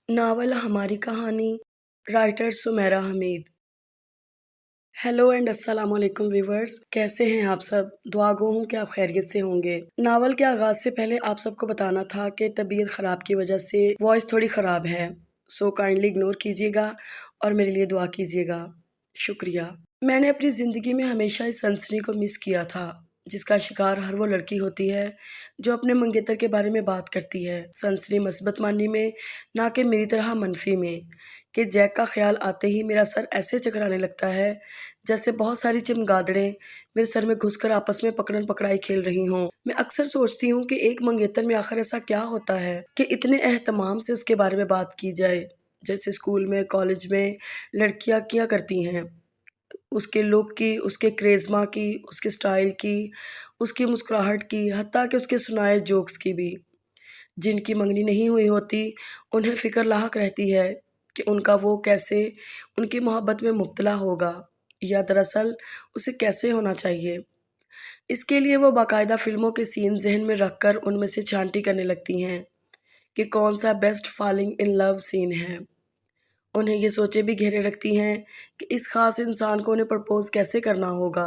Novel हमारी कहानी। Writer Sumaira Hameed. Hello and अस्सलाम वालेकुम व्यूवर्स, कैसे हैं आप सब? दुआ गो हूँ कि आप खैरियत से होंगे। नावल के आगाज से पहले आप सबको बताना था कि तबीयत ख़राब की वजह से वॉइस थोड़ी ख़राब है, सो काइंडली इग्नोर कीजिएगा और मेरे लिए दुआ कीजिएगा। शुक्रिया। मैंने अपनी ज़िंदगी में हमेशा इस सनसनी को मिस किया था जिसका शिकार हर वो लड़की होती है जो अपने मंगेतर के बारे में बात करती है। सनसनी मस्बत मानी में, ना कि मेरी तरह मनफी में, कि जैक का ख्याल आते ही मेरा सर ऐसे चकराने लगता है जैसे बहुत सारी चमगादड़ें मेरे सर में घुसकर आपस में पकड़न पकड़ाई खेल रही हों। मैं अक्सर सोचती हूँ कि एक मंगेतर में आखिर ऐसा क्या होता है कि इतने एहतमाम से उसके बारे में बात की जाए, जैसे स्कूल में, कॉलेज में लड़कियाँ किया करती हैं। उसके लुक की, उसके करिश्मा की, उसके स्टाइल की, उसकी मुस्कुराहट की, हत्ता कि उसके सुनाए जोक्स की भी। जिनकी मंगनी नहीं हुई होती, उन्हें फ़िक्र लाहक रहती है कि उनका वो कैसे उनकी मोहब्बत में मुब्तला होगा, या दरअसल उसे कैसे होना चाहिए। इसके लिए वो बाकायदा फ़िल्मों के सीन ज़हन में रखकर उनमें से छांटी करने लगती हैं कि कौन-सा best falling in love scene है। उन्हें ये सोचे भी घेरे रखती हैं कि इस ख़ास इंसान को उन्हें प्रपोज़ कैसे करना होगा,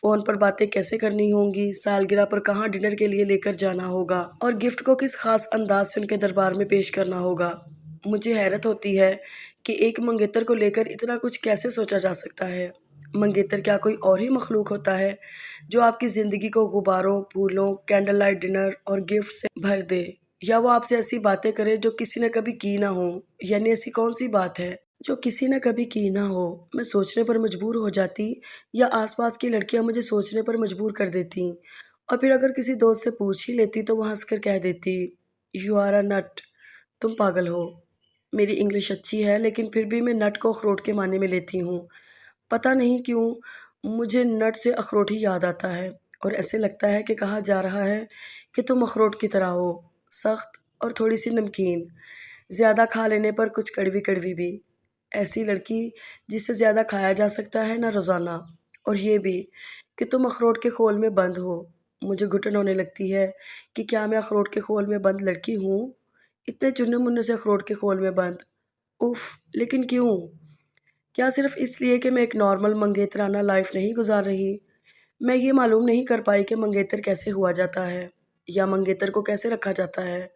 फ़ोन पर बातें कैसे करनी होंगी, सालगिरह पर कहाँ डिनर के लिए लेकर जाना होगा और गिफ्ट को किस ख़ास अंदाज़ से उनके दरबार में पेश करना होगा। मुझे हैरत होती है कि एक मंगेतर को लेकर इतना कुछ कैसे सोचा जा सकता है। मंगेतर क्या कोई और ही मखलूक होता है जो आपकी ज़िंदगी को गुब्बारों, फूलों, कैंडल लाइट डिनर और गिफ्ट से भर दे? या वो आपसे ऐसी बातें करे जो किसी ने कभी की ना हो? यानी ऐसी कौन-सी बात है जो किसी ने कभी की ना हो? मैं सोचने पर मजबूर हो जाती, या आस-पास की लड़कियाँ मुझे सोचने पर मजबूर कर देतीं। और फिर अगर किसी दोस्त से पूछ ही लेती तो वो हँसकर कह देती, "यू आर अ नट", तुम पागल हो। मेरी इंग्लिश अच्छी है लेकिन फिर भी मैं नट को अखरोट के मायने में लेती हूँ। पता नहीं क्यों मुझे नट से अखरोट ही याद आता है और ऐसे लगता है कि कहा जा रहा है कि तुम अखरोट की तरह हो, सख्त और थोड़ी-सी नमकीन, ज़्यादा खा लेने पर कुछ कड़वी-कड़वी भी। ऐसी लड़की जिसे ज़्यादा खाया जा सकता है ना रोज़ाना, और ये भी कि तुम अखरोट के खोल में बंद हो। मुझे घुटन होने लगती है कि क्या मैं अखरोट के खोल में बंद लड़की हूँ? इतने चुन्ने-मुन्ने से अखरोट के खोल में बंद। उफ़! लेकिन क्यों? क्या सिर्फ़ इसलिए कि मैं एक नॉर्मल मंगेतराना लाइफ़ नहीं गुज़ार रही? मैं ये मालूम नहीं कर पाई कि मंगेतर कैसे हुआ जाता है, या मंगेतर को कैसे रखा जाता है,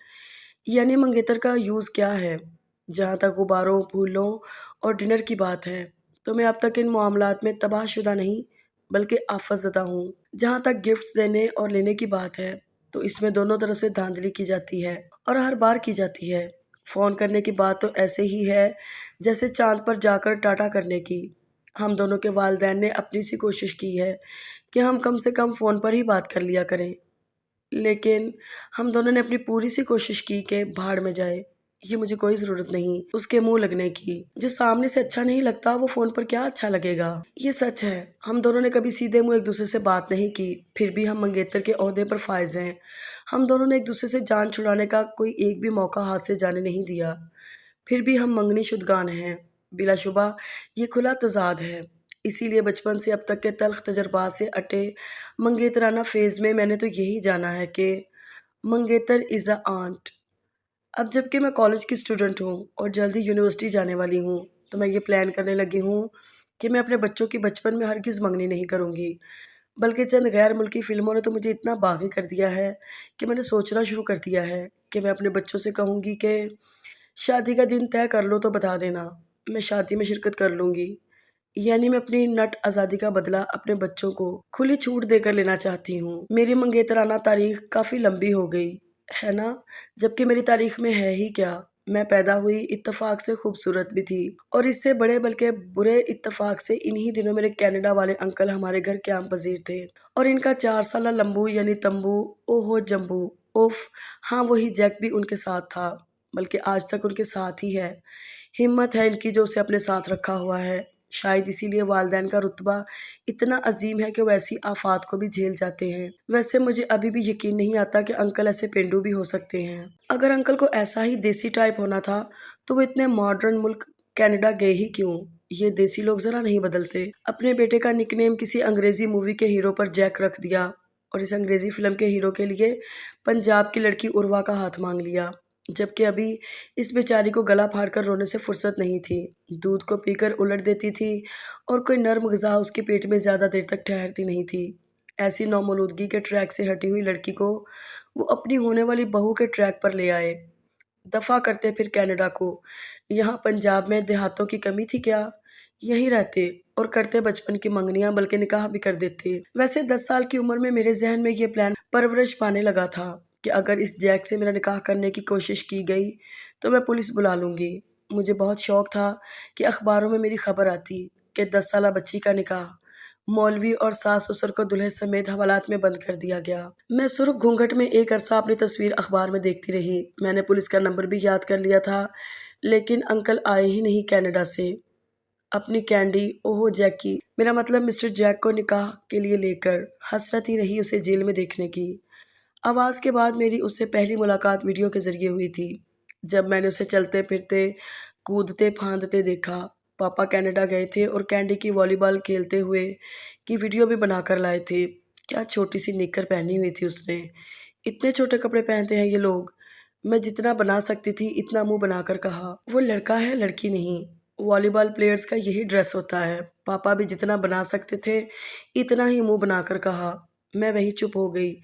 यानी मंगेतर का यूज़ क्या है। जहाँ तक गुब्बारों, फूलों और डिनर की बात है, तो मैं अब तक इन मामलात में तबाहशुदा नहीं बल्कि आफ़तज़दा हूँ। जहाँ तक गिफ्ट्स देने और लेने की बात है, तो इसमें दोनों तरफ से धांधली की जाती है और हर बार की जाती है। फ़ोन करने की बात तो ऐसे ही है जैसे चाँद पर जाकर टाटा करने की। हम दोनों के वालिदैन ने अपनी सी कोशिश की है कि हम कम से कम फ़ोन पर ही बात कर लिया करें। लेकिन हम दोनों ने अपनी पूरी सी कोशिश की कि भाड़ में जाए, ये मुझे कोई ज़रूरत नहीं उसके मुँह लगने की। जो सामने से अच्छा नहीं लगता वो फ़ोन पर क्या अच्छा लगेगा। ये सच है, हम दोनों ने कभी सीधे मुँह एक-दूसरे से बात नहीं की, फिर भी हम मंगेतर के ओहदे पर फ़ाइज़ हैं। हम दोनों ने एक-दूसरे से जान छुड़ाने का कोई एक भी मौका हाथ से जाने नहीं दिया। फिर भी हम मंगनी शुदगान हैं। बिलाशुबा ये खुला तज़ाद है। इसीलिए बचपन से अब तक के तल्ख़ तजुर्बात से अटे मंगेतराना फ़ेज़ में मैंने तो यही जाना है कि मंगेतर इज़ अ आंट। अब जबकि मैं कॉलेज की स्टूडेंट हूँ और जल्द ही यूनिवर्सिटी जाने वाली हूँ, तो मैं ये प्लान करने लगी हूँ कि मैं अपने बच्चों की बचपन में हरगिज़ मंगनी नहीं करूँगी। बल्कि चंद गैर मुल्की फ़िल्मों ने तो मुझे इतना बाग़ी कर दिया है कि मैंने सोचना शुरू कर दिया है कि मैं अपने बच्चों से कहूँगी कि शादी का दिन तय कर लो तो बता देना, मैं शादी में शिरकत कर लूँगी। यानी मैं अपनी नट आज़ादी का बदला अपने बच्चों को खुली छूट देकर लेना चाहती हूँ। मेरी मंगेतराना तारीख़ काफ़ी लंबी हो गई, है ना? जबकि मेरी तारीख़ में है ही क्या? मैं पैदा हुई इत्तेफ़ाक से खूबसूरत भी थी, और इससे बड़े बल्कि बुरे इत्तेफ़ाक से इन्हीं दिनों मेरे कनाडा वाले अंकल हमारे घर क़याम पज़ीर थे, और इनका 4 साला लंबू यानी तंबू, ओहो जंबू, उफ़! हाँ, वही जैक भी उनके साथ था, बल्कि आज तक उनके साथ ही है। हिम्मत है इनकी जो उसे अपने साथ रखा हुआ है। शायद इसीलिए वालिदैन का रुतबा इतना अजीम है कि वो ऐसी आफ़ात को भी झेल जाते हैं। वैसे मुझे अभी भी यकीन नहीं आता कि अंकल ऐसे पेंडू भी हो सकते हैं। अगर अंकल को ऐसा ही देसी टाइप होना था, तो वो इतने मॉडर्न मुल्क कनाडा गए ही क्यों? ये देसी लोग ज़रा नहीं बदलते। अपने बेटे का निकनेम किसी अंग्रेज़ी मूवी के हीरो पर जैक रख दिया, और इस अंग्रेज़ी फ़िल्म के हीरो के लिए पंजाब की लड़की उर्वा का हाथ माँग लिया। जबकि अभी इस बेचारी को गला फाड़कर रोने से फुर्सत नहीं थी। दूध को पीकर उलट देती थी और कोई नर्म ग़िज़ा उसके पेट में ज़्यादा देर तक ठहरती नहीं थी। ऐसी नौमौलूदगी के ट्रैक से हटी हुई लड़की को वो अपनी होने वाली बहू के ट्रैक पर ले आए। दफ़ा करते फिर कनाडा को। यहाँ पंजाब में देहातों की कमी थी क्या? यहीं रहते और करते बचपन की मंगनियाँ, बल्कि निकाह भी कर देते। वैसे 10 साल की उम्र में मेरे ज़हन में ये प्लान परवरिश पाने लगा था कि अगर इस जैक से मेरा निकाह करने की कोशिश की गई तो मैं पुलिस बुला लूँगी। मुझे बहुत शौक था कि अखबारों में मेरी खबर आती कि 10 साला बच्ची का निकाह मौलवी और सास-ससुर को दूल्हे समेत हवालात में बंद कर दिया गया। मैं सुर्ख घूंघट में एक अरसा अपनी तस्वीर अखबार में देखती रही। मैंने पुलिस का नंबर भी याद कर लिया था, लेकिन अंकल आए ही नहीं कनाडा से। अपनी कैंडी, ओहो जैकी, मेरा मतलब मिस्टर जैक को निकाह के लिए लेकर हसरत ही रही उसे जेल में देखने की। आवाज़ के बाद मेरी उससे पहली मुलाकात वीडियो के ज़रिए हुई थी, जब मैंने उसे चलते-फिरते, कूदते-फांदते देखा। पापा कनाडा गए थे और कैंडी की वॉलीबॉल खेलते हुए की वीडियो भी बनाकर लाए थे। क्या छोटी-सी निक्कर पहनी हुई थी उसने। इतने छोटे कपड़े पहनते हैं ये लोग। मैं जितना बना सकती थी इतना मुँह बनाकर कहा, वो लड़का है, लड़की नहीं। वॉलीबॉल प्लेयर्स का यही ड्रेस होता है। पापा भी जितना बना सकते थे इतना ही मुँह बनाकर कहा। मैं वहीं चुप हो गई।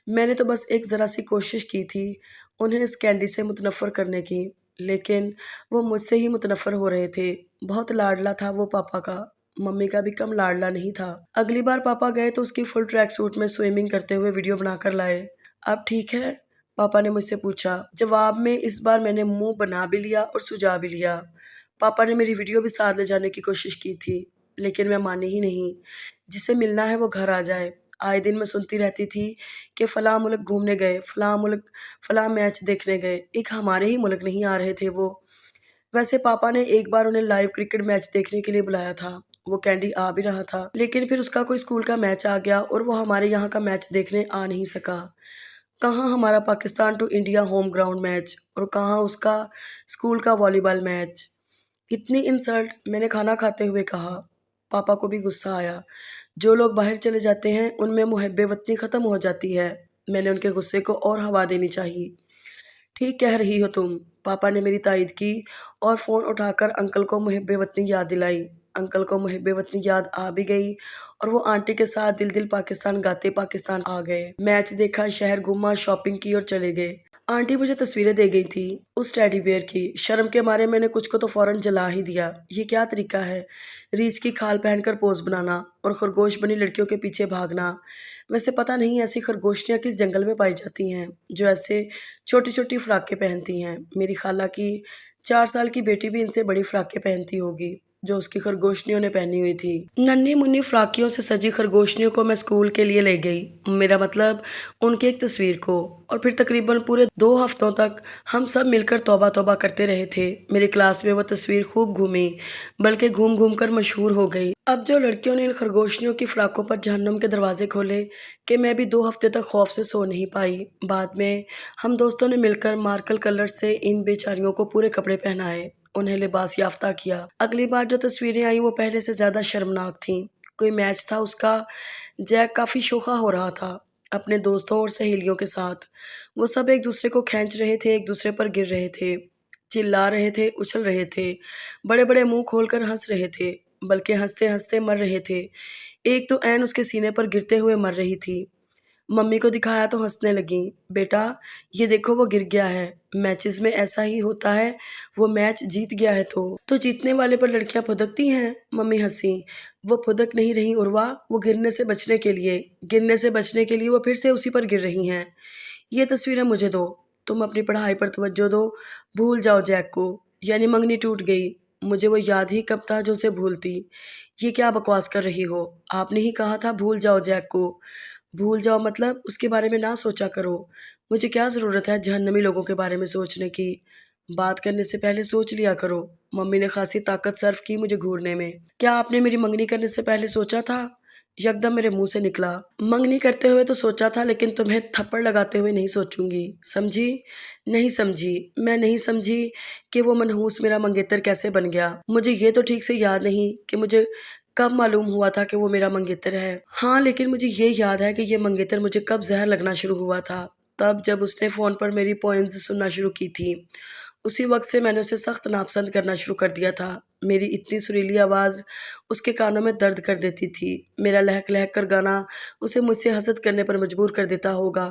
मैंने तो बस एक ज़रा सी कोशिश की थी उन्हें इस कैंडी से मुतनफ़्फ़र करने की, लेकिन वो मुझसे ही मुतनफ़्फ़र हो रहे थे। बहुत लाडला था वो पापा का, मम्मी का भी कम लाडला नहीं था। अगली बार पापा गए तो उसकी फुल ट्रैक सूट में स्विमिंग करते हुए वीडियो बनाकर लाए। अब ठीक है? पापा ने मुझसे पूछा। जवाब में इस बार मैंने मुँह बना भी लिया और सुझा भी लिया। पापा ने मेरी वीडियो भी साथ ले जाने की कोशिश की थी, लेकिन मैं मानी ही नहीं। जिसे मिलना है वो घर आ जाए। आए दिन मैं सुनती रहती थी कि फ़लाँ मुल्क घूमने गए, फ़लाँ मुल्क फ़लाँ मैच देखने गए। एक हमारे ही मुल्क नहीं आ रहे थे वो। वैसे पापा ने एक बार उन्हें लाइव क्रिकेट मैच देखने के लिए बुलाया था। वो कैंडी आ भी रहा था, लेकिन फिर उसका कोई स्कूल का मैच आ गया और वो हमारे यहाँ का मैच देखने आ नहीं सका। कहाँ हमारा Pakistan to India home ground match और कहाँ उसका स्कूल का वॉलीबॉल मैच। इतनी इंसल्ट, मैंने खाना खाते हुए कहा। पापा को भी गुस्सा आया। जो लोग बाहर चले जाते हैं उनमें मुहब्बे वतनी ख़त्म हो जाती है। मैंने उनके गुस्से को और हवा देनी चाहिए। ठीक कह रही हो तुम, पापा ने मेरी तायद की और फ़ोन उठाकर अंकल को मुहिब्बे वतनी याद दिलाई। अंकल को मुहिब्बे वतनी याद आ भी गई और वो आंटी के साथ दिल दिल पाकिस्तान गाते पाकिस्तान आ गए। मैच देखा, शहर घूमा, शॉपिंग की और चले गए। आंटी मुझे तस्वीरें दे गई थी उस टेडी बियर की। शर्म के मारे मैंने कुछ को तो फ़ौरन जला ही दिया। ये क्या तरीका है? रीछ की खाल पहनकर पोज़ बनाना और खरगोश बनी लड़कियों के पीछे भागना। वैसे पता नहीं ऐसी खरगोशियाँ किस जंगल में पाई जाती हैं, जो ऐसे छोटी-छोटी फ़्रॉकें पहनती हैं। मेरी खाला की 4 साल की बेटी भी इनसे बड़ी फ़्रॉकें पहनती होगी, जो उसकी खरगोशनियों ने पहनी हुई थी। नन्ही-मुन्नी फ़्रॉकियों से सजी खरगोशनियों को मैं स्कूल के लिए ले गई। मेरा मतलब उनकी एक तस्वीर को। और फिर तकरीबन पूरे 2 हफ्तों तक हम सब मिलकर तौबा-तौबा करते रहे थे। मेरी क्लास में वो तस्वीर खूब घूमी, बल्कि घूम-घूम कर मशहूर हो गई। अब जो लड़कियों ने इन खरगोशनियों की फ़्रॉकों पर जहन्नुम के दरवाज़े खोले कि मैं भी 2 हफ्ते तक खौफ से सो नहीं पाई। बाद में हम दोस्तों ने मिलकर मार्कल कलर से इन बेचारियों को पूरे कपड़े पहनाए, उन्हें लिबास याफ्ता किया। अगली बार जो तस्वीरें आईं वो पहले से ज़्यादा शर्मनाक थीं। कोई मैच था उसका, जैक काफ़ी शोखा हो रहा था अपने दोस्तों और सहेलियों के साथ। वो सब एक दूसरे को खींच रहे थे, एक दूसरे पर गिर रहे थे, चिल्ला रहे थे, उछल रहे थे, बड़े-बड़े मुँह खोलकर हँस रहे थे, बल्कि हँसते-हँसते मर रहे थे। एक तो ऐन उसके सीने पर गिरते हुए मर रही थी। मम्मी को दिखाया तो हँसने लगीं। बेटा, ये देखो वो गिर गया है। मैचेज़ में ऐसा ही होता है, वो मैच जीत गया है तो। तो जीतने वाले पर लड़कियाँ फुदकती हैं? मम्मी हँसीं। वो फुदक नहीं रहीं उर्वा, वो गिरने से बचने के लिए वो फिर से उसी पर गिर रही हैं। ये तस्वीरें मुझे दो, तुम अपनी पढ़ाई पर तवज्जो दो, भूल जाओ जैक को। यानी मंगनी टूट गई, मुझे वो याद ही कब था जो उसे भूलती। ये क्या बकवास कर रही हो? आपने ही कहा था भूल जाओ जैक को। भूल जाओ मतलब उसके बारे में ना सोचा करो। मुझे क्या ज़रूरत है जहन्नमी लोगों के बारे में सोचने की? बात करने से पहले सोच लिया करो। मम्मी ने खासी ताकत सर्फ की मुझे घूरने में। क्या आपने मेरी मंगनी करने से पहले सोचा था? यकदम मेरे मुंह से निकला। मंगनी करते हुए तो सोचा था, लेकिन तुम्हें थप्पड़ लगाते हुए नहीं सोचूंगी, समझी? नहीं समझी। मैं नहीं समझी कि वो मनहूस मेरा मंगेतर कैसे बन गया। मुझे ये तो ठीक से याद नहीं कि मुझे कब मालूम हुआ था कि वो मेरा मंगेतर है। हाँ, लेकिन मुझे ये याद है कि ये मंगेतर मुझे कब ज़हर लगना शुरू हुआ था। तब जब उसने फ़ोन पर मेरी पोएम्स सुनना शुरू की थी। उसी वक़्त से मैंने उसे सख्त नापसंद करना शुरू कर दिया था। मेरी इतनी सुरीली आवाज़ उसके कानों में दर्द कर देती थी। मेरा लहक-लहक कर गाना उसे मुझसे हसद करने पर मजबूर कर देता होगा।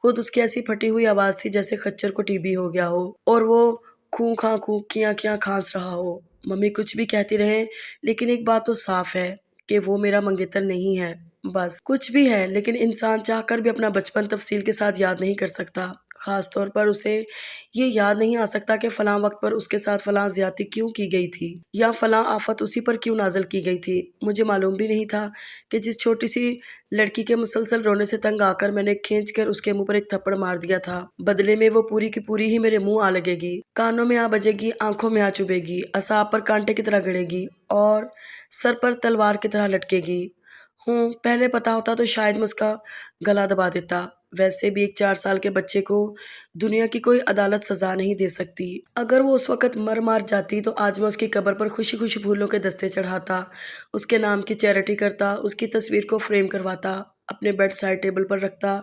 खुद उसकी ऐसी फटी हुई आवाज़ थी जैसे खच्चर को टीबी हो गया हो और वो खूँ-खाँ खूँ, कियाँ-कियाँ खाँस रहा हो। मम्मी कुछ भी कहती रहें, लेकिन एक बात तो साफ़ है कि वो मेरा मंगेतर नहीं है। बस कुछ भी है, लेकिन इंसान चाहकर भी अपना बचपन तफ़सील के साथ याद नहीं कर सकता। ख़ास तौर पर उसे ये याद नहीं आ सकता कि फ़लाँ वक़्त पर उसके साथ फ़लाँ ज़्यादती क्यों की गई थी या फ़लाँ आफ़त उसी पर क्यों नाज़िल की गई थी। मुझे मालूम भी नहीं था कि जिस छोटी-सी लड़की के मुसलसल रोने से तंग आकर मैंने खींचकर उसके मुँह पर एक थप्पड़ मार दिया था, बदले में वो पूरी की पूरी ही मेरे मुँह आ लगेगी, कानों में आ बजेगी, आँखों में आ चुभेगी, असाब पर कांटे की तरह गड़ेगी और सर पर तलवार की तरह लटकेगी। पहले पता होता तो शायद मैं उसका गला दबा देता। वैसे भी एक 4 साल के बच्चे को दुनिया की कोई अदालत सज़ा नहीं दे सकती। अगर वो उस वक़्त मर जाती तो आज मैं उसकी कब्र पर खुशी-खुशी फूलों के दस्ते चढ़ाता, उसके नाम की चैरिटी करता, उसकी तस्वीर को फ्रेम करवाता, अपने बेड साइड टेबल पर रखता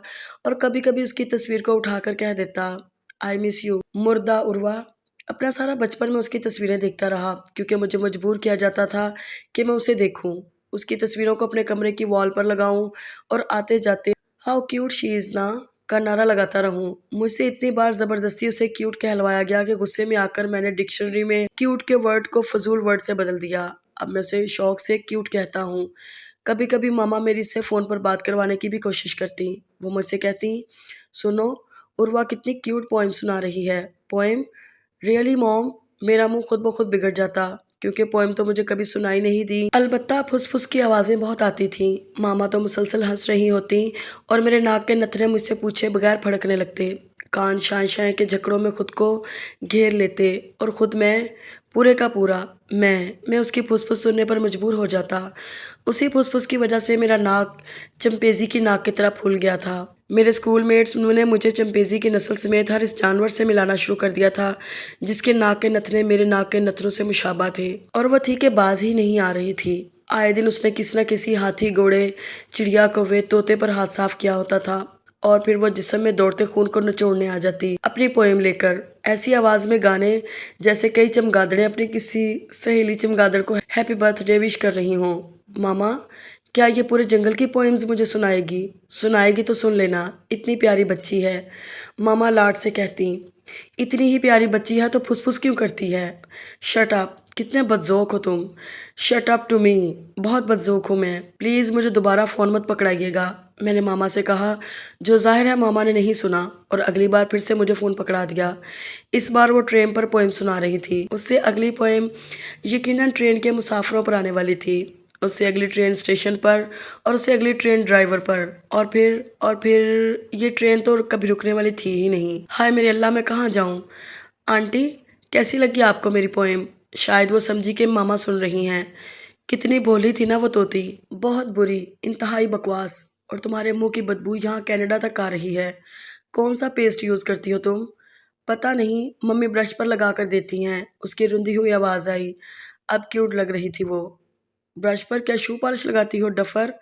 और कभी-कभी उसकी तस्वीर को उठाकर कह देता, आई मिस यू मुर्दा उर्वा। अपना सारा बचपन में उसकी तस्वीरें देखता रहा क्योंकि मुझे मजबूर किया जाता था कि मैं उसे देखूँ। उसकी तस्वीरों को अपने कमरे की वॉल पर लगाऊँ और आते-जाते हाउ क्यूट शी इज़ ना का नारा लगाता रहूँ। मुझसे इतनी बार ज़बरदस्ती उसे क्यूट कहलवाया गया कि गुस्से में आकर मैंने डिक्शनरी में क्यूट के वर्ड को फ़ज़ूल वर्ड से बदल दिया। अब मैं उसे शौक से क्यूट कहता हूँ। कभी-कभी मामा मेरी से फ़ोन पर बात करवाने की भी कोशिश करतीं। वो मुझसे कहतीं, "सुनो, उर्वा कितनी क्यूट पोएम सुना रही है।" पोएम? Really mom? मेरा मुँह खुद ब खुद बिगड़ जाता क्योंकि पोएम तो मुझे कभी सुनाई नहीं दी। अलबत्ता फुस-फुस की आवाज़ें बहुत आती थीं। मामा तो मुसलसल हँस रही होतीं और मेरे नाक के नथने मुझसे पूछे बगैर फड़कने लगते। कान शां-शां के जकड़ों में खुद को घेर लेते और खुद मैं, पूरे का पूरा मैं उसकी फुस-फुस सुनने पर मजबूर हो जाता। उसी फुस-फुस की वजह से मेरा नाक चंपेज़ी की नाक की तरह फूल गया था। मेरे स्कूलमेट्स ने मुझे चंपेज़ी की नस्ल समेत हर इस जानवर से मिलाना शुरू कर दिया था, जिसके नाक के नथने मेरे नाक के नथनों से मुशाबा थे और वो थी कि बाज़ ही नहीं आ रही थी। आए दिन उसने किसी न किसी हाथी, घोड़े, चिड़िया, कौवे, तोते पर हाथ साफ किया होता था और फिर वो जिस्म में दौड़ते खून को निचोड़ने आ जाती, अपनी पोएम लेकर। ऐसी आवाज़ में गाने जैसे कई चमगादड़ें अपनी किसी सहेली चमगादड़ को हैप्पी बर्थडे विश कर रही हों। मामा, क्या ये पूरे जंगल की पोएम्स मुझे सुनाएगी? सुनाएगी तो सुन लेना, इतनी प्यारी बच्ची है। मामा लाड से कहतीं, इतनी ही प्यारी बच्ची है तो फुस-फुस क्यों करती है? शट अप, कितने बदज़ौक़ हो तुम। शट अप टू मी, बहुत बदज़ौक़ हूँ मैं। प्लीज़ मुझे दोबारा फ़ोन मत पकड़ाइएगा, मैंने मामा से कहा, जो ज़ाहिर है मामा ने नहीं सुना और अगली बार फिर से मुझे फ़ोन पकड़ा दिया। इस बार वो ट्रेन पर पोएम सुना रही थी। उससे अगली पोएम यकीनन ट्रेन के मुसाफ़िरों पर आने वाली थी। उससे अगली ट्रेन स्टेशन पर और उससे अगली ट्रेन ड्राइवर पर और फिर ये ट्रेन तो कभी रुकने वाली थी ही नहीं। हाय मेरे अल्लाह, मैं कहाँ जाऊँ? आंटी, कैसी लगी आपको मेरी पोएम? शायद वो समझी कि मामा सुन रही हैं। कितनी भोली थी ना वो तोती। बहुत बुरी, इंतहाई बकवास और तुम्हारे मुँह की बदबू यहाँ कनाडा तक आ रही है। कौन सा पेस्ट यूज़ करती हो तुम? पता नहीं, मम्मी ब्रश पर लगा कर देती हैं। उसकी रुंधी हुई आवाज़ आई। अब क्यूट लग रही थी वो। ब्रश पर क्या शू पॉलिश लगाती हो डफ़र?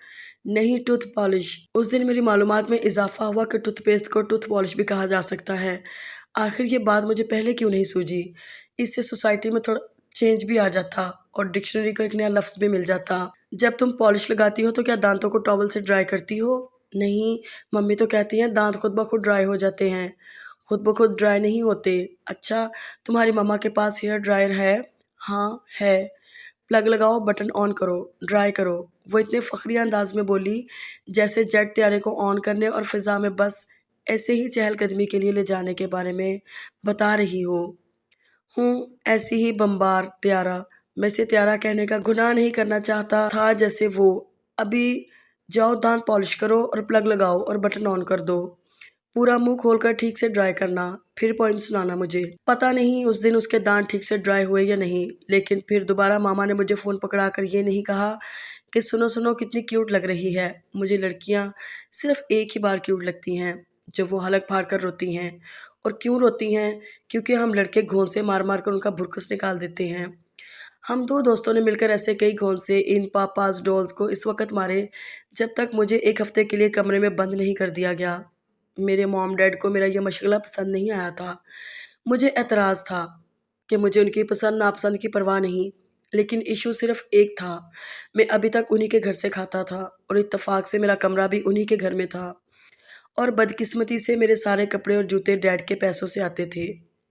नहीं, टूथ पॉलिश। उस दिन मेरी मालूमात में इज़ाफ़ा हुआ कि टूथपेस्ट को टूथ पॉलिश भी कहा जा सकता है। आखिर ये बात मुझे पहले क्यों नहीं सूझी? इससे सोसाइटी में थोड़ा चेंज भी आ जाता और डिक्शनरी को एक नया लफ्ज़ भी मिल जाता। जब तुम पॉलिश लगाती हो तो क्या दाँतों को टॉवल से ड्राई करती हो? नहीं, मम्मी तो कहती हैं दाँत खुद ब खुद ड्राई हो जाते हैं। खुद ब खुद ड्राई नहीं होते। अच्छा, तुम्हारी मम्मा के पास हेयर ड्रायर है? हाँ, है। प्लग लगाओ, बटन ऑन करो, ड्राई करो। वो इतने फ़ख्रिया अंदाज़ में बोली जैसे जेट तैयारे को ऑन करने और फ़िज़ा में बस ऐसे ही चहलकदमी के लिए ले जाने के बारे में बता रही हो। ऐसी ही बमबार त्यारा। मैं इसे त्यारा कहने का गुनाह नहीं करना चाहता था जैसे वो। अभी जाओ, दाँत पॉलिश करो और प्लग लगाओ और बटन ऑन कर दो। पूरा मुँह खोलकर ठीक से ड्राई करना, फिर पोएम सुनाना मुझे। पता नहीं उस दिन उसके दाँत ठीक से ड्राई हुए या नहीं, लेकिन फिर दोबारा मामा ने मुझे फ़ोन पकड़ाकर ये नहीं कहा कि सुनो सुनो कितनी क्यूट लग रही है। मुझे लड़कियाँ सिर्फ़ एक ही बार क्यूट लगती हैं, जब वो हलक फाड़ कर रोती हैं। और क्यों रोती हैं? क्योंकि हम लड़के घोंसे मार-मार कर उनका भुरकस निकाल देते हैं। हम 2 दोस्तों ने मिलकर ऐसे कई घोंसे इन पापाज़ डॉल्स को इस वक़्त मारे, जब तक मुझे 1 हफ़्ते के लिए कमरे में बंद नहीं कर दिया गया। मेरे मॉम डैड को मेरा ये मशगला पसंद नहीं आया था। मुझे एतराज़ था कि मुझे उनकी पसंद नापसंद की परवाह नहीं, लेकिन इश्यू सिर्फ़ एक था, मैं अभी तक उन्हीं के घर से खाता था और इत्तेफ़ाक से मेरा कमरा भी उन्हीं के घर में था और बदकिस्मती से मेरे सारे कपड़े और जूते डैड के पैसों से आते थे।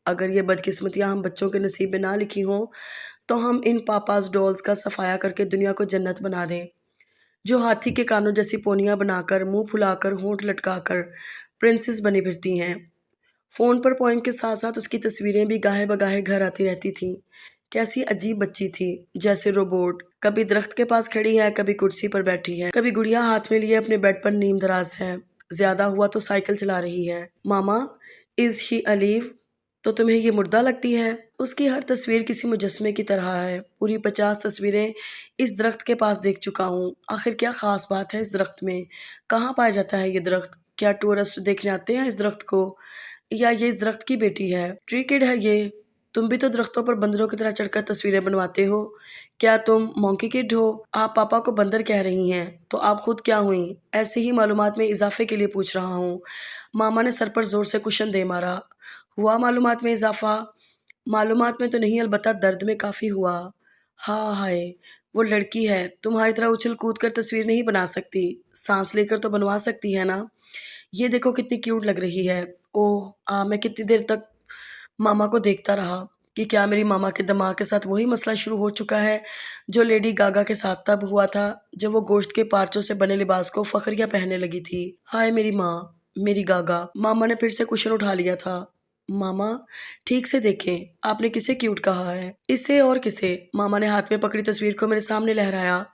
अगर ये बदकिस्मतियाँ हम बच्चों के नसीब में ना लिखी हों, तो हम इन पापाज़ डॉल्स का सफाया करके दुनिया को जन्नत बना दें। जो हाथी के कानों जैसी पोनियाँ बनाकर, मुँह फुलाकर, होंठ लटकाकर प्रिंसेस बनी फिरती हैं। फ़ोन पर पोएम के साथ-साथ उसकी तस्वीरें भी गाहे-बगाहे घर आती रहती थीं। कैसी अजीब बच्ची थी, जैसे रोबोट। कभी दरख्त के पास खड़ी है, कभी कुर्सी पर बैठी है, कभी गुड़िया हाथ में लिए अपने बेड पर नीम दराज़ है। ज़्यादा हुआ तो साइकिल चला रही है। मामा, इज़ शी अलीव? तो तुम्हें ये मुर्दा लगती है? उसकी हर तस्वीर किसी मुजस्मे की तरह है। पूरी 50 तस्वीरें इस दरख्त के पास देख चुका हूँ। आखिर क्या ख़ास बात है इस दरख्त में? कहाँ पाया जाता है ये दरख्त? क्या टूरिस्ट देखने आते हैं इस दरख्त को? या ये इस दरख्त की बेटी है? ट्री किड है ये? तुम भी तो दरख्तों पर बंदरों की तरह चढ़कर तस्वीरें बनवाते हो। क्या तुम मंकी किड हो? आप पापा को बंदर कह रही हैं, तो आप खुद क्या हुईं? ऐसे ही मालूमात में इजाफे के लिए पूछ रहा हूँ। मामा ने सर पर जोर से कुशन दे मारा। हुआ मालूमात में इजाफा? मालूमात में तो नहीं, अलबत्ता दर्द में काफ़ी हुआ। हाँ, हाय! वो लड़की है, तुम्हारी तरह उछल-कूद कर तस्वीर नहीं बना सकती, साँस लेकर तो बनवा सकती है ना? ये देखो कितनी क्यूट लग रही है। ओह! मैं कितनी देर तक मामा को देखता रहा कि क्या मेरी मामा के दिमाग के साथ वही मसला शुरू हो चुका है, जो लेडी गागा के साथ तब हुआ था, जब वो गोश्त के पार्चों से बने लिबास को फ़ख्रिया पहनने लगी थी। हाय मेरी माँ, मेरी गागा! मामा ने फिर से कुशन उठा लिया था। मामा, ठीक से देखें, आपने किसे क्यूट कहा है? इसे और किसे? मामा ने हाथ में पकड़ी तस्वीर को मेरे सामने लहराया।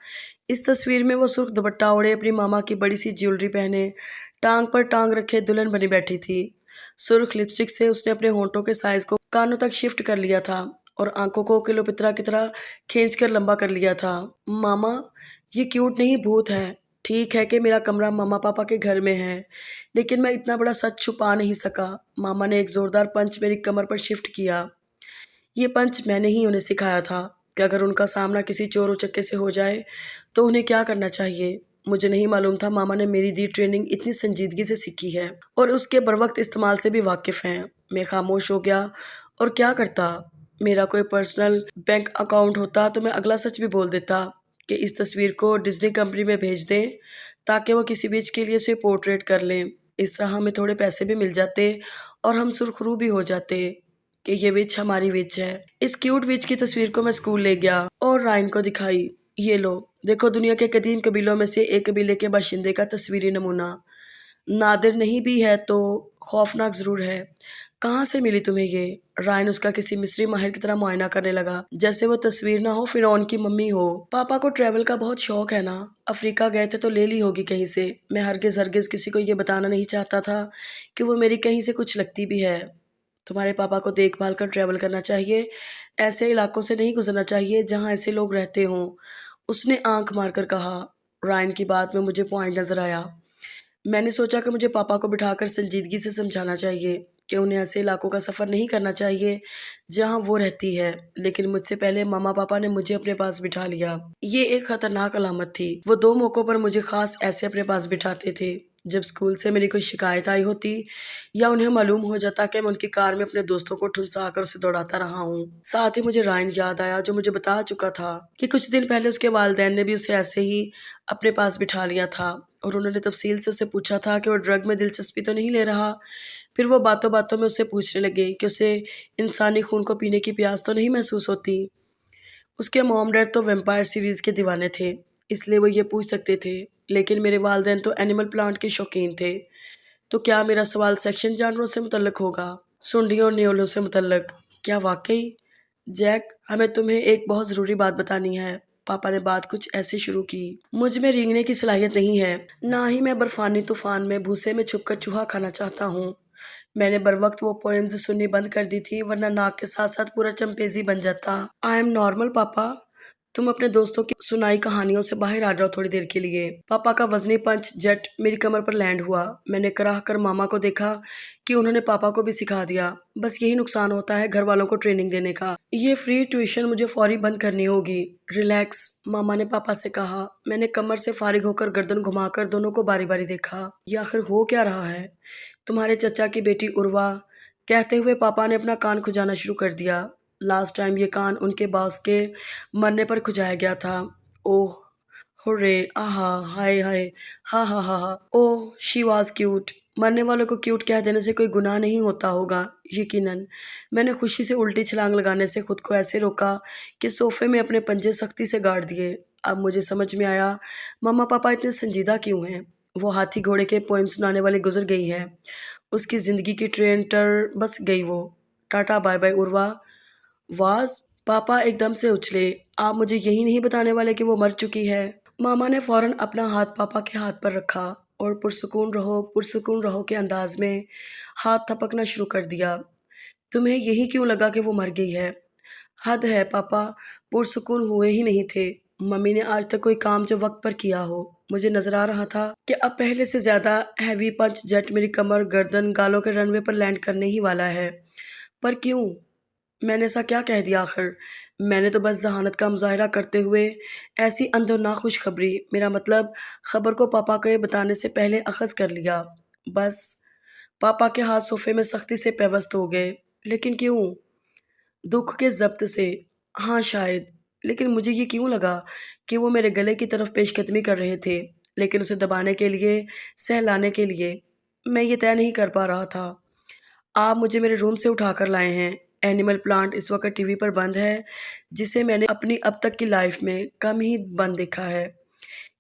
इस तस्वीर में वो सुर्ख दुपट्टा ओढ़े अपनी मामा की बड़ी सी ज्वेलरी पहने, टाँग पर टाँग रखे दुल्हन बनी बैठी थी। सुर्ख लिपस्टिक से उसने अपने होंठों के साइज़ को कानों तक शिफ्ट कर लिया था और आँखों को क्लियोपेत्रा की तरह खींचकर लंबा कर लिया था। मामा, ये क्यूट नहीं भूत है। ठीक है कि मेरा कमरा मम्मा-पापा के घर में है, लेकिन मैं इतना बड़ा सच छुपा नहीं सका। मामा ने एक ज़ोरदार पंच मेरी कमर पर शिफ्ट किया। ये पंच मैंने ही उन्हें सिखाया था कि अगर उनका सामना किसी चोर उचक्के से हो जाए, तो उन्हें क्या करना चाहिए। मुझे नहीं मालूम था मामा ने मेरी दी ट्रेनिंग इतनी संजीदगी से सीखी है और उसके बरवक़्त इस्तेमाल से भी वाकिफ़ हैं। मैं खामोश हो गया और क्या करता? मेरा कोई पर्सनल बैंक अकाउंट होता तो मैं अगला सच भी बोल देता कि इस तस्वीर को डिज़्नी कंपनी में भेज दें, ताकि वो किसी बीच के लिए इसे पोर्ट्रेट कर लें। इस तरह हमें थोड़े पैसे भी मिल जाते और हम सुरखरू भी हो जाते कि ये विच हमारी विच है। इस क्यूट विच की तस्वीर को मैं स्कूल ले गया और रायन को दिखाई। ये लो, देखो दुनिया के कदीम कबीलों में से एक कबीले के बाशिंदे का तस्वीरी नमूना। नादिर नहीं भी है तो खौफनाक ज़रूर है। कहाँ से मिली तुम्हें ये? रायन उसका किसी मिस्री माहिर की तरह मुआयना करने लगा, जैसे वो तस्वीर ना हो फ़िरौन की मम्मी हो। पापा को ट्रैवल का बहुत शौक है ना? अफ्रीका गए थे तो ले ली होगी कहीं से। मैं हरगिज़ किसी को ये बताना नहीं चाहता था कि वो मेरी कहीं से कुछ लगती भी है। तुम्हारे पापा को देखभाल कर ट्रैवल करना चाहिए, ऐसे इलाकों से नहीं गुज़रना चाहिए जहाँ ऐसे लोग रहते हों। उसने आँख मारकर कहा। रायन की बात में मुझे पॉइंट नज़र आया। मैंने सोचा कि मुझे पापा को बिठाकर संजीदगी से समझाना चाहिए कि उन्हें ऐसे इलाकों का सफ़र नहीं करना चाहिए जहाँ वो रहती है, लेकिन मुझसे पहले मामा-पापा ने मुझे अपने पास बिठा लिया। ये एक खतरनाक अलामत थी। वो 2 मौकों पर मुझे ख़ास ऐसे अपने पास बिठाते थे, जब स्कूल से मेरी कोई शिकायत आई होती या उन्हें मालूम हो जाता कि मैं उनकी कार में अपने दोस्तों को ठुनसा कर उसे दौड़ाता रहा हूँ। साथ ही मुझे रायन याद आया, जो मुझे बता चुका था कि कुछ दिन पहले उसके वालिदैन ने भी उसे ऐसे ही अपने पास बिठा लिया था और उन्होंने तफ़सील से उससे पूछा था कि वो ड्रग में दिलचस्पी तो नहीं ले रहा। फिर वो बातों-बातों में उससे पूछने लगे कि उसे इंसानी खून को पीने की प्यास तो नहीं महसूस होती। उसके मॉम-डैड तो वैम्पायर सीरीज़ के दीवाने थे, इसलिए वो ये पूछ सकते थे, लेकिन मेरे वालिदैन तो एनिमल प्लांट के शौकीन थे। तो क्या मेरा सवाल सेक्शन जानवरों से मुतल्लिक होगा? सुंडियों और न्योलों से मुतल्लिक? क्या वाक़ई? जैक, हमें तुम्हें एक बहुत ज़रूरी बात बतानी है। पापा ने बात कुछ ऐसे शुरू की। मुझ में रेंगने की सलाहियत नहीं है, ना ही मैं बर्फानी तूफान में भूसे में छुपकर चूहा खाना चाहता हूँ। मैंने बरवक्त वो पोएम्स सुननी बंद कर दी थी, वरना नाक के साथ साथ पूरा चंपेज़ी बन जाता। आई एम नॉर्मल पापा। तुम अपने दोस्तों की सुनाई कहानियों से बाहर आ जाओ थोड़ी देर के लिए। पापा का वजनी पंच जेट मेरी कमर पर लैंड हुआ। मैंने कराह कर मामा को देखा कि उन्होंने पापा को भी सिखा दिया। बस यही नुकसान होता है घर वालों को ट्रेनिंग देने का। ये फ्री ट्यूशन मुझे फौरी बंद करनी होगी। रिलैक्स, मामा ने पापा से कहा। मैंने कमर से फारिग होकर गर्दन घुमाकर दोनों को बारी बारी देखा। ये आखिर हो क्या रहा है? तुम्हारे चचा की बेटी उर्वा, कहते हुए पापा ने अपना कान खुजाना शुरू कर दिया। लास्ट टाइम ये कान उनके बॉस के मरने पर खुजाया गया था। ओह, हुर्रे, आहा, हाय हाय, हा हा हा हा। ओह, शी वॉज क्यूट। मरने वालों को क्यूट कह देने से कोई गुनाह नहीं होता होगा, यकीनन। मैंने खुशी से उल्टी छलांग लगाने से खुद को ऐसे रोका कि सोफे में अपने पंजे सख्ती से गाड़ दिए। अब मुझे समझ में आया मम्मा पापा इतने संजीदा क्यों हैं। वो हाथी घोड़े के पोइम सुनाने वाली गुजर गई है। उसकी जिंदगी की ट्रेन टर बस गई वो। Tata bye bye Urwa. वाज, पापा एकदम से उछले। आप मुझे यही नहीं बताने वाले कि वो मर चुकी है? मामा ने फौरन अपना हाथ पापा के हाथ पर रखा और पुरसुकून रहो के अंदाज में हाथ थपकना शुरू कर दिया। तुम्हें यही क्यों लगा कि वो मर गई है? हद है पापा, पुरसुकून हुए ही नहीं थे। मम्मी ने आज तक कोई काम जो वक्त पर किया हो। मुझे नजर आ रहा था कि अब पहले से ज्यादा हैवी पंच जेट मेरी कमर, गर्दन, गालों के रनवे पर लैंड करने ही वाला है। पर क्यों? मैंने ऐसा क्या कह दिया आखिर? मैंने तो बस जहानत का मुजाहरा करते हुए ऐसी अंदर खुशखबरी, मेरा मतलब खबर को पापा को ये बताने से पहले अखज़ कर लिया। बस। पापा के हाथ सोफे में सख्ती से पेवस्त हो गए। लेकिन क्यों? दुख के ज़ब्त से। हाँ शायद। लेकिन मुझे ये क्यों लगा कि वो मेरे गले की तरफ पेशकदमी कर रहे थे, लेकिन उसे दबाने के लिए, सहलाने के लिए। मैं ये तय नहीं कर पा रहा था। आप मुझे मेरे रूम से उठाकर लाए हैं। एनिमल प्लांट इस वक्त टीवी पर बंद है, जिसे मैंने अपनी अब तक की लाइफ में कम ही बंद देखा है।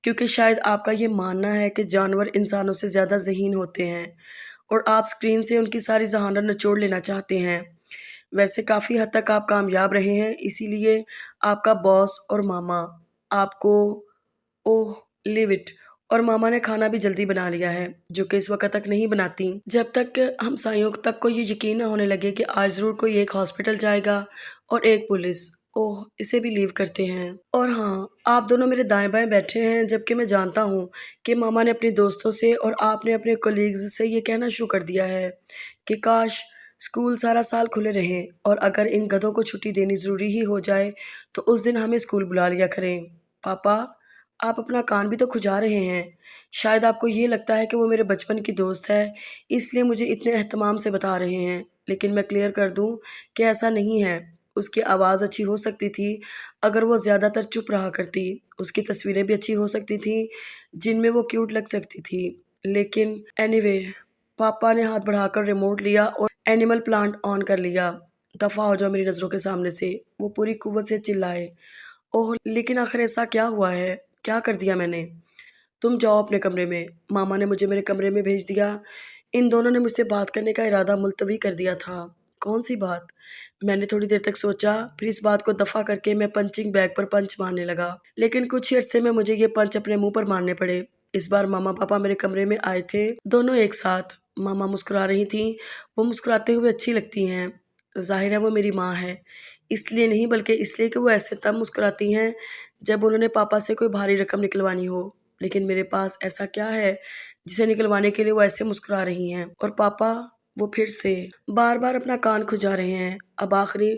क्योंकि शायद आपका ये मानना है कि जानवर इंसानों से ज़्यादा ज़हीन होते हैं और आप स्क्रीन से उनकी सारी ज़हानत निचोड़ लेना चाहते हैं। वैसे काफ़ी हद तक आप कामयाब रहे हैं, इसीलिए आपका बॉस और मामा आपको, ओह, लिव इट। और मामा ने खाना भी जल्दी बना लिया है, जो कि इस वक्त तक नहीं बनाती, जब तक हमसायों तक को ये यकीन ना होने लगे कि आज ज़रूर कोई एक हॉस्पिटल जाएगा और एक पुलिस। ओह, इसे भी लीव करते हैं। और हाँ, आप दोनों मेरे दाएं बाएं बैठे हैं, जबकि मैं जानता हूँ कि मामा ने अपने दोस्तों से और आपने अपने कोलीग्स से ये कहना शुरू कर दिया है कि काश स्कूल सारा साल खुले रहें और अगर इन गधों को छुट्टी देनी ज़रूरी ही हो जाए तो उस दिन हमें स्कूल बुला लिया करें। पापा, आप अपना कान भी तो खुजा रहे हैं। शायद आपको ये लगता है कि वो मेरे बचपन की दोस्त है, इसलिए मुझे इतने एहतमाम से बता रहे हैं, लेकिन मैं क्लियर कर दूं कि ऐसा नहीं है। उसकी आवाज़ अच्छी हो सकती थी अगर वो ज़्यादातर चुप रहा करती। उसकी तस्वीरें भी अच्छी हो सकती थी जिनमें वो क्यूट लग सकती थी। लेकिन एनीवे, पापा ने हाथ बढ़ाकर रिमोट लिया और एनिमल प्लांट ऑन कर लिया। दफ़ा हो जाओ मेरी नज़रों के सामने से, वो पूरी कुव्वत से चिल्लाए। ओह, लेकिन आखिर ऐसा क्या हुआ है? क्या कर दिया मैंने? तुम जाओ अपने कमरे में। मामा ने मुझे मेरे कमरे में भेज दिया। इन दोनों ने मुझसे बात करने का इरादा मुलतवी कर दिया था। कौन सी बात? मैंने थोड़ी देर तक सोचा, फिर इस बात को दफा करके मैं पंचिंग बैग पर पंच मारने लगा। लेकिन कुछ ही अरसे में मुझे ये पंच अपने मुंह पर मारने पड़े। इस बार मामा पापा मेरे कमरे में आए थे, दोनों एक साथ। मामा मुस्कुरा रही थी। वो मुस्कुराते हुए अच्छी लगती हैं। जाहिर है वो मेरी माँ है। इसलिए नहीं, बल्कि इसलिए कि वो ऐसे तब मुस्कुराती हैं जब उन्होंने पापा से कोई भारी रकम निकलवानी हो। लेकिन मेरे पास ऐसा क्या है जिसे निकलवाने के लिए वो ऐसे मुस्कुरा रही हैं? और पापा, वो फिर से बार बार अपना कान खुजा रहे हैं। अब आखिरी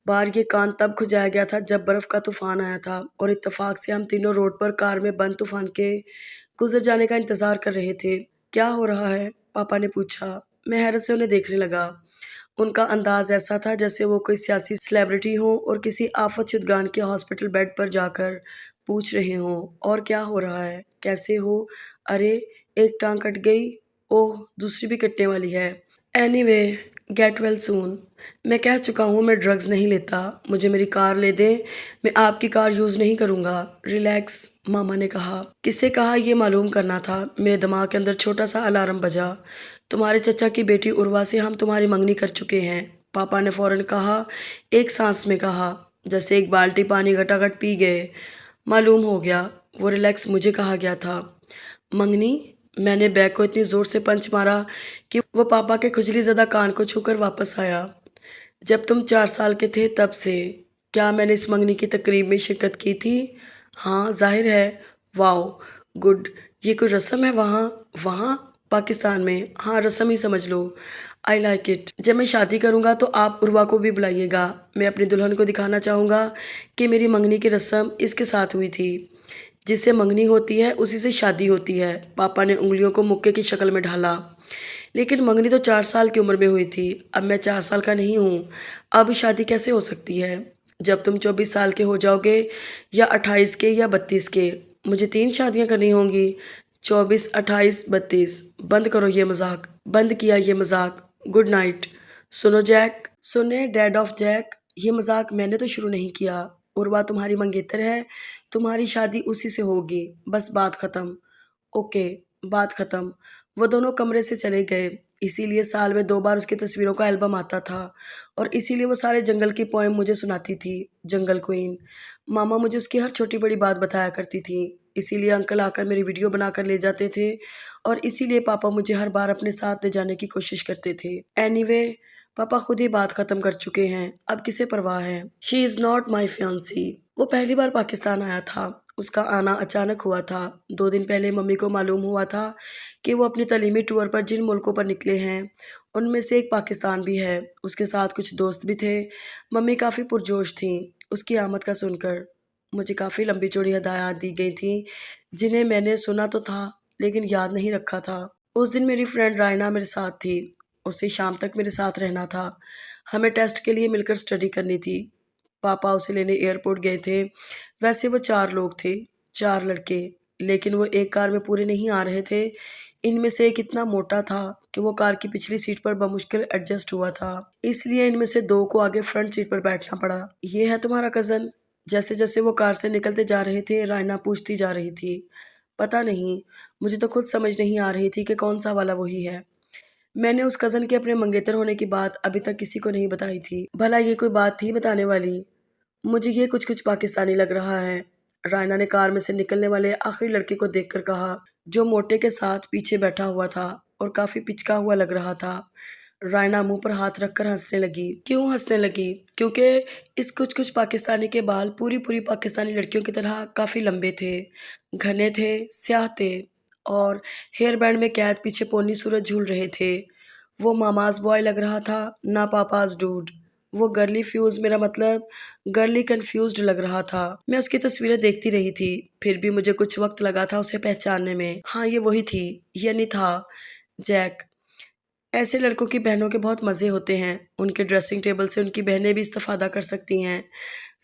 बार ये कान तब खुजाया गया था जब बर्फ का तूफान आया था और इत्तेफाक से हम तीनों रोड पर कार में बंद तूफान के गुजर जाने का इंतजार कर रहे थे। क्या हो रहा है? पापा ने पूछा। मैं हैरत से उन्हें देखने लगा। उनका अंदाज ऐसा था जैसे वो कोई सियासी सेलिब्रिटी हो और किसी आफत शुदगान के हॉस्पिटल बेड पर जाकर पूछ रहे हों, और क्या हो रहा है? कैसे हो? अरे, एक टांग कट गई। ओह, दूसरी भी कटने वाली है। Anyway, get well soon. मैं कह चुका हूँ मैं ड्रग्स नहीं लेता। मुझे मेरी कार ले दें, मैं आपकी कार यूज़ नहीं करूँगा। रिलैक्स, मामा ने कहा। किसे कहा ये मालूम करना था। मेरे दिमाग के अंदर छोटा सा अलार्म बजा। तुम्हारे चचा की बेटी उर्वा से हम तुम्हारी मंगनी कर चुके हैं, पापा ने फौरन कहा। एक सांस में कहा, जैसे एक बाल्टी पानी घटाघट पी गए। मालूम हो गया। वो रिलैक्स, मुझे कहा गया था। मंगनी? मैंने बैग को इतनी जोर से पंच मारा कि वो पापा के खुजली ज़दा कान को छूकर वापस आया। जब तुम 4 साल के थे तब से। क्या मैंने इस मंगनी की तकरीब में शिरकत की थी? हाँ, ज़ाहिर है। वाओ! गुड। ये कोई रस्म है वहाँ? वहाँ? पाकिस्तान में? हाँ, रस्म ही समझ लो। I like it. जब मैं शादी करूँगा तो आप उर्वा को भी बुलाइएगा। मैं अपनी दुल्हन को दिखाना चाहूँगा कि मेरी मंगनी की रस्म इसके साथ हुई थी। जिससे मंगनी होती है उसी से शादी होती है। पापा ने उँगलियों को मुक्के की शक्ल में ढाला। लेकिन मंगनी तो 4 साल की उम्र में हुई थी। अब मैं 4 साल का नहीं हूँ। अब शादी कैसे हो सकती है? जब तुम 24 साल के हो जाओगे, या 28 के या 32 के। मुझे 3 शादियाँ करनी होंगी। 24, 28, 32। बंद करो ये मज़ाक। बंद किया ये मज़ाक। Good night. सुनो जैक। सुने डैड ऑफ जैक, ये मज़ाक मैंने तो शुरू नहीं किया। उर्वा तुम्हारी मंगेतर है। तुम्हारी शादी उसी से होगी। बस बात ख़त्म। ओके, बात ख़त्म। वो दोनों कमरे से चले गए। इसीलिए साल में 2 बार उसकी तस्वीरों का एल्बम आता था, और इसीलिए वो सारे जंगल की पोएम मुझे सुनाती थी। जंगल क्वीन। मामा मुझे उसकी हर छोटी बड़ी बात बताया करती थी। इसीलिए अंकल आकर मेरी वीडियो बनाकर ले जाते थे, और इसीलिए पापा मुझे हर बार अपने साथ ले जाने की कोशिश करते थे। एनीवे, पापा खुद ही बात ख़त्म कर चुके हैं। अब किसे परवाह है? She is not my fiancée. वो पहली बार पाकिस्तान आया था। उसका आना अचानक हुआ था। 2 दिन पहले मम्मी को मालूम हुआ था कि वो अपनी तालीमी टूर पर जिन मुल्कों पर निकले हैं, उनमें से एक पाकिस्तान भी है। उसके साथ कुछ दोस्त भी थे। मम्मी काफ़ी पुरजोश थीं उसकी आमद का सुनकर। मुझे काफ़ी लंबी चौड़ी हदायत दी गई थीं, जिन्हें मैंने सुना तो था, लेकिन याद नहीं रखा था। उस दिन मेरी फ्रेंड रायना मेरे साथ थी। उसे शाम तक मेरे साथ रहना था। हमें टेस्ट के लिए मिलकर स्टडी करनी थी। पापा उसे लेने एयरपोर्ट गए थे। वैसे वो 4 लोग थे, 4 लड़के, लेकिन वो एक कार में पूरे नहीं आ रहे थे। इनमें से एक इतना मोटा था कि वो कार की पिछली सीट पर बमुश्किल एडजस्ट हुआ था। इसलिए इनमें से 2 को आगे फ्रंट सीट पर बैठना पड़ा। ये है तुम्हारा कज़न? जैसे-जैसे वो कार से निकलते जा रहे थे, रायना पूछती जा रही थी। पता नहीं, मुझे तो खुद समझ नहीं आ रही थी कि कौन-सा वाला वही है। मैंने उस कज़न के अपने मंगेतर होने की बात अभी तक किसी को नहीं बताई थी। भला ये कोई बात थी बताने वाली? मुझे ये कुछ-कुछ पाकिस्तानी लग रहा है। रायना ने कार में से निकलने वाले आखिरी लड़के को देखकर कहा, जो मोटे के साथ पीछे बैठा हुआ था और काफ़ी पिचका हुआ लग रहा था। रायना मुँह पर हाथ रखकर हँसने लगी। क्यों हँसने लगी? क्योंकि इस कुछ-कुछ पाकिस्तानी के बाल पूरी-पूरी पाकिस्तानी लड़कियों की तरह काफ़ी लंबे थे, घने थे, स्याह थे, और हेयर बैंड में कैद पीछे पोनी सूरज झूल रहे थे। वो मामाज़ बॉय लग रहा था, ना पापाज़ डूड। वो गर्ली फ्यूज़, मेरा मतलब गर्ली कन्फ्यूज़्ड लग रहा था। मैं उसकी तस्वीरें देखती रही थी, फिर भी मुझे कुछ वक़्त लगा था उसे पहचानने में। हाँ, ये वही थी, यानी था जैक। ऐसे लड़कों की बहनों के बहुत मज़े होते हैं। उनके ड्रेसिंग टेबल से उनकी बहनें भी इस्तिफ़ादा कर सकती हैं।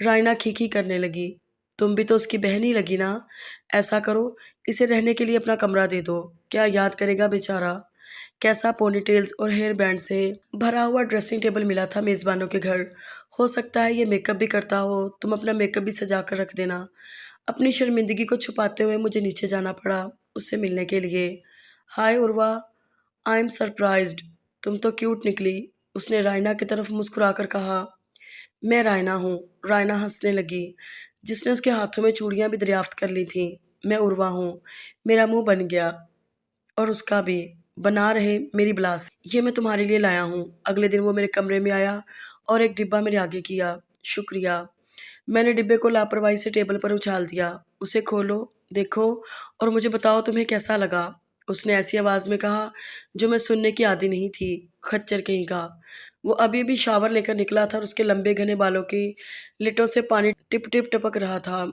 रायना खीखी करने लगी। तुम भी तो उसकी बहन ही लगी ना? ऐसा करो, इसे रहने के लिए अपना कमरा दे दो। क्या याद करेगा बेचारा? कैसा पोनीटेल्स और हेयर बैंड से भरा हुआ ड्रेसिंग टेबल मिला था मेज़बानों के घर। हो सकता है ये मेकअप भी करता हो। तुम अपना मेकअप भी सजा कर रख देना। अपनी शर्मिंदगी को छुपाते हुए मुझे नीचे जाना पड़ा उससे मिलने के लिए। हाय उर्वा, आई एम सरप्राइज्ड। तुम तो क्यूट निकली। उसने रायना की तरफ मुस्कुराकर कहा। मैं रायना हूँ। रायना हंसने लगी, जिसने उसके हाथों में चूड़ियाँ भी दरियाफ्त कर ली थीं। मैं उर्वा हूँ। मेरा मुंह बन गया, और उसका भी। बना रहे मेरी बला से। ये मैं तुम्हारे लिए लाया हूँ। अगले दिन वो मेरे कमरे में आया और एक डिब्बा मेरे आगे किया। शुक्रिया। मैंने डिब्बे को लापरवाही से टेबल पर उछाल दिया। उसे खोलो, देखो, और मुझे बताओ तुम्हें कैसा लगा। उसने ऐसी आवाज़ में कहा जो मैं सुनने की आदी नहीं थी। खच्चर कहीं का। वो अभी-अभी शावर लेकर निकला था और उसके लंबे घने बालों की लिटों से पानी टिप-टिप टपक रहा था।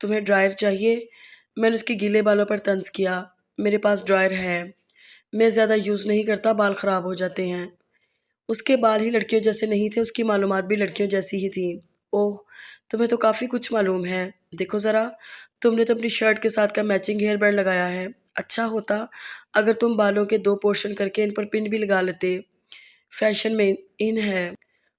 तुम्हें ड्रायर चाहिए? मैंने उसके गीले बालों पर तंज किया। मेरे पास ड्रायर है। मैं ज़्यादा यूज़ नहीं करता, बाल ख़राब हो जाते हैं। उसके बाल ही लड़कियों जैसे नहीं थे, उसकी मालूमात भी लड़कियों जैसी ही थी। ओह! तुम्हें तो काफ़ी कुछ मालूम है। देखो ज़रा, तुमने तो अपनी शर्ट के साथ का मैचिंग हेयर बैंड लगाया है। अच्छा होता अगर तुम बालों के 2 पोर्शन करके इन पर पिन भी लगा लेते। फ़ैशन में इन है।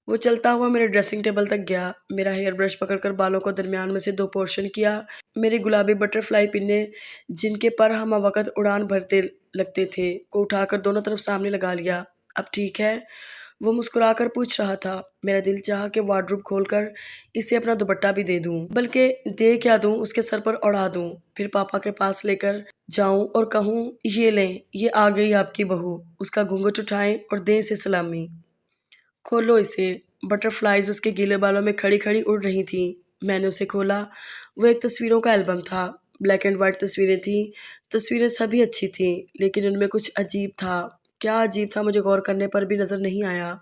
वो चलता हुआ मेरे ड्रेसिंग टेबल तक गया। मेरा हेयर ब्रश पकड़कर बालों को दरमियान में से 2 पोर्शन किया। मेरी गुलाबी बटरफ्लाई पिन्ने, जिनके पर हमवक़्त उड़ान भरते लगते थे, को उठाकर दोनों तरफ सामने लगा लिया। अब ठीक है? वो मुस्कुराकर पूछ रहा था। मेरा दिल चाहा कि वार्डरोब खोलकर इसे अपना दुपट्टा भी दे दूँ, बल्कि दे क्या दूँ, उसके सर पर उड़ा दूँ। फिर पापा के पास लेकर जाऊँ और कहूँ, ये लें, ये आ गई आपकी बहू। उसका घूंघट उठाएँ और दें इसे सलामी। खोलो इसे। बटरफ्लाइज उसके गीले बालों में खड़ी खड़ी उड़ रही थीं। मैंने उसे खोला। वो एक तस्वीरों का एल्बम था। ब्लैक एंड वाइट तस्वीरें थीं। तस्वीरें सभी अच्छी थीं, लेकिन उनमें कुछ अजीब था। क्या अजीब था मुझे गौर करने पर भी नज़र नहीं आया।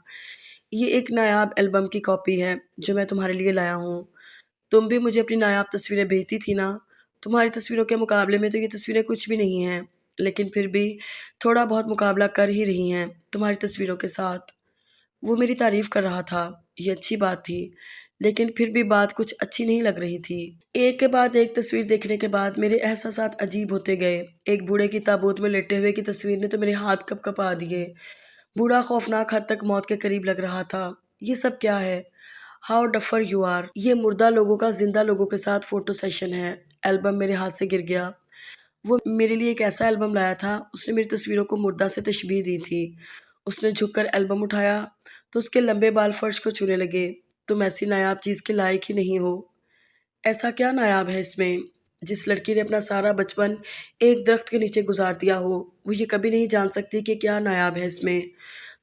ये एक नायाब एल्बम की कॉपी है जो मैं तुम्हारे लिए लाया हूँ। तुम भी मुझे अपनी नायाब तस्वीरें भेजती थी ना। तुम्हारी तस्वीरों के मुकाबले में तो ये तस्वीरें कुछ भी नहीं हैं, लेकिन फिर भी थोड़ा बहुत मुकाबला कर ही रही हैं तुम्हारी तस्वीरों के साथ। वो मेरी तारीफ कर रहा था। ये अच्छी बात थी, लेकिन फिर भी बात कुछ अच्छी नहीं लग रही थी। एक के बाद एक तस्वीर देखने के बाद मेरे एहसासात अजीब होते गए। एक बूढ़े की ताबूत में लेटे हुए की तस्वीर ने तो मेरे हाथ कँपकँपा दिए। बूढ़ा खौफनाक हद तक मौत के करीब लग रहा था। ये सब क्या है? How duffer you are. ये मुर्दा लोगों का जिंदा लोगों के साथ फोटो सेशन है। एल्बम मेरे हाथ से गिर गया। वो मेरे लिए एक ऐसा एल्बम लाया था। उसने मेरी तस्वीरों को मुर्दा से तशबीह दी थी। उसने झुककर एल्बम उठाया तो उसके लंबे बाल फर्श को छूने लगे। तुम ऐसी नायाब चीज़ के लायक ही नहीं हो। ऐसा क्या नायाब है इसमें? जिस लड़की ने अपना सारा बचपन एक दरख्त के नीचे गुजार दिया हो, वो ये कभी नहीं जान सकती कि क्या नायाब है इसमें।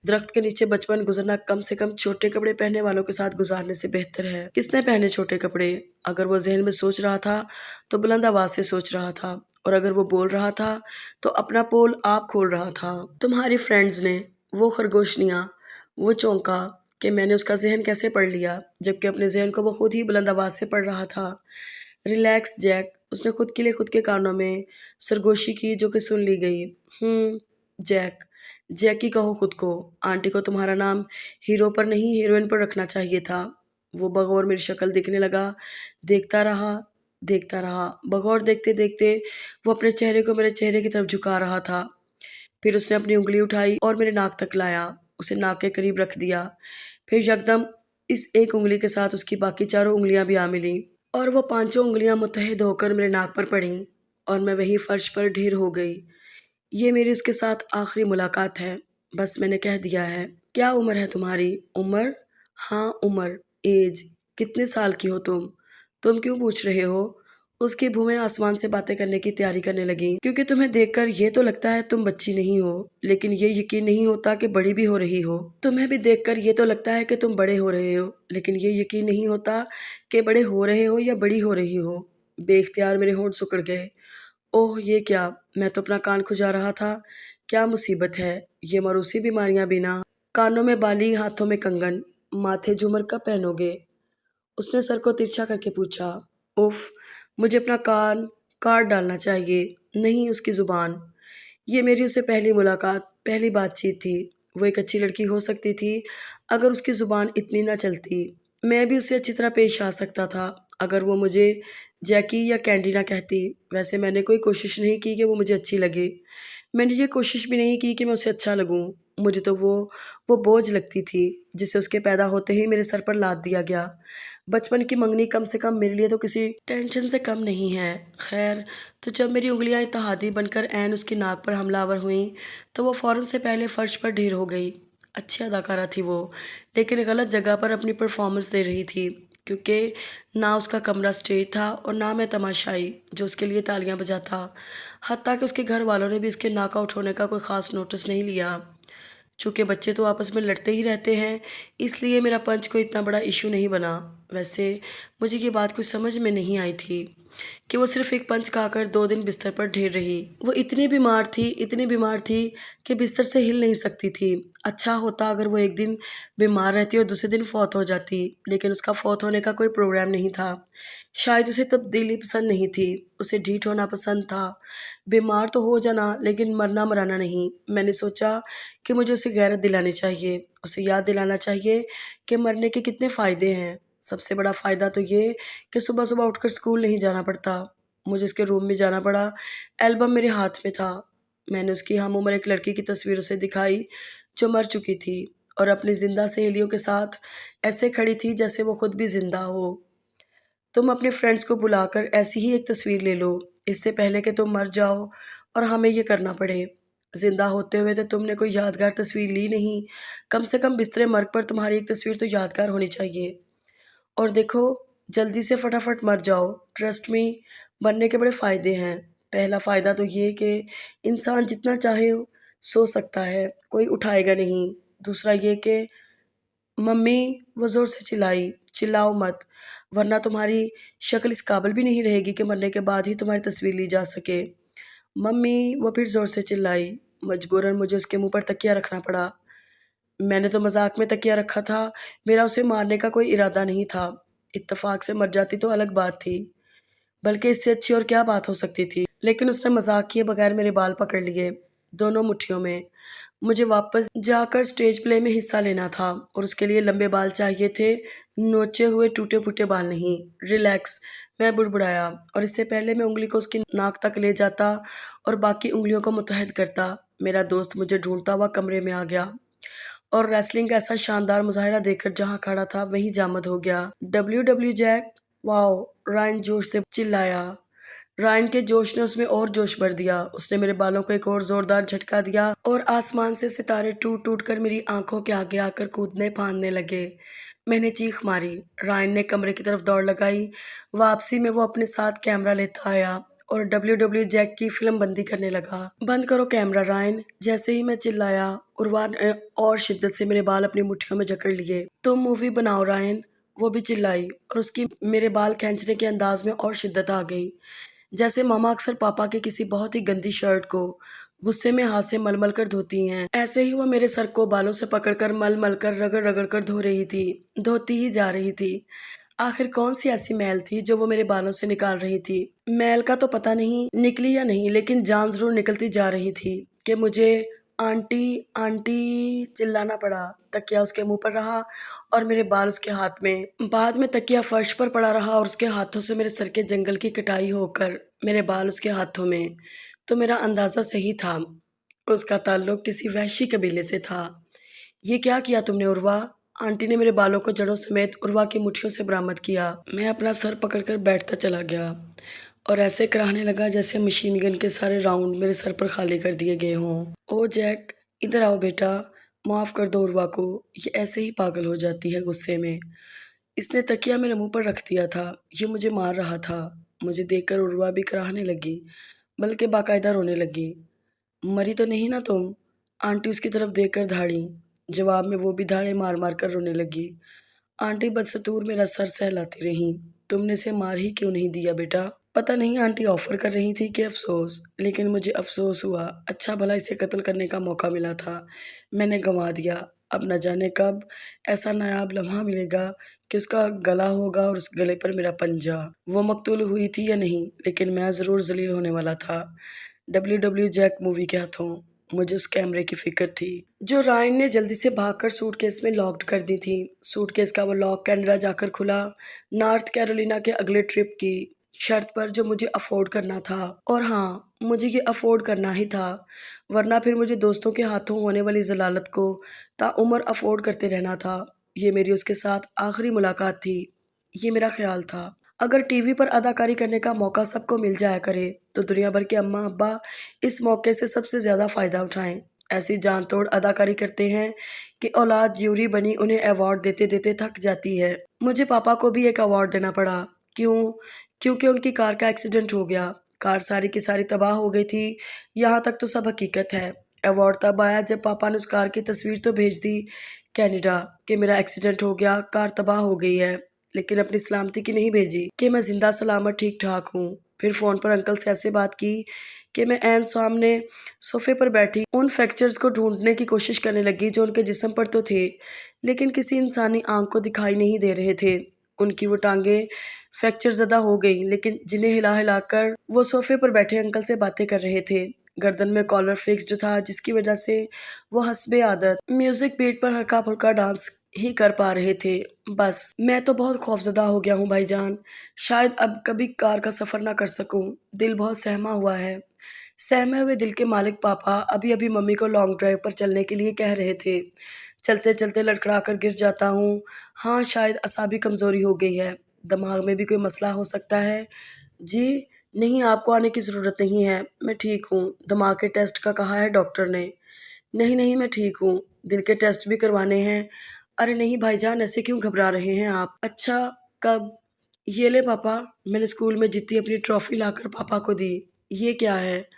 दरख्त के नीचे बचपन गुजरना कम से कम छोटे कपड़े पहनने वालों के साथ गुजारने से बेहतर है। किसने पहने छोटे कपड़े? अगर वो जहन में सोच रहा था तो बुलंद आवाज से सोच रहा था, और अगर वो बोल रहा था तो अपना पोल आप खोल रहा था। तुम्हारी फ्रेंड्स ने, वो खरगोशनियाँ, वो चौंका कि मैंने उसका जहन कैसे पढ़ लिया, जबकि अपने जहन को वो खुद ही बुलंद आवाज से पढ़ रहा था। Relax Jack. उसने खुद के लिए खुद के कानों में सरगोशी की जो कि सुन ली गई। जैक। जैकी कहो खुद को। आंटी को तुम्हारा नाम हीरो पर नहीं हीरोइन पर रखना चाहिए था। वो बगौर मेरी शक्ल देखने लगा। देखता रहा, देखता रहा। बगौर देखते देखते वो अपने चेहरे को मेरे चेहरे की तरफ झुका रहा था। फिर उसने अपनी उंगली उठाई और मेरे नाक तक लाया। उसे नाक के करीब रख दिया। फिर यकदम इस एक उंगली के साथ उसकी बाकी चारों उंगलियां भी आ मिलीं, और वो पांचों उंगलियां मुत्तहिद होकर मेरे नाक पर पड़ीं, और मैं वहीं फर्श पर ढेर हो गई। ये मेरी उसके साथ आखिरी मुलाकात है। बस मैंने कह दिया है। क्या उम्र है तुम्हारी? उम्र? हाँ, उम्र। एज। कितने साल की हो तुम? तुम क्यों पूछ रहे हो? उसकी भूमें आसमान से बातें करने की तैयारी करने लगी। क्योंकि तुम्हें देखकर ये तो लगता है तुम बच्ची नहीं हो, लेकिन ये यकीन नहीं होता कि बड़ी भी हो रही हो। तुम्हें भी देखकर ये तो लगता है कि तुम बड़े हो रहे हो, लेकिन ये यकीन नहीं होता कि बड़े हो रहे हो या बड़ी हो रही हो। बेख्तियार मेरे होंठ सिकुड़ गए। ओह! ये क्या? मैं तो अपना कान खुजा रहा था। क्या मुसीबत है? ये मरूसी बीमारियां भी ना। कानों में बाली, हाथों में कंगन, माथे झूमर कब पहनोगे? उसने सर को तिरछा करके पूछा। उफ! मुझे अपना कान काट डालना चाहिए। नहीं, उसकी ज़ुबान। ये मेरी उससे पहली मुलाकात, पहली बातचीत थी। वो एक अच्छी लड़की हो सकती थी अगर उसकी ज़ुबान इतनी ना चलती। मैं भी उससे अच्छी तरह पेश आ सकता था अगर वो मुझे जैकी या कैंडी ना कहती। वैसे मैंने कोई कोशिश नहीं की कि वो मुझे अच्छी लगे। मैंने ये कोशिश भी नहीं की कि मैं उसे अच्छा लगूं। मुझे तो वो बोझ लगती थी जिसे उसके पैदा होते ही मेरे सर पर लाद दिया गया। बचपन की मंगनी कम से कम मेरे लिए तो किसी टेंशन से कम नहीं है। खैर, तो जब मेरी उंगलियां इत्तेहादी बनकर ऐन उसकी नाक पर हमलावर हुईं, तो वो फ़ौरन से पहले फ़र्श पर ढेर हो गई। अच्छी अदाकारा थी वो, लेकिन गलत जगह पर अपनी परफॉर्मेंस दे रही थी, क्योंकि ना उसका कमरा स्टेज था और ना मैं तमाशाई जो उसके लिए तालियां बजाता। हत्ता कि उसके घर वालों ने भी इसके नॉकआउट होने का कोई ख़ास नोटिस नहीं लिया। चूँकि बच्चे तो आपस में लड़ते ही रहते हैं, इसलिए मेरा पंच कोई इतना बड़ा इश्यू नहीं बना। वैसे मुझे ये बात कुछ समझ में नहीं आई थी कि वो सिर्फ़ एक पंच खाकर 2 दिन बिस्तर पर ढेर रही। वो इतनी बीमार थी कि बिस्तर से हिल नहीं सकती थी। अच्छा होता अगर वो एक दिन बीमार रहती और दूसरे दिन फ़ौत हो जाती, लेकिन उसका फ़ौत होने का कोई प्रोग्राम नहीं था। शायद उसे तब्दीली पसंद नहीं थी, उसे ढीठ होना पसंद था। बीमार तो हो जाना, लेकिन मरना-मराना नहीं। मैंने सोचा कि मुझे उसे गैरत दिलानी चाहिए, उसे याद दिलाना चाहिए कि मरने के कितने फ़ायदे हैं। सबसे बड़ा फ़ायदा तो ये कि सुबह-सुबह उठकर स्कूल नहीं जाना पड़ता। मुझे उसके रूम में जाना पड़ा। एल्बम मेरे हाथ में था। मैंने उसकी हम-उम्र एक लड़की की तस्वीर उसे दिखाई जो मर चुकी थी और अपनी ज़िंदा सहेलियों के साथ ऐसे खड़ी थी जैसे वो खुद भी ज़िंदा हो। तुम अपने फ्रेंड्स को बुलाकर ऐसी ही एक तस्वीर ले लो, इससे पहले कि तुम मर जाओ और हमें ये करना पड़े। ज़िंदा होते हुए तो तुमने कोई यादगार तस्वीर ली नहीं। कम से कम बिस्तरे मर्ग पर तुम्हारी एक तस्वीर तो यादगार होनी चाहिए। और देखो, जल्दी से फटाफट मर जाओ। ट्रस्ट मी, मरने के बड़े फ़ायदे हैं। पहला फ़ायदा तो ये कि इंसान जितना चाहे सो सकता है, कोई उठाएगा नहीं। दूसरा ये कि मम्मी, वो ज़ोर से चिल्लाई, चिल्लाओ मत, वरना तुम्हारी शक्ल इस काबिल भी नहीं रहेगी कि मरने के बाद ही तुम्हारी तस्वीर ली जा सके। मम्मी, वो फिर ज़ोर से चिल्लाई। मजबूरन मुझे उसके मुँह पर तकिया रखना पड़ा। मैंने तो मज़ाक में तकिया रखा था, मेरा उसे मारने का कोई इरादा नहीं था। इत्तेफ़ाक से मर जाती तो अलग बात थी, बल्कि इससे अच्छी और क्या बात हो सकती थी। लेकिन उसने मज़ाक किए बगैर मेरे बाल पकड़ लिए, दोनों मुट्ठियों में। मुझे वापस जाकर स्टेज प्ले में हिस्सा लेना था और उसके लिए लंबे बाल चाहिए थे, नोचे हुए टूटे-फूटे बाल नहीं। रिलैक्स, मैं बुड़बुड़ाया और इससे पहले मैं उँगली को उसकी नाक तक ले जाता और बाकी उँगलियों को मुत्तहद करता, मेरा दोस्त मुझे ढूँढता हुआ कमरे में आ गया और रेसलिंग का ऐसा शानदार मुज़ाहिरा देखकर जहाँ खड़ा था वहीं जामद हो गया। "W Jack, wow!" रायन जोश से चिल्लाया। रायन के जोश ने उसमें और जोश भर दिया। उसने मेरे बालों को एक और ज़ोरदार झटका दिया और आसमान से सितारे टूट-टूट कर मेरी आँखों के आगे आकर कूदने-फांदने लगे। मैंने चीख मारी। रायन ने कमरे की तरफ दौड़ लगाई। वापसी में वो अपने साथ कैमरा लेता आया और डब्ल्यू जैक की फ़िल्म बंदी करने लगा। "बंद करो कैमरा रायन।" जैसे ही मैं चिल्लाया, उर्वा ने और शिद्दत से मेरे बाल अपनी मुट्ठियों में जकड़ लिए। "तुम मूवी बनाओ रायन।" वो भी चिल्लाई और उसकी मेरे बाल खींचने के अंदाज़ में और शिद्दत आ गई। जैसे मम्मा अक्सर पापा की किसी बहुत ही गंदी शर्ट को गुस्से में हाथ से मल-मल कर धोती हैं, ऐसे ही वो मेरे सर को बालों से पकड़कर मल-मल कर, रगड़-रगड़ कर धो रही थी, धोती ही जा रही थी। आखिर कौन-सी ऐसी मैल थी जो वो मेरे बालों से निकाल रही थी? मैल का तो पता नहीं निकली या नहीं, लेकिन जान ज़रूर निकलती जा रही थी कि मुझे आंटी, आंटी चिल्लाना पड़ा। तकिया उसके मुँह पर रहा और मेरे बाल उसके हाथ में। बाद में तकिया फर्श पर पड़ा रहा और उसके हाथों से मेरे सर के जंगल की कटाई होकर मेरे बाल उसके हाथों में। तो मेरा अंदाज़ा सही था, उसका ताल्लुक किसी वहशी कबीले से था। "ये क्या किया तुमने उर्वा?" आंटी ने मेरे बालों को जड़ों समेत उर्वा की मुट्ठियों से बरामद किया। मैं अपना सर पकड़कर बैठता चला गया और ऐसे कराहने लगा जैसे मशीन गन के सारे राउंड मेरे सर पर खाली कर दिए गए हों। "ओ जैक, इधर आओ बेटा, माफ़ कर दो उर्वा को, ये ऐसे ही पागल हो जाती है गुस्से में।" इसने तकिया मेरे मुँह पर रख दिया था, ये मुझे मार रहा था। मुझे देखकर उर्वा भी कराहने लगी, बल्कि बाकायदा रोने लगी। "मरी तो नहीं ना तुम?" आंटी उसकी तरफ देखकर धाड़ी। जवाब में वो भी धाड़े मार-मार कर रोने लगी। आंटी बदस्तूर मेरा सर सहलाती रहीं। "तुमने इसे मार ही क्यों नहीं दिया बेटा?" पता नहीं आंटी ऑफ़र कर रही थी कि अफ़सोस, लेकिन मुझे अफ़सोस हुआ। अच्छा भला इसे कत्ल करने का मौका मिला था, मैंने गँवा दिया। अब न जाने कब ऐसा नायाब लम्हा मिलेगा कि उसका गला होगा और उस गले पर मेरा पंजा। वो मक़तूल हुई थी या नहीं, लेकिन मैं ज़रूर ज़लील होने वाला था डब्ल्यू जैक मूवी के हाथों। मुझे उस कैमरे की फ़िक्र थी, जो रायन ने जल्दी से भागकर सूटकेस में लॉक्ड कर दी थी। सूटकेस का वो लॉक कनाडा जाकर खुला, नॉर्थ कैरोलिना के अगले ट्रिप की शर्त पर जो मुझे अफ़ोर्ड करना था। और हाँ, मुझे ये अफ़ोर्ड करना ही था, वरना फिर मुझे दोस्तों के हाथों होने वाली ज़लालत को ताउम्र अफ़ोर्ड करते रहना था। ये मेरी उसके साथ आखिरी मुलाकात थी, ये मेरा ख़्याल था। अगर टीवी पर अदाकारी करने का मौका सबको मिल जाया करे, तो दुनिया भर के अम्मा-अब्बा इस मौके से सबसे ज़्यादा फ़ायदा उठाएँ। ऐसी जान-तोड़ अदाकारी करते हैं कि औलाद ज्यूरी बनी उन्हें अवार्ड देते-देते थक जाती है। मुझे पापा को भी एक अवार्ड देना पड़ा। क्यों? क्योंकि उनकी कार का एक्सीडेंट हो गया। कार सारी की सारी तबाह हो गई थी, यहाँ तक तो सब हकीकत है। अवार्ड तब आया जब पापा ने उस कार की तस्वीर तो भेज दी कनाडा कि मेरा एक्सीडेंट हो गया, कार तबाह हो गई है, लेकिन अपनी सलामती की नहीं भेजी कि मैं ज़िंदा सलामत ठीक-ठाक हूँ। फिर फ़ोन पर अंकल से ऐसे बात की कि मैं ऐन सामने सोफ़े पर बैठी उन फ्रैक्चर्स को ढूँढने की कोशिश करने लगी जो उनके जिस्म पर तो थे, लेकिन किसी इंसानी आँख को दिखाई नहीं दे रहे थे। उनकी वो टाँगें फ्रैक्चर ज़दा हो गईं, लेकिन जिन्हें हिला-हिला कर वो सोफ़े पर बैठे अंकल से बातें कर रहे थे। गर्दन में कॉलर फिक्स्ड था, जिसकी वजह से वो हस्बे आदत म्यूज़िक बीट पर हल्का-फुल्का डांस ही कर पा रहे थे। बस, मैं तो बहुत खौफ़ज़दा हो गया हूँ भाईजान। शायद अब कभी कार का सफ़र ना कर सकूँ। दिल बहुत सहमा हुआ है। सहमे हुए दिल के मालिक पापा अभी-अभी मम्मी को लॉन्ग ड्राइव पर चलने के लिए कह रहे थे। चलते-चलते लड़खड़ा कर गिर जाता हूँ। हाँ, शायद असाबी कमज़ोरी हो गई है। दिमाग में भी कोई मसला हो सकता है। जी, नहीं आपको आने की ज़रूरत नहीं है। मैं ठीक हूँ। दिमाग के टेस्ट का कहा है डॉक्टर ने। नहीं, नहीं मैं ठीक हूँ। दिल के टेस्ट भी करवाने हैं। अरे नहीं भाईजान ऐसे क्यों घबरा रहे हैं आप? अच्छा, कब? ये ले पापा, मैंने स्कूल में जीती अपनी ट्रॉफ़ी लाकर पापा को दी। ये क्या है?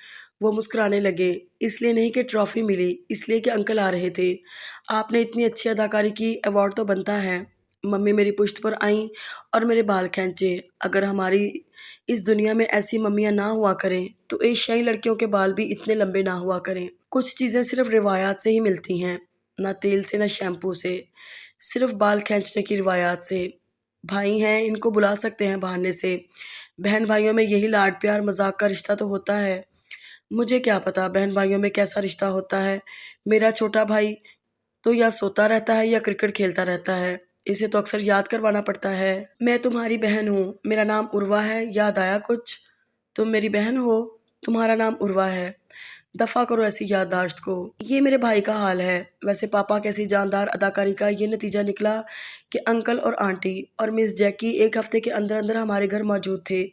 वो मुस्कुराने लगे, इसलिए नहीं कि ट्रॉफ़ी मिली, इसलिए कि अंकल आ रहे थे। आपने इतनी अच्छी अदाकारी की, अवार्ड तो बनता है। मम्मी मेरी पुश्त पर आईं और मेरे बाल खींचे। अगर हमारी इस दुनिया में ऐसी मम्मियाँ ना हुआ करें, तो एशियाई लड़कियों के बाल भी इतने लंबे ना हुआ करें। कुछ चीज़ें सिर्फ़ रिवायात से ही मिलती हैं, ना तेल से, ना शैम्पू से, सिर्फ़ बाल खींचने की रिवायात से। भाई हैं, इनको बुला सकते हैं बहाने से। बहन-भाइयों में यही लाड-प्यार, मज़ाक का रिश्ता तो होता है। मुझे क्या पता बहन-भाइयों में कैसा रिश्ता होता है। मेरा छोटा भाई तो या सोता रहता है या क्रिकेट खेलता रहता है। इसे तो अक्सर याद करवाना पड़ता है। मैं तुम्हारी बहन हूँ, मेरा नाम उर्वा है, याद आया कुछ? तुम मेरी बहन हो, तुम्हारा नाम उर्वा है। दफ़ा करो ऐसी याददाश्त को। ये मेरे भाई का हाल है। वैसे पापा की ऐसी जानदार अदाकारी का ये नतीजा निकला कि अंकल और आंटी और मिस जैकी 1 हफ़्ते के अंदर-अंदर हमारे घर मौजूद थे।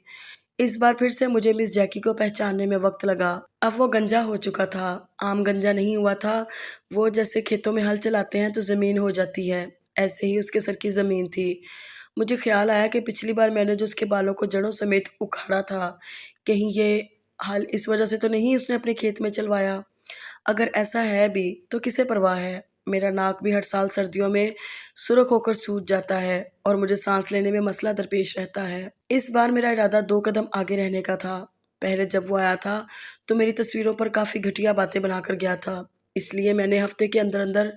इस बार फिर से मुझे मिस जैकी को पहचानने में वक़्त लगा। अब वो गंजा हो चुका था, आम गंजा नहीं हुआ था। वो जैसे खेतों में हल चलाते हैं तो ज़मीन हो जाती है, ऐसे ही उसके सर की ज़मीन थी। मुझे ख़्याल आया कि पिछली बार मैंने जो उसके बालों को जड़ों समेत उखाड़ा था, कहीं ये हल इस वजह से तो नहीं उसने अपने खेत में चलवाया? अगर ऐसा है भी तो किसे परवाह है? मेरा नाक भी हर साल सर्दियों में सुर्ख होकर सूज जाता है और मुझे सांस लेने में मसला दरपेश रहता है। इस बार मेरा इरादा 2 कदम आगे रहने का था। पहले जब वो आया था तो मेरी तस्वीरों पर काफ़ी घटिया बातें बनाकर गया था। इसलिए मैंने हफ्ते के अंदर-अंदर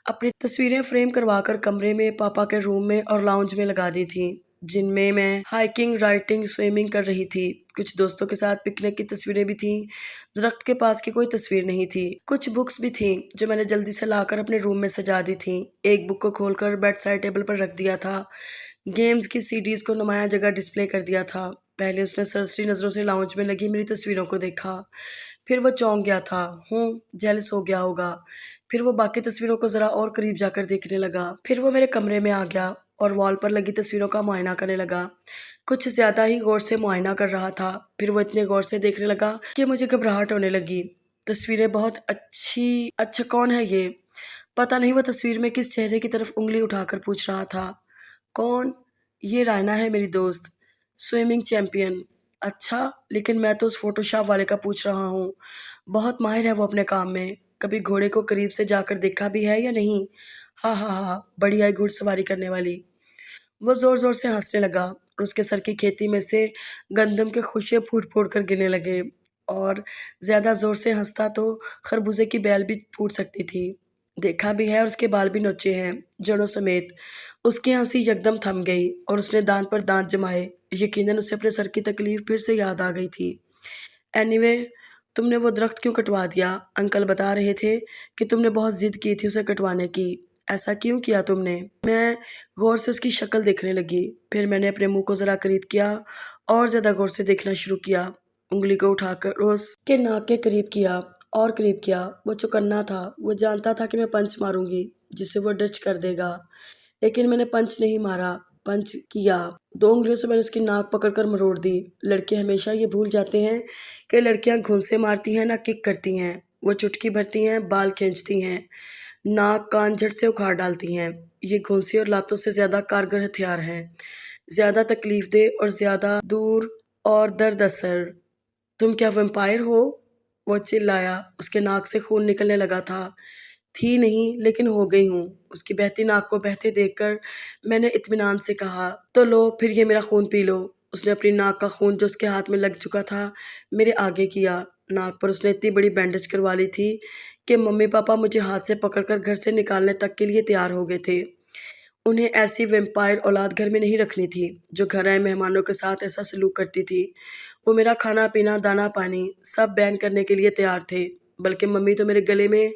अपनी तस्वीरें फ्रेम करवाकर कमरे में, पापा के रूम में और लाउंज में लगा दी थी, जिनमें मैं हाइकिंग, राइटिंग, स्विमिंग कर रही थी। कुछ दोस्तों के साथ पिकनिक की तस्वीरें भी थीं। दरख्त के पास की कोई तस्वीर नहीं थी। कुछ बुक्स भी थीं जो मैंने जल्दी से लाकर अपने रूम में सजा दी थीं। एक बुक को खोलकर बेड साइड टेबल पर रख दिया था। गेम्स की सीडीज़ को नुमायाँ जगह डिस्प्ले कर दिया था। पहले उसने सरसरी नज़रों से लाउंज में लगी मेरी तस्वीरों को देखा। फिर वो चौंक गया था। जेलस हो गया होगा। फिर वो बाकी तस्वीरों को ज़रा और करीब जाकर देखने लगा। फिर वो मेरे कमरे में आ गया और वॉल पर लगी तस्वीरों का मुआयना करने लगा। कुछ ज़्यादा ही गौर से मुआयना कर रहा था। फिर वो इतने गौर से देखने लगा कि मुझे घबराहट होने लगी। तस्वीरें बहुत अच्छी। अच्छा, कौन है ये? पता नहीं वो तस्वीर में किस चेहरे की तरफ उँगली उठाकर पूछ रहा था। कौन? ये रायना है, मेरी दोस्त, स्विमिंग चैंपियन। अच्छा, लेकिन मैं तो उस फ़ोटोशॉप वाले का पूछ रहा हूँ। बहुत माहिर है वो अपने काम में। कभी घोड़े को करीब से जाकर देखा भी है या नहीं? हाँ, हाँ, हाँ, बढ़िया घुड़सवारी करने वाली। वो ज़ोर-ज़ोर से हँसने लगा और उसके सर की खेती में से गंदम के खुशियाँ फूट-फूट कर गिरने लगे और ज़्यादा ज़ोर से हँसता तो खरबूजे की बेल भी फूट सकती थी। देखा भी है और उसके बाल भी नोचे हैं, जड़ों समेत। उसकी हँसी यकदम थम गई और उसने दाँत पर दाँत जमाए। यकीनन उसे अपने सर की तकलीफ़ फिर से याद आ गई थी। एनीवे, तुमने वो दरख्त क्यों कटवा दिया? अंकल बता रहे थे कि तुमने बहुत ज़िद की थी उसे कटवाने की। ऐसा क्यों किया तुमने? मैं गौर से उसकी शक्ल देखने लगी। फिर मैंने अपने मुँह को ज़रा करीब किया और ज़्यादा गौर से देखना शुरू किया। उँगली को उठाकर उसके नाक के करीब किया और करीब किया। वो चौकन्ना था। वो जानता था कि मैं पंच मारूँगी, जिससे वो डच कर देगा। लेकिन मैंने पंच नहीं मारा, पंच किया। 2 उँगलियों से मैंने उसकी नाक पकड़कर मरोड़ दी। लड़के हमेशा ये भूल जाते हैं कि लड़कियाँ घुंसे मारती हैं, ना किक करती हैं। वो चुटकी भरती हैं, बाल खींचती हैं, नाक कान झट से उखाड़ डालती हैं। ये घुंसी और लातों से ज़्यादा कारगर हथियार हैं। ज़्यादा तकलीफ़देह और ज़्यादा दूर और दर्द असर। तुम क्या वैम्पायर हो? वो चिल्लाया। उसके नाक से खून निकलने लगा था। थी नहीं, लेकिन हो गई हूँ। उसकी बहती नाक को बहते देखकर मैंने इत्मीनान से कहा, तो लो फिर ये मेरा खून पी लो। उसने अपनी नाक का खून जो उसके हाथ में लग चुका था, मेरे आगे किया। नाक पर उसने इतनी बड़ी बैंडेज करवा ली थी कि मम्मी-पापा मुझे हाथ से पकड़कर घर से निकालने तक के लिए तैयार हो गए थे। उन्हें ऐसी वैम्पायर औलाद घर में नहीं रखनी थी, जो घर आए मेहमानों के साथ ऐसा सलूक करती थी। वो मेरा खाना-पीना, दाना-पानी सब बैन करने के लिए तैयार थे। बल्कि मम्मी तो मेरे गले में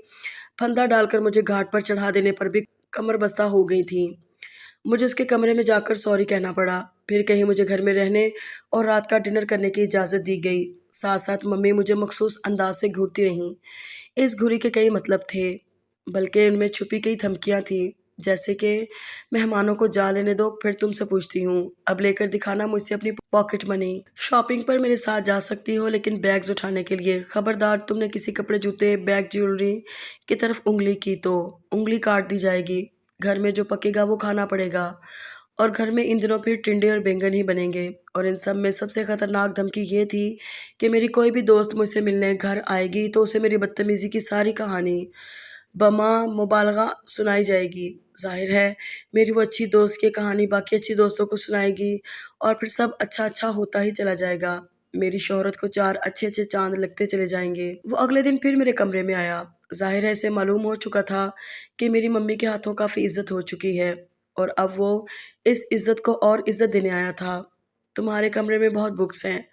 फंदा डालकर मुझे घाट पर चढ़ा देने पर भी कमरबस्ता हो गई थीं। मुझे उसके कमरे में जाकर सॉरी कहना पड़ा। फिर कहीं मुझे घर में रहने और रात का डिनर करने की इजाज़त दी गई। साथ-साथ मम्मी मुझे मख़सूस अंदाज़ से घूरती रहीं। इस घुरी के कई मतलब थे, बल्कि इनमें छुपी कई धमकियाँ थीं, जैसे कि मेहमानों को जा लेने दो, फिर तुमसे पूछती हूँ। अब लेकर दिखाना मुझसे अपनी पॉकेट मनी। शॉपिंग पर मेरे साथ जा सकती हो, लेकिन बैग्स उठाने के लिए। खबरदार तुमने किसी कपड़े, जूते, बैग, ज्वेलरी की तरफ उँगली की तो उँगली काट दी जाएगी। घर में जो पकेगा वो खाना पड़ेगा। और घर में इन दिनों फिर टिंडे और बैंगन ही बनेंगे। और इन सब में सबसे खतरनाक धमकी ये थी कि मेरी कोई भी दोस्त मुझसे मिलने घर आएगी तो उसे मेरी बदतमीजी की सारी कहानी बमा मुबालगा सुनाई जाएगी। जाहिर है मेरी वो अच्छी दोस्त की कहानी बाकी अच्छी दोस्तों को सुनाएगी और फिर सब अच्छा अच्छा होता ही चला जाएगा। मेरी शोहरत को 4 अच्छे-अच्छे चाँद लगते चले जाएँगे। वो अगले दिन फिर मेरे कमरे में आया। ज़ाहिर है इसे मालूम हो चुका था कि मेरी मम्मी के हाथों काफ़ी इज़्ज़त हो चुकी है और अब वो इस इज़्ज़त को और इज़्ज़त देने आया था। तुम्हारे कमरे में बहुत बुक्स हैं,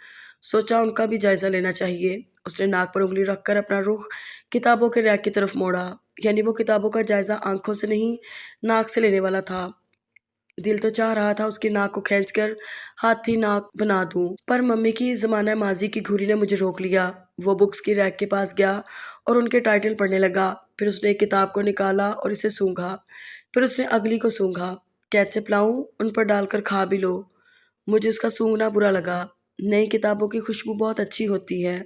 सोचा उनका भी जायज़ा लेना चाहिए। उसने नाक पर उँगली रखकर अपना रुख किताबों के रैक की तरफ मोड़ा, यानी वो किताबों का जायज़ा आँखों से नहीं, नाक से लेने वाला था। दिल तो चाह रहा था उसकी नाक को खींचकर हाथी नाक बना दूं, पर मम्मी की ज़माना माज़ी की घुरी ने मुझे रोक लिया। वो बुक्स की रैक के पास गया और उनके टाइटल पढ़ने लगा। फिर उसने एक किताब को निकाला और इसे सूंघा। फिर उसने अगली को सूंघा। केचप लाऊं, उन पर डालकर खा भी लो। मुझे उसका सूंघना बुरा लगा। नई किताबों की खुशबू बहुत अच्छी होती है।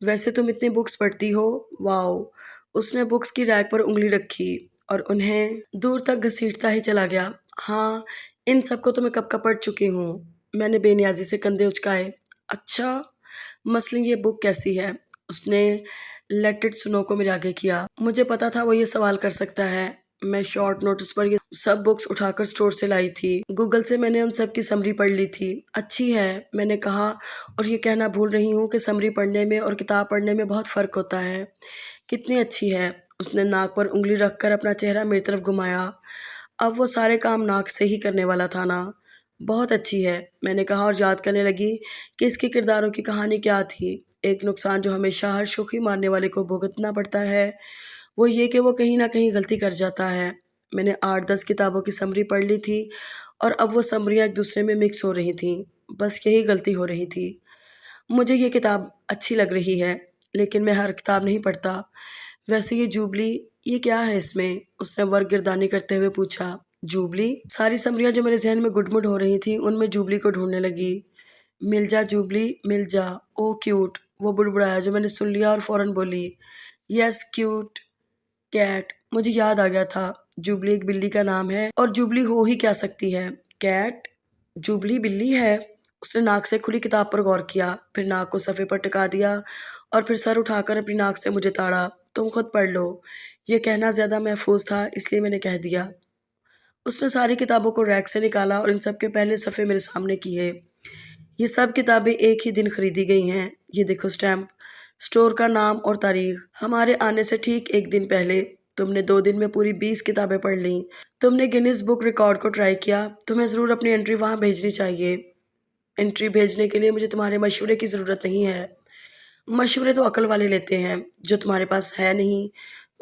वैसे तुम इतनी बुक्स पढ़ती हो, वाओ! उसने बुक्स की रैक पर उँगली रखी और उन्हें दूर तक घसीटता ही चला गया। हाँ, इन सब को तो मैं कब का पढ़ चुकी हूँ। मैंने बेनियाज़ी से कंधे उचकाए। अच्छा, मसलन ये बुक कैसी है? उसने लेट इट स्नो को मेरे आगे किया। मुझे पता था वो ये सवाल कर सकता है। मैं शॉर्ट नोटिस पर ये सब बुक्स उठाकर स्टोर से लाई थी। गूगल से मैंने उन सब की समरी पढ़ ली थी। अच्छी है, मैंने कहा और ये कहना भूल रही हूँ कि समरी पढ़ने में और किताब पढ़ने में बहुत फ़र्क होता है। कितनी अच्छी है? उसने नाक पर उँगली रखकर अपना चेहरा मेरी तरफ घुमाया। अब वो सारे काम नाक से ही करने वाला था ना। बहुत अच्छी है, मैंने कहा और याद करने लगी कि इसके किरदारों की कहानी क्या थी। एक नुकसान जो हमेशा हर शोखी मारने वाले को भुगतना पड़ता है, वो ये कि वो कहीं न कहीं गलती कर जाता है। मैंने 8-10 किताबों की समरी पढ़ ली थी और अब वो समरियाँ एक-दूसरे में मिक्स हो रही थीं। बस यही गलती हो रही थी। मुझे ये किताब अच्छी लग रही है, लेकिन मैं हर किताब नहीं पढ़ता। वैसे ये जूबली, ये क्या है इसमें? उसने वर्गगिरदानी करते हुए पूछा। जूबली? सारी समरियाँ जो मेरे ज़हन में गुडमुड हो रही थीं, उनमें जूबली को ढूँढने लगी। मिल जा जूबली, मिल जा। ओह क्यूट! वो बुड़बुड़ाया जो मैंने सुन लिया और फ़ौरन बोली, यस क्यूट कैट। मुझे याद आ गया था, जूबली एक बिल्ली का नाम है और जूबली हो ही क्या सकती है? कैट? जूबली बिल्ली है? उसने नाक से खुली किताब पर गौर किया, फिर नाक को सफ़े पर टिका दिया और फिर सर उठाकर अपनी नाक से मुझे ताड़ा। तुम खुद पढ़ लो। ये कहना ज़्यादा महफ़ूज़ था इसलिए मैंने कह दिया। उसने सारी किताबों को रैक से निकाला और इन सब के पहले सफ़े मेरे सामने किए। ये सब किताबें एक ही दिन खरीदी गई हैं। ये देखो स्टैम्प, स्टोर का नाम और तारीख। हमारे आने से ठीक 1 दिन पहले। तुमने 2 दिन में पूरी 20 किताबें पढ़ लीं। तुमने गिनीज़ बुक रिकॉर्ड को ट्राई किया। तुम्हें ज़रूर अपनी एंट्री वहाँ भेजनी चाहिए। एंट्री भेजने के लिए मुझे तुम्हारे मशवरे की ज़रूरत नहीं है। मशवरे तो अक्ल वाले लेते हैं, जो तुम्हारे पास है नहीं।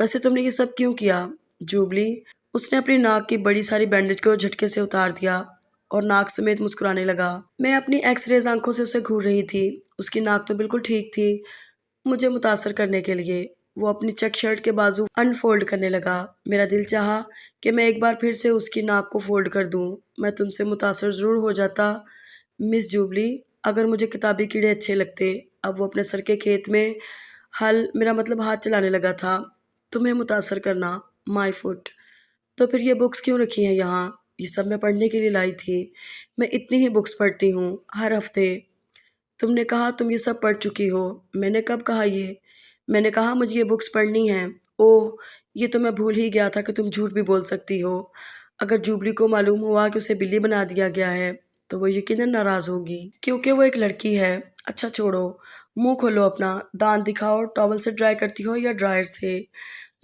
वैसे तुमने ये सब क्यों किया? जूबली, उसने अपनी नाक की बड़ी सारी बैंडेज को झटके से उतार दिया और नाक समेत मुस्कुराने लगा। मैं अपनी एक्स-रेज़ आँखों से उसे घूर रही थी। उसकी नाक तो बिल्कुल ठीक थी। मुझे मुतासर करने के लिए वो अपनी चेक शर्ट के बाजू अनफ़ोल्ड करने लगा। मेरा दिल चाहा कि मैं एक बार फिर से उसकी नाक को फ़ोल्ड कर दूँ। मैं तुमसे मुतासर ज़रूर हो जाता, मिस जूबली, अगर मुझे किताबी कीड़े अच्छे लगते। अब वो अपने सर के खेत में हल मेरा मतलब हाथ चलाने लगा था। तुम्हें मुतासर करना, माय फुट। तो फिर ये बुक्स क्यों रखी हैं यहाँ? ये सब मैं पढ़ने के लिए लाई थी। मैं इतनी ही बुक्स पढ़ती हूँ, हर हफ्ते। तुमने कहा तुम ये सब पढ़ चुकी हो। मैंने कब कहा ये? मैंने कहा मुझे ये बुक्स पढ़नी हैं। ओह! ये तो मैं भूल ही गया था कि तुम झूठ भी बोल सकती हो। अगर जूबली को मालूम हुआ कि उसे बिल्ली बना दिया गया है, तो वो यकीनन नाराज़ होगी, क्योंकि वो एक लड़की है। अच्छा छोड़ो, मुँह खोलो अपना, दाँत दिखाओ, टॉवल से ड्राई करती हो या ड्रायर से?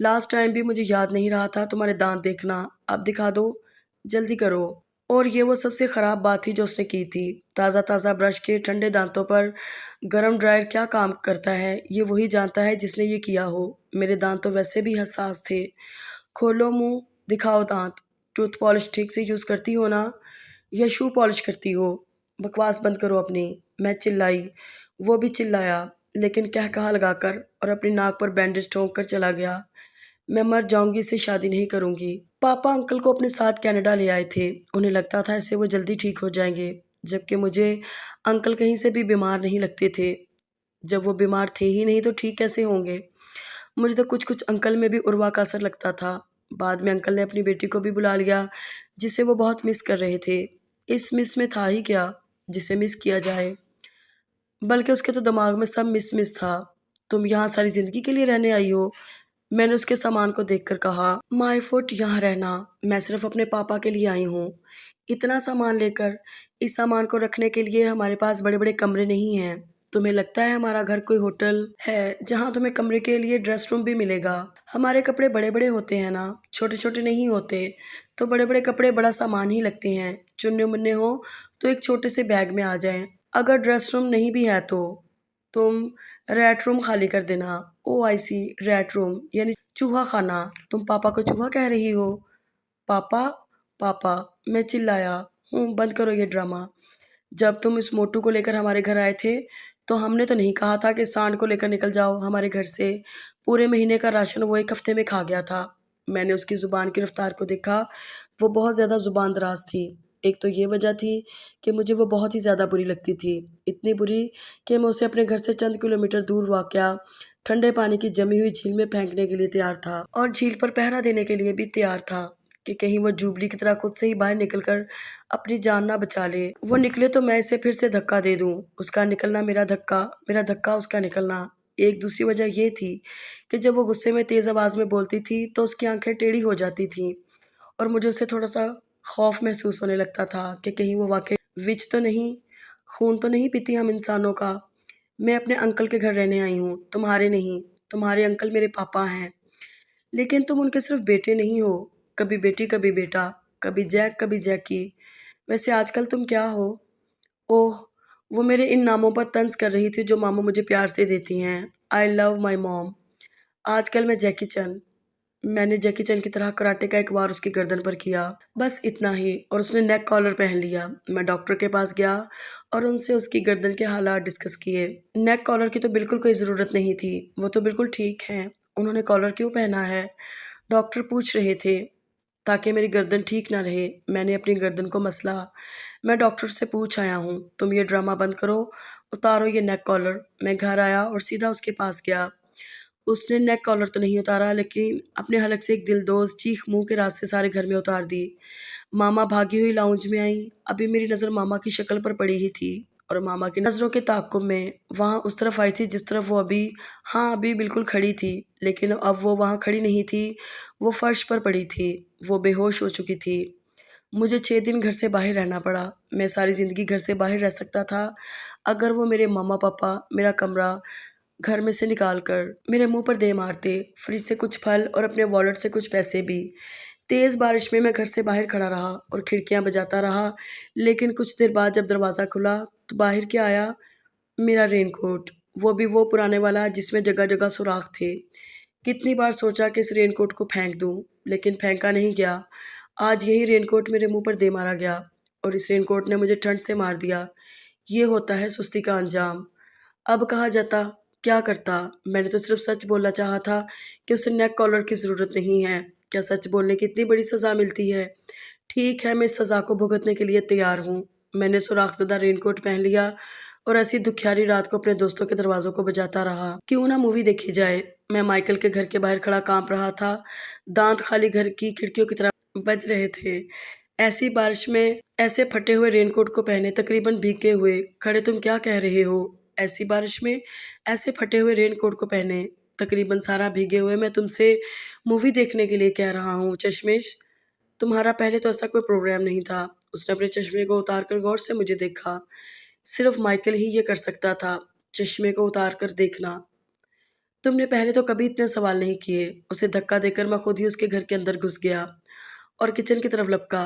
लास्ट टाइम भी मुझे याद नहीं रहा था तुम्हारे दाँत देखना। अब दिखा दो, जल्दी करो। और ये वो सबसे ख़राब बात थी जो उसने की थी। ताज़ा-ताज़ा ब्रश के ठंडे दाँतों पर गरम ड्रायर क्या काम करता है, ये वही जानता है जिसने ये किया हो। मेरे दाँत तो वैसे भी हसास थे। खोलो मुँह, दिखाओ दाँत। टूथ पॉलिश ठीक से यूज़ करती हो ना? या शू पॉलिश करती हो? बकवास बंद करो अपनी। मैं चिल्लाई। वो भी चिल्लाया, लेकिन कहा लगाकर और अपनी नाक पर बैंडेज ठोंक कर चला गया। मैं मर जाऊँगी, इससे शादी नहीं करूँगी। पापा अंकल को अपने साथ कनाडा ले आए थे। उन्हें लगता था इससे वो जल्दी ठीक हो जाएँगे, जबकि मुझे अंकल कहीं से भी बीमार नहीं लगते थे। जब वो बीमार थे ही नहीं तो ठीक कैसे होंगे? मुझे तो कुछ-कुछ अंकल में भी उर्वा का असर लगता था। बाद में अंकल ने अपनी बेटी को भी बुला लिया, जिसे वो बहुत मिस कर रहे थे। इस मिस में था ही क्या जिसे मिस किया जाए, बल्कि उसके तो दिमाग में सब मिस मिस था। तुम यहाँ सारी जिंदगी के लिए रहने आई हो? मैंने उसके सामान को देखकर कहा। माय फुट, यहाँ रहना? मैं सिर्फ अपने पापा के लिए आई हूँ। इतना सामान लेकर, इस सामान को रखने के लिए हमारे पास बड़े बड़े कमरे नहीं हैं। तुम्हें लगता है हमारा घर कोई होटल है जहाँ तुम्हें कमरे के लिए ड्रेस रूम भी मिलेगा? हमारे कपड़े बड़े बड़े होते हैं ना, छोटे छोटे नहीं होते। तो बड़े बड़े कपड़े बड़ा सामान ही लगते हैं। चुन्ने मुन्ने हो तो एक छोटे से बैग में आ जाएं। अगर ड्रेस रूम नहीं भी है तो तुम रैट रूम खाली कर देना। ओ आई सी, रैट रूम यानी चूहा खाना। तुम पापा को चूहा कह रही हो? पापा, पापा, मैं चिल्लाया। बंद करो ये ड्रामा। जब तुम इस मोटू को लेकर हमारे घर आए थे तो हमने तो नहीं कहा था कि सांड को लेकर निकल जाओ हमारे घर से। पूरे महीने का राशन वो एक हफ्ते में खा गया था। मैंने उसकी जुबान की रफ्तार को देखा। वो बहुत ज़्यादा जुबान दराज थी। एक तो ये वजह थी कि मुझे वो बहुत ही ज़्यादा बुरी लगती थी। इतनी बुरी कि मैं उसे अपने घर से चंद किलोमीटर दूर वाक़या ठंडे पानी की जमी हुई झील में फेंकने के लिए तैयार था, और झील पर पहरा देने के लिए भी तैयार था कि कहीं वो जुबली की तरह खुद से ही बाहर निकलकर अपनी जान ना बचा ले। वो निकले तो मैं इसे फिर से धक्का दे दूं। उसका निकलना मेरा धक्का उसका निकलना। एक दूसरी वजह ये थी कि जब वो गुस्से में तेज़ आवाज़ में बोलती थी तो उसकी आंखें टेढ़ी हो जाती थीं, और मुझे उससे थोड़ा सा खौफ महसूस होने लगता था कि कहीं वो वाकई विच तो नहीं, खून तो नहीं पीती हम इंसानों का। मैं अपने अंकल के घर रहने आई हूँ, तुम्हारे नहीं। तुम्हारे अंकल मेरे पापा हैं, लेकिन तुम उनके सिर्फ बेटे नहीं हो। कभी बेटी कभी बेटा, कभी जैक कभी जैकी। वैसे आजकल तुम क्या हो? ओह, वो मेरे इन नामों पर तंज कर रही थी जो मामा मुझे प्यार से देती हैं। I love my mom. आजकल मैं जैकी चन। मैंने जैकी चैन की तरह कराटे का एक वार उसकी गर्दन पर किया, बस इतना ही, और उसने नेक कॉलर पहन लिया। मैं डॉक्टर के पास गया और उनसे उसकी गर्दन के हालात डिस्कस किए। नेक कॉलर की तो बिल्कुल कोई ज़रूरत नहीं थी, वो तो बिल्कुल ठीक है। उन्होंने कॉलर क्यों पहना है? डॉक्टर पूछ रहे थे। ताकि मेरी गर्दन ठीक ना रहे। मैंने अपनी गर्दन को मसला। मैं डॉक्टर से पूछ आया हूँ, तुम ये ड्रामा बंद करो, उतारो ये नेक कॉलर। मैं घर आया और सीधा उसके पास गया। उसने नेक कॉलर तो नहीं उतारा, लेकिन अपने हलक से एक दिलदोज़ चीख मुँह के रास्ते सारे घर में उतार दी। मामा भागी हुई लाउंज में आईं। अभी मेरी नज़र मामा की शक्ल पर पड़ी ही थी, और मामा की नज़रों के ताक़ुब में वहाँ उस तरफ आई थी जिस तरफ वो अभी, हाँ, अभी बिल्कुल खड़ी थी। लेकिन अब वो वहाँ खड़ी नहीं थी, वो फ़र्श पर पड़ी थी। वो बेहोश हो चुकी थी। मुझे 6 दिन घर से बाहर रहना पड़ा। मैं सारी ज़िंदगी घर से बाहर रह सकता था अगर वो मेरे मम्मा-पापा मेरा कमरा घर में से निकाल कर मेरे मुंह पर दे मारते, फ्रिज से कुछ फल और अपने वॉलेट से कुछ पैसे भी। तेज़ बारिश में मैं घर से बाहर खड़ा रहा और खिड़कियां बजाता रहा, लेकिन कुछ देर बाद जब दरवाज़ा खुला तो बाहर क्या आया? मेरा रेनकोट। वो भी वो पुराने वाला जिसमें जगह जगह सुराख थे। कितनी बार सोचा कि इस रेनकोट को फेंक दूं, लेकिन फेंका नहीं गया। आज यही रेनकोट मेरे मुंह पर दे मारा गया, और इस रेनकोट ने मुझे ठंड से मार दिया। ये होता है सुस्ती का अंजाम। अब कहा जाता, क्या करता? मैंने तो सिर्फ सच बोलना चाहा था कि उसे नेक कॉलर की ज़रूरत नहीं है। क्या सच बोलने की इतनी बड़ी सज़ा मिलती है? ठीक है, मैं इस सज़ा को भुगतने के लिए तैयार हूँ। मैंने सुराखज़दा रेनकोट पहन लिया और ऐसी दुखियारी रात को अपने दोस्तों के दरवाज़ों को बजाता रहा। क्यों ना मूवी देखी जाए? मैं माइकल के घर के बाहर खड़ा काँप रहा था। दाँत खाली घर की खिड़कियों की तरह बज रहे थे। ऐसी बारिश में ऐसे फटे हुए रेनकोट को पहने, तकरीबन भीगे हुए, खड़े तुम क्या कह रहे हो? ऐसी बारिश में ऐसे फटे हुए रेनकोट को पहने, तकरीबन सारा भीगे हुए, मैं तुमसे मूवी देखने के लिए कह रहा हूँ। चश्मिश, तुम्हारा पहले तो ऐसा कोई प्रोग्राम नहीं था। उसने अपने चश्मे को उतार कर गौर से मुझे देखा। सिर्फ माइकल ही ये कर सकता था, चश्मे को उतार कर देखना। तुमने पहले तो कभी इतने सवाल नहीं किए। उसे धक्का देकर मैं खुद ही उसके घर के अंदर घुस गया और किचन की तरफ लपका।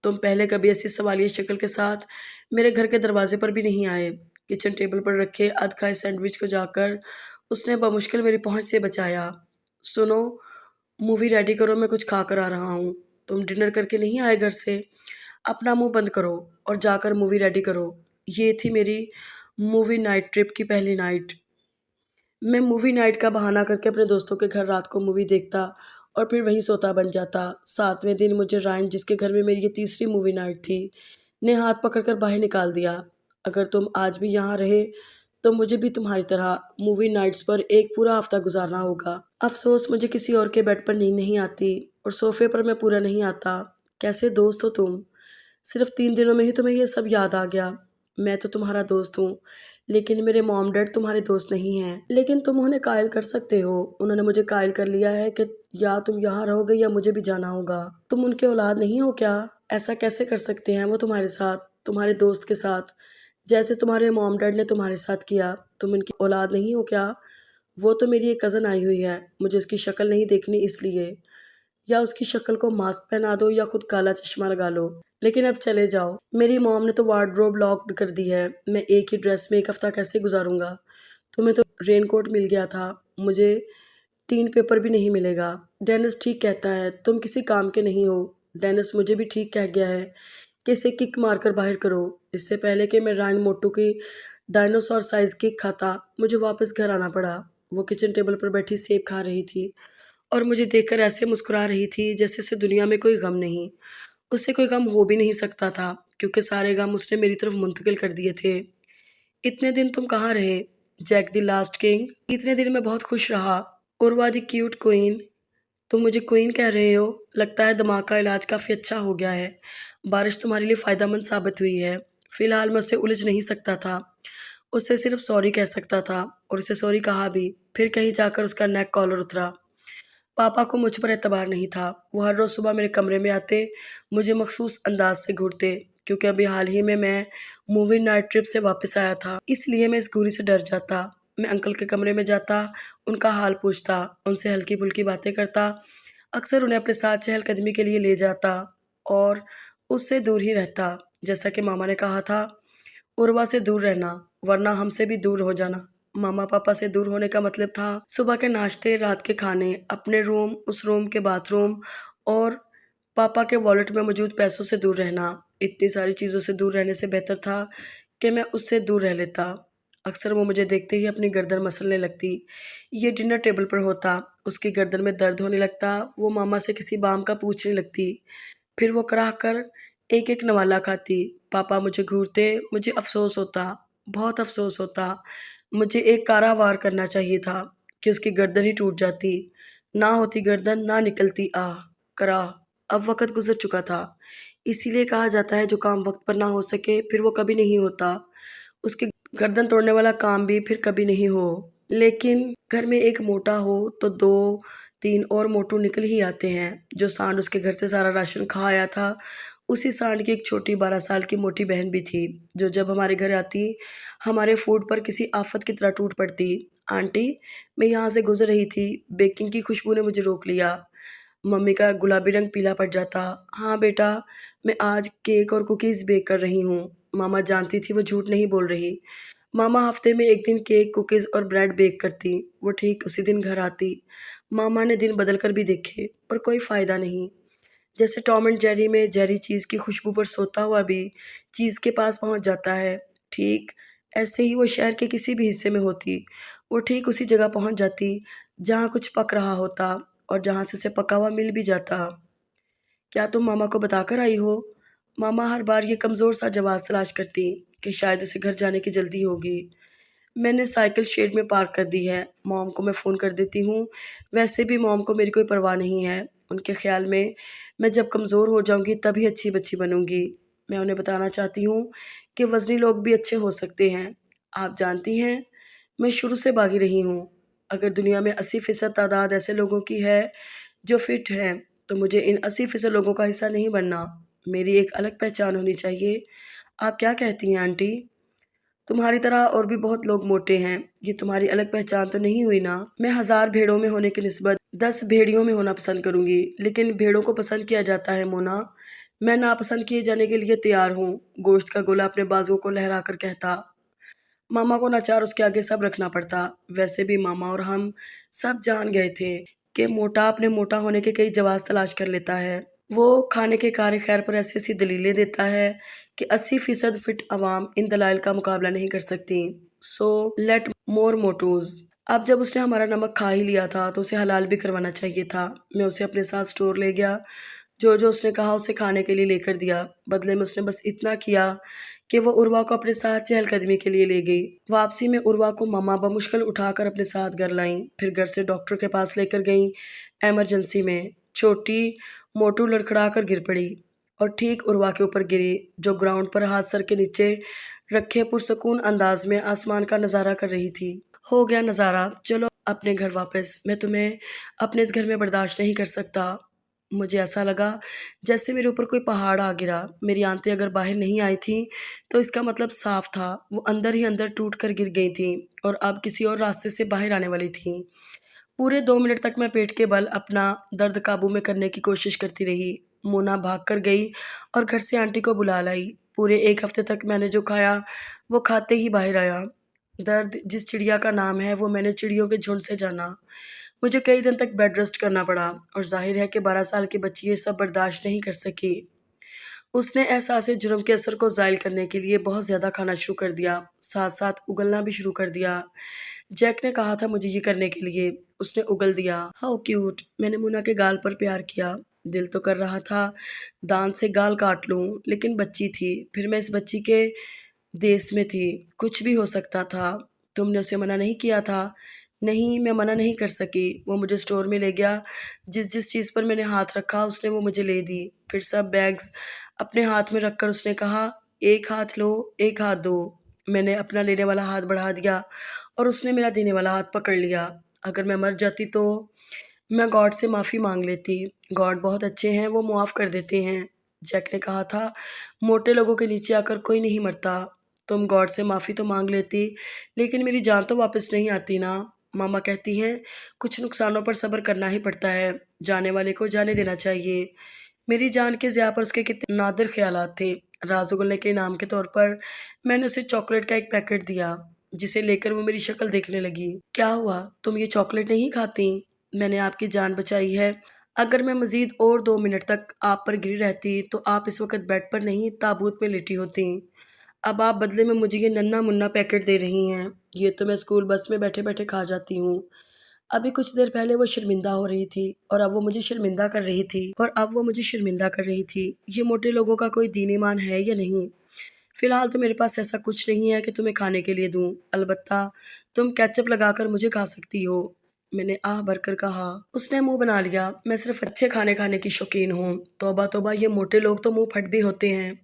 तुम पहले कभी ऐसी सवालिया शक्ल के साथ मेरे घर के दरवाजे पर भी नहीं आए। किचन टेबल पर रखे अध खाए सैंडविच को जाकर उसने बमुश्किल मेरी पहुंच से बचाया। सुनो, मूवी रेडी करो, मैं कुछ खा कर आ रहा हूँ। तुम डिनर करके नहीं आए घर से? अपना मुंह बंद करो और जाकर मूवी रेडी करो। ये थी मेरी मूवी नाइट ट्रिप की पहली नाइट। मैं मूवी नाइट का बहाना करके अपने दोस्तों के घर रात को मूवी देखता और फिर वहीं सोता बन जाता। 7वें दिन मुझे रायन, जिसके घर में मेरी ये तीसरी मूवी नाइट थी, ने हाथ पकड़कर बाहर निकाल दिया। अगर तुम आज भी यहाँ रहे तो मुझे भी तुम्हारी तरह मूवी नाइट्स पर एक पूरा हफ्ता गुजारना होगा। अफसोस मुझे किसी और के बेड पर नींद नहीं आती और सोफे पर मैं पूरा नहीं आता। कैसे दोस्त हो तुम? सिर्फ 3 दिनों में ही तुम्हें ये सब याद आ गया। मैं तो तुम्हारा दोस्त हूँ, लेकिन मेरे मॉम डैड तुम्हारे दोस्त नहीं हैं। लेकिन तुम उन्हें कायल कर सकते हो। उन्होंने मुझे कायल कर लिया है कि या तुम यहाँ रहोगे या मुझे भी जाना होगा। तुम उनके औलाद नहीं हो क्या? ऐसा कैसे कर सकते हैं वो तुम्हारे साथ, तुम्हारे दोस्त के साथ, जैसे तुम्हारे मॉम डैड ने तुम्हारे साथ किया? तुम उनकी औलाद नहीं हो क्या? वो तो मेरी एक कज़न आई हुई है, मुझे उसकी शक्ल नहीं देखनी इसलिए। या उसकी शक्ल को मास्क पहना दो या खुद काला चश्मा लगा लो। लेकिन अब चले जाओ। मेरी मॉम ने तो वार्डरोब लॉक्ड कर दी है। मैं एक ही ड्रेस में एक हफ्ता कैसे गुजारूंगा? तुम्हें तो रेनकोट मिल गया था, मुझे टीन पेपर भी नहीं मिलेगा। डेनिस ठीक कहता है, तुम किसी काम के नहीं हो। डेनिस मुझे भी ठीक कह गया है कि इसे किक मारकर बाहर करो। इससे पहले कि मैं राइन मोटू की डायनासोर साइज किक खाता, मुझे वापस घर आना पड़ा। वो किचन टेबल पर बैठी सेब खा रही थी और मुझे देखकर ऐसे मुस्कुरा रही थी जैसे उसे दुनिया में कोई गम नहीं। उससे कोई गम हो भी नहीं सकता था, क्योंकि सारे गम उसने मेरी तरफ मुंतकिल कर दिए थे। इतने दिन तुम कहाँ रहे, जैक द लास्ट किंग? इतने दिन मैं बहुत खुश रहा। Urwa the cute queen. तुम मुझे क्वीन कह रहे हो? लगता है दिमाग का इलाज काफ़ी अच्छा हो गया है। बारिश तुम्हारे लिए फ़ायदेमंद साबित हुई है। फ़िलहाल मैं उससे उलझ नहीं सकता था। उससे सिर्फ सॉरी कह सकता था, और उसे सॉरी कहा भी। फिर कहीं जाकर उसका नेक कॉलर उतरा। पापा को मुझ पर एतबार नहीं था। वो हर रोज़ सुबह मेरे कमरे में आते, मुझे मखसूस अंदाज से घूरते, क्योंकि अभी हाल ही में मैं मूवी नाइट ट्रिप से वापस आया था। इसलिए मैं इस घूरी से डर जाता। मैं अंकल के कमरे में जाता, उनका हाल पूछता, उनसे हल्की फुल्की बातें करता, अक्सर उन्हें अपने साथ चहलकदमी के लिए ले जाता और उससे दूर ही रहता। जैसा कि मामा ने कहा था, उर्वा से दूर रहना, वरना हमसे भी दूर हो जाना। मामा पापा से दूर होने का मतलब था सुबह के नाश्ते, रात के खाने, अपने रूम, उस रूम के बाथरूम और पापा के वॉलेट में मौजूद पैसों से दूर रहना। इतनी सारी चीज़ों से दूर रहने से बेहतर था कि मैं उससे दूर रह लेता। अक्सर वो मुझे देखते ही अपनी गर्दन मसलने लगती। ये डिनर टेबल पर होता, उसकी गर्दन में दर्द होने लगता। वो मामा से किसी बाम का पूछने लगती। फिर वो कराह कर एक एक नवाला खाती। पापा मुझे घूरते, मुझे अफ़सोस होता, बहुत अफ़सोस होता। मुझे एक कारा वार करना चाहिए था कि उसकी गर्दन ही टूट जाती। ना होती गर्दन, ना निकलती आह, कराह। अब वक़्त गुज़र चुका था। इसीलिए कहा जाता है जो काम वक़्त पर ना हो सके फिर वो कभी नहीं होता। उसकी गर्दन तोड़ने वाला काम भी फिर कभी नहीं हो। लेकिन घर में एक मोटा हो तो 2-3 और मोटू निकल ही आते हैं। जो सांड उसके घर से सारा राशन खा आया था, उसी सांड की एक छोटी 12 साल की मोटी बहन भी थी, जो जब हमारे घर आती, हमारे फूड पर किसी आफत की तरह टूट पड़ती। आंटी, मैं यहाँ से गुजर रही थी, बेकिंग की खुशबू ने मुझे रोक लिया। मम्मी का गुलाबी रंग पीला पड़ जाता। हाँ बेटा, मैं आज केक और कुकीज़ बेक कर रही हूँ। मामा जानती थी वो झूठ नहीं बोल रही। मामा हफ्ते में एक दिन केक, कुकीज़ और ब्रेड बेक करती। वो ठीक उसी दिन घर आती। मामा ने दिन बदल कर भी देखे, पर कोई फ़ायदा नहीं। जैसे टॉम एंड जेरी में जेरी चीज़ की खुशबू पर सोता हुआ भी चीज़ के पास पहुंच जाता है, ठीक ऐसे ही वो शहर के किसी भी हिस्से में होती, वो ठीक उसी जगह पहुंच जाती जहां कुछ पक रहा होता और जहां से उसे पका हुआ मिल भी जाता। क्या तुम मामा को बताकर आई हो? मामा हर बार ये कमज़ोर सा जवाब तलाश करती कि शायद उसे घर जाने की जल्दी होगी। मैंने साइकिल शेड में पार्क कर दी है, मॉम को मैं फ़ोन कर देती हूँ। वैसे भी मॉम को मेरी कोई परवाह नहीं है। उनके ख़्याल में मैं जब कमज़ोर हो जाऊँगी तभी अच्छी बच्ची बनूँगी। मैं उन्हें बताना चाहती हूँ कि वज़नी लोग भी अच्छे हो सकते हैं। आप जानती हैं, मैं शुरू से भागी रही हूँ। अगर दुनिया में 80% तादाद ऐसे लोगों की है जो फ़िट हैं, तो मुझे इन 80% लोगों का हिस्सा नहीं बनना। मेरी एक अलग पहचान होनी चाहिए। आप क्या कहती हैं आंटी? तुम्हारी तरह और भी बहुत लोग मोटे हैं, ये तुम्हारी अलग पहचान तो नहीं हुई ना? मैं 1000 भेड़ों में होने की निस्बत 10 भेड़ियों में होना पसंद करूंगी, लेकिन भेड़ों को पसंद किया जाता है मोना। मैं नापसंद किए जाने के लिए तैयार हूँ, गोश्त का गोला अपने बाजुओं को लहरा कर कहता। मामा को नाचार उसके आगे सब रखना पड़ता। वैसे भी मामा और हम सब जान गए थे कि मोटा अपने मोटा होने के कई जवाब तलाश कर लेता है। वो खाने के कार्य खैर पर ऐसी ऐसी दलीलें देता है कि 80% फिट अवाम इन दलाइल का मुकाबला नहीं कर सकती। सो लेट मोर मोटूज। अब जब उसने हमारा नमक खा ही लिया था तो उसे हलाल भी करवाना चाहिए था। मैं उसे अपने साथ स्टोर ले गया। जो जो उसने कहा उसे खाने के लिए लेकर दिया। बदले में उसने बस इतना किया कि वो उर्वा को अपने साथ चहलकदमी के लिए ले गई। वापसी में उर्वा को मामा बमुश्किल उठाकर अपने साथ घर लाई, फिर घर से डॉक्टर के पास लेकर गई। इमरजेंसी में छोटी मोटू लड़खड़ा कर गिर पड़ी। और ठीक उर्वा के ऊपर गिरी, जो ग्राउंड पर हाथ सर के नीचे रखे पुरसकून अंदाज में आसमान का नज़ारा कर रही थी। हो गया नज़ारा, चलो अपने घर वापस। मैं तुम्हें अपने इस घर में बर्दाश्त नहीं कर सकता। मुझे ऐसा लगा जैसे मेरे ऊपर कोई पहाड़ आ गिरा। मेरी आंतें अगर बाहर नहीं आई थीं तो इसका मतलब साफ था, वो अंदर ही अंदर टूट कर गिर गई थीं और अब किसी और रास्ते से बाहर आने वाली थीं। पूरे 2 मिनट तक मैं पेट के बल अपना दर्द काबू में करने की कोशिश करती रही। मोना भाग कर गई और घर से आंटी को बुला लाई। पूरे 1 हफ्ते तक मैंने जो खाया वो खाते ही बाहर आया। दर्द जिस चिड़िया का नाम है वो मैंने चिड़ियों के झुंड से जाना। मुझे कई दिन तक बेड रेस्ट करना पड़ा और जाहिर है कि 12 साल की बच्ची ये सब बर्दाश्त नहीं कर सकी। उसने एहसास जुर्म के असर को ज़ायल करने के लिए बहुत ज़्यादा खाना शुरू कर दिया, साथ-साथ उगलना भी शुरू कर दिया। जैक ने कहा था मुझे ये करने के लिए, उसने उगल दिया। How cute! मैंने मुन्ना के गाल पर प्यार किया। दिल तो कर रहा था दाँत से गाल काट लूँ, लेकिन बच्ची थी। फिर मैं इस बच्ची के देश में थी, कुछ भी हो सकता था। तुमने उसे मना नहीं किया था? नहीं, मैं मना नहीं कर सकी। वो मुझे स्टोर में ले गया। जिस-जिस चीज़ पर मैंने हाथ रखा उसने वो मुझे ले दी। फिर सब बैग्स अपने हाथ में रखकर उसने कहा, "एक हाथ लो, एक हाथ दो।" मैंने अपना लेने वाला हाथ बढ़ा दिया और उसने मेरा देने वाला हाथ पकड़ लिया। अगर मैं मर जाती तो मैं गॉड से माफ़ी माँग लेती। गॉड बहुत अच्छे हैं, वो मुआफ़ कर देते हैं। जैक ने कहा था, "मोटे लोगों के नीचे आकर कोई नहीं मरता।" तुम गॉड से माफ़ी तो माँग लेती, लेकिन मेरी जान तो वापस नहीं आती ना। मामा कहती हैं, कुछ नुकसानों पर सब्र करना ही पड़ता है, जाने वाले को जाने देना चाहिए। मेरी जान के ज़िया पर उसके कितने नादिर ख़यालात थे। रसगुल्ले के इनाम के तौर पर मैंने उसे चॉकलेट का एक पैकेट दिया, जिसे लेकर वो मेरी शक्ल देखने लगी। "क्या हुआ? तुम ये चॉकलेट नहीं खातीं? मैंने आपकी जान बचाई है। अगर मैं मज़ीद और 2 मिनट तक आप पर गिरी रहती, तो आप इस वक़्त बेड पर नहीं, ताबूत में लेटी होतीं। अब आप बदले में मुझे ये नन्हा-मुन्ना पैकेट दे रही हैं। ये तो मैं स्कूल बस में बैठे-बैठे खा जाती हूँ।" अभी कुछ देर पहले वो शर्मिंदा हो रही थी और अब वो मुझे शर्मिंदा कर रही थी ये मोटे लोगों का कोई दीन-ईमान है या नहीं? फ़िलहाल तो मेरे पास ऐसा कुछ नहीं है कि तुम्हें खाने के लिए दूँ। अलबत्ता तुम केचअप लगाकर मुझे खा सकती हो। मैंने आह भरकर कहा। उसने मुँह बना लिया। मैं सिर्फ़ अच्छे खाने खाने की शौकीन हूँ। तौबा तौबा, ये मोटे लोग तो मुँह फट भी होते हैं।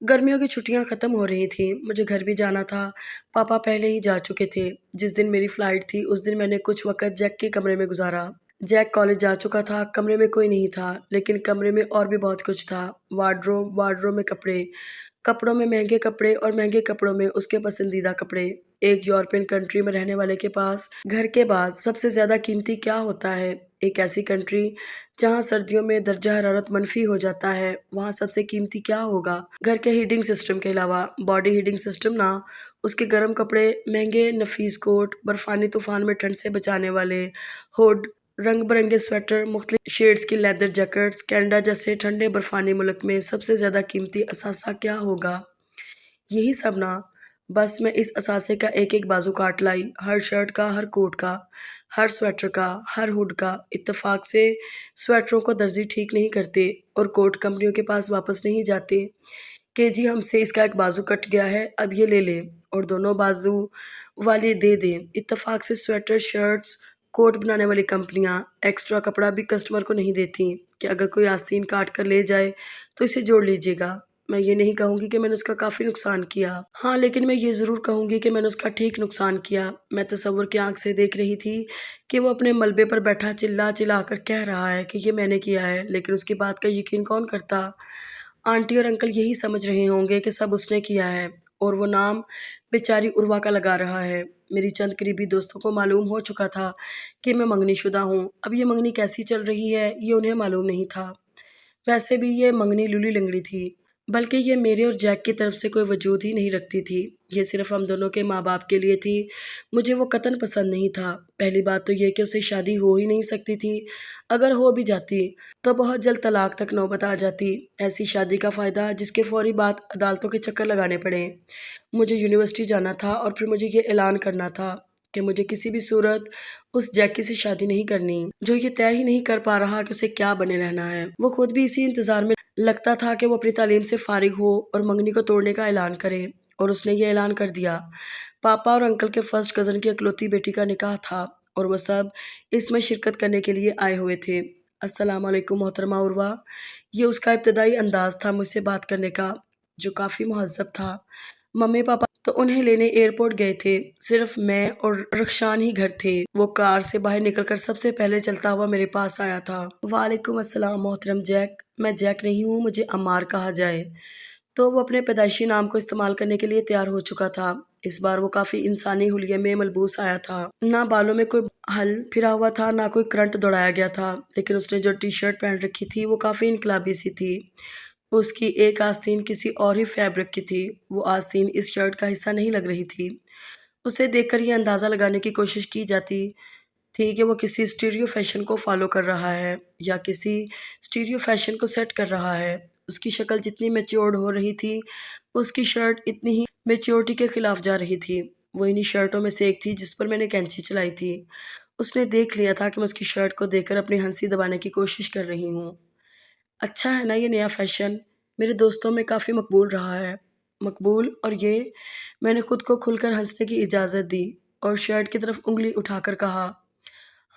गर्मियों की छुट्टियां खत्म हो रही थीं, मुझे घर भी जाना था। पापा पहले ही जा चुके थे। जिस दिन मेरी फ्लाइट थी उस दिन मैंने कुछ वक़्त जैक के कमरे में गुज़ारा। जैक कॉलेज जा चुका था, कमरे में कोई नहीं था, लेकिन कमरे में और भी बहुत कुछ था। वार्डरोब में कपड़े, कपड़ों में महँगे कपड़े और महँगे कपड़ों में उसके पसंदीदा कपड़े। एक यूरोपियन कंट्री में रहने वाले के पास घर के बाद सबसे ज़्यादा कीमती क्या होता है? एक ऐसी कंट्री जहाँ सर्दियों में दर्जा हरारत मनफ़ी हो जाता है, वहाँ सबसे कीमती क्या होगा? घर के हीटिंग सिस्टम के अलावा। बॉडी हीटिंग सिस्टम ना, उसके गर्म कपड़े, महँगे नफ़ीस कोट, बर्फ़ानी तूफ़ान में ठंड से बचाने वाले हुड, रंग-बिरंगे स्वेटर, मुख्तलिफ शेड्स की लेदर जैकेट्स। कनाडा जैसे ठंडे बर्फ़ानी मुल्क में सबसे ज़्यादा कीमती असासा क्या होगा? यही सब ना। बस मैं इस असासे का एक-एक बाजू काट लाई, हर शर्ट का, हर कोट का, हर स्वेटर का, हर हुड का। इत्तेफ़ाक से स्वेटरों को दर्जी ठीक नहीं करते और कोट कंपनियों के पास वापस नहीं जाते कि जी हमसे इसका एक बाजू कट गया है, अब ये ले लें और दोनों बाजू वाले दे दें। इत्तेफ़ाक से स्वेटर, शर्ट्स, कोट बनाने वाली कंपनियाँ एक्स्ट्रा कपड़ा भी कस्टमर को नहीं देती कि अगर कोई आस्तीन काट कर ले जाए तो इसे जोड़ लीजिएगा। मैं ये नहीं कहूँगी कि मैंने उसका काफ़ी नुकसान किया। हाँ, लेकिन मैं ये ज़रूर कहूँगी कि मैंने उसका ठीक नुकसान किया। मैं तसव्वुर की आँख से देख रही थी कि वो अपने मलबे पर बैठा चिल्ला-चिल्ला कर कह रहा है कि ये मैंने किया है, लेकिन उसकी बात का यकीन कौन करता? आंटी और अंकल यही समझ रहे होंगे कि सब उसने किया है और वो नाम बेचारी उर्वा का लगा रहा है। मेरी चंद करीबी दोस्तों को मालूम हो चुका था कि मैं मंगनीशुदा हूँ। अब ये मंगनी कैसी चल रही है, ये उन्हें मालूम नहीं था। वैसे भी ये मंगनी लूली-लंगड़ी थी, बल्कि ये मेरे और जैक की तरफ से कोई वजूद ही नहीं रखती थी। ये सिर्फ़ हम दोनों के माँ-बाप के लिए थी। मुझे वो कतई पसंद नहीं था। पहली बात तो ये कि उससे शादी हो ही नहीं सकती थी। अगर हो भी जाती, तो बहुत जल्द तलाक तक नौबत आ जाती। ऐसी शादी का फ़ायदा जिसके फ़ौरी बाद अदालतों के चक्कर लगाने पड़े। मुझे यूनिवर्सिटी जाना था और फिर मुझे ये ऐलान करना था कि मुझे किसी भी सूरत उस जैकी से शादी नहीं करनी, जो ये तय ही नहीं कर पा रहा कि उसे क्या बने रहना है। वो खुद भी इसी इंतज़ार में लगता था कि वो अपनी तालीम से फ़ारिग हो और मंगनी को तोड़ने का ऐलान करे, और उसने ये ऐलान कर दिया। पापा और अंकल के फर्स्ट कज़न की इकलौती बेटी का निकाह था और वो सब इसमें शिरकत करने के लिए आए हुए थे। अस्सलाम वालेकुम मोहतरमा उर्वा। ये उसका इब्तदाई अंदाज़ था मुझसे बात करने का, जो काफ़ी मुहज़्ज़ब था। मम्मी-पापा तो उन्हें लेने एयरपोर्ट गए थे। सिर्फ़ मैं और रख़्शान ही घर थे। वो कार से बाहर निकलकर सबसे पहले चलता हुआ मेरे पास आया था। वालेकुम अस्सलाम मोहतरम जैक। मैं जैक नहीं हूँ, मुझे अम्मार कहा जाए। तो वो अपने पैदाइशी नाम को इस्तेमाल करने के लिए तैयार हो चुका था। इस बार वो काफ़ी इंसानी हुलिये में मलबूस आया था। ना बालों में कोई हल फिरा हुआ था, ना कोई करंट दौड़ाया गया था, लेकिन उसने जो टी-शर्ट पहन रखी थी, वो काफ़ी इनकलाबी सी थी। उसकी एक आस्तीन किसी और ही फैब्रिक की थी। वो आस्तीन इस शर्ट का हिस्सा नहीं लग रही थी। उसे देखकर ये अंदाज़ा लगाने की कोशिश की जाती थी कि वो किसी स्टीरियो फैशन को फ़ॉलो कर रहा है या किसी स्टीरियो फैशन को सेट कर रहा है। उसकी शक्ल जितनी मैच्योर्ड हो रही थी, उसकी शर्ट इतनी ही मैच्योरिटी के खिलाफ जा रही थी। वो इन्हीं शर्टों में से एक थी जिस पर मैंने कैंची चलाई थी। उसने देख लिया था कि मैं उसकी शर्ट को देखकर अपनी हँसी दबाने की कोशिश कर रही हूँ। अच्छा है ना ये नया फ़ैशन, मेरे दोस्तों में काफ़ी मकबूल रहा है। मकबूल और ये मैंने खुद को खुलकर हँसने की इजाज़त दी और शर्ट की तरफ उँगली उठाकर कहा।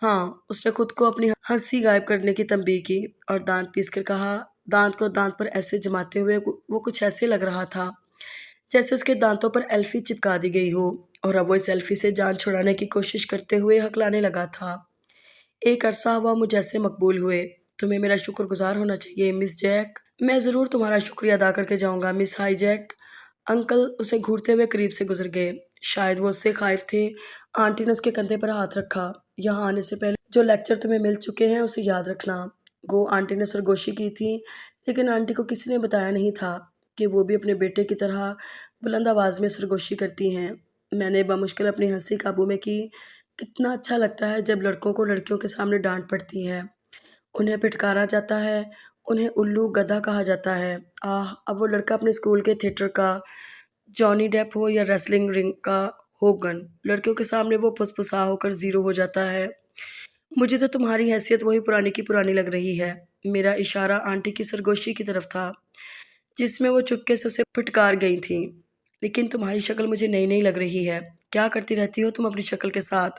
हाँ, उसने खुद को अपनी हँसी गायब करने की तंबीह की और दाँत पीसकर कहा, दाँत को दाँत पर ऐसे जमाते हुए वो कुछ ऐसे लग रहा था, जैसे उसके दाँतों पर एल्फ़ी चिपका दी गई हो और अब वो इस एल्फ़ी से जान छुड़ाने की कोशिश करते हुए हकलाने लगा था। एक अरसा हुआ मुझ जैसे मकबूल हुए। तुम्हें मेरा शुक्रगुज़ार होना चाहिए मिस जैक। मैं ज़रूर तुम्हारा शुक्रिया अदा करके जाऊँगा मिस हाई जैक। अंकल उसे घूरते हुए करीब से गुज़र गए। शायद वो उससे ख़ाइफ़ थे। आंटी ने उसके कंधे पर हाथ रखा। यहाँ आने से पहले जो लेक्चर तुम्हें मिल चुके हैं उसे याद रखना। गो आंटी ने सरगोशी की थी, लेकिन आंटी को किसी ने बताया नहीं था कि वो भी अपने बेटे की तरह बुलंद आवाज़ में सरगोशी करती हैं। मैंने बमुश्किल अपनी हँसी काबू में की। कितना अच्छा लगता है जब लड़कों को लड़कियों के सामने डाँट पड़ती है। उन्हें फिटकारा जाता है, उन्हें उल्लू, गधा कहा जाता है। आह! अब वो लड़का अपने स्कूल के थिएटर का जॉनी डेप हो या रेसलिंग रिंग का होगन, लड़कियों के सामने वो फुसफुसा होकर ज़ीरो हो जाता है। मुझे तो तुम्हारी हैसियत वही पुरानी की पुरानी लग रही है। मेरा इशारा आंटी की सरगोशी की तरफ था, जिसमें वो चुपके से उसे फिटकार गई थीं। लेकिन तुम्हारी शक्ल मुझे नई-नई लग रही है। क्या करती रहती हो तुम अपनी शक्ल के साथ?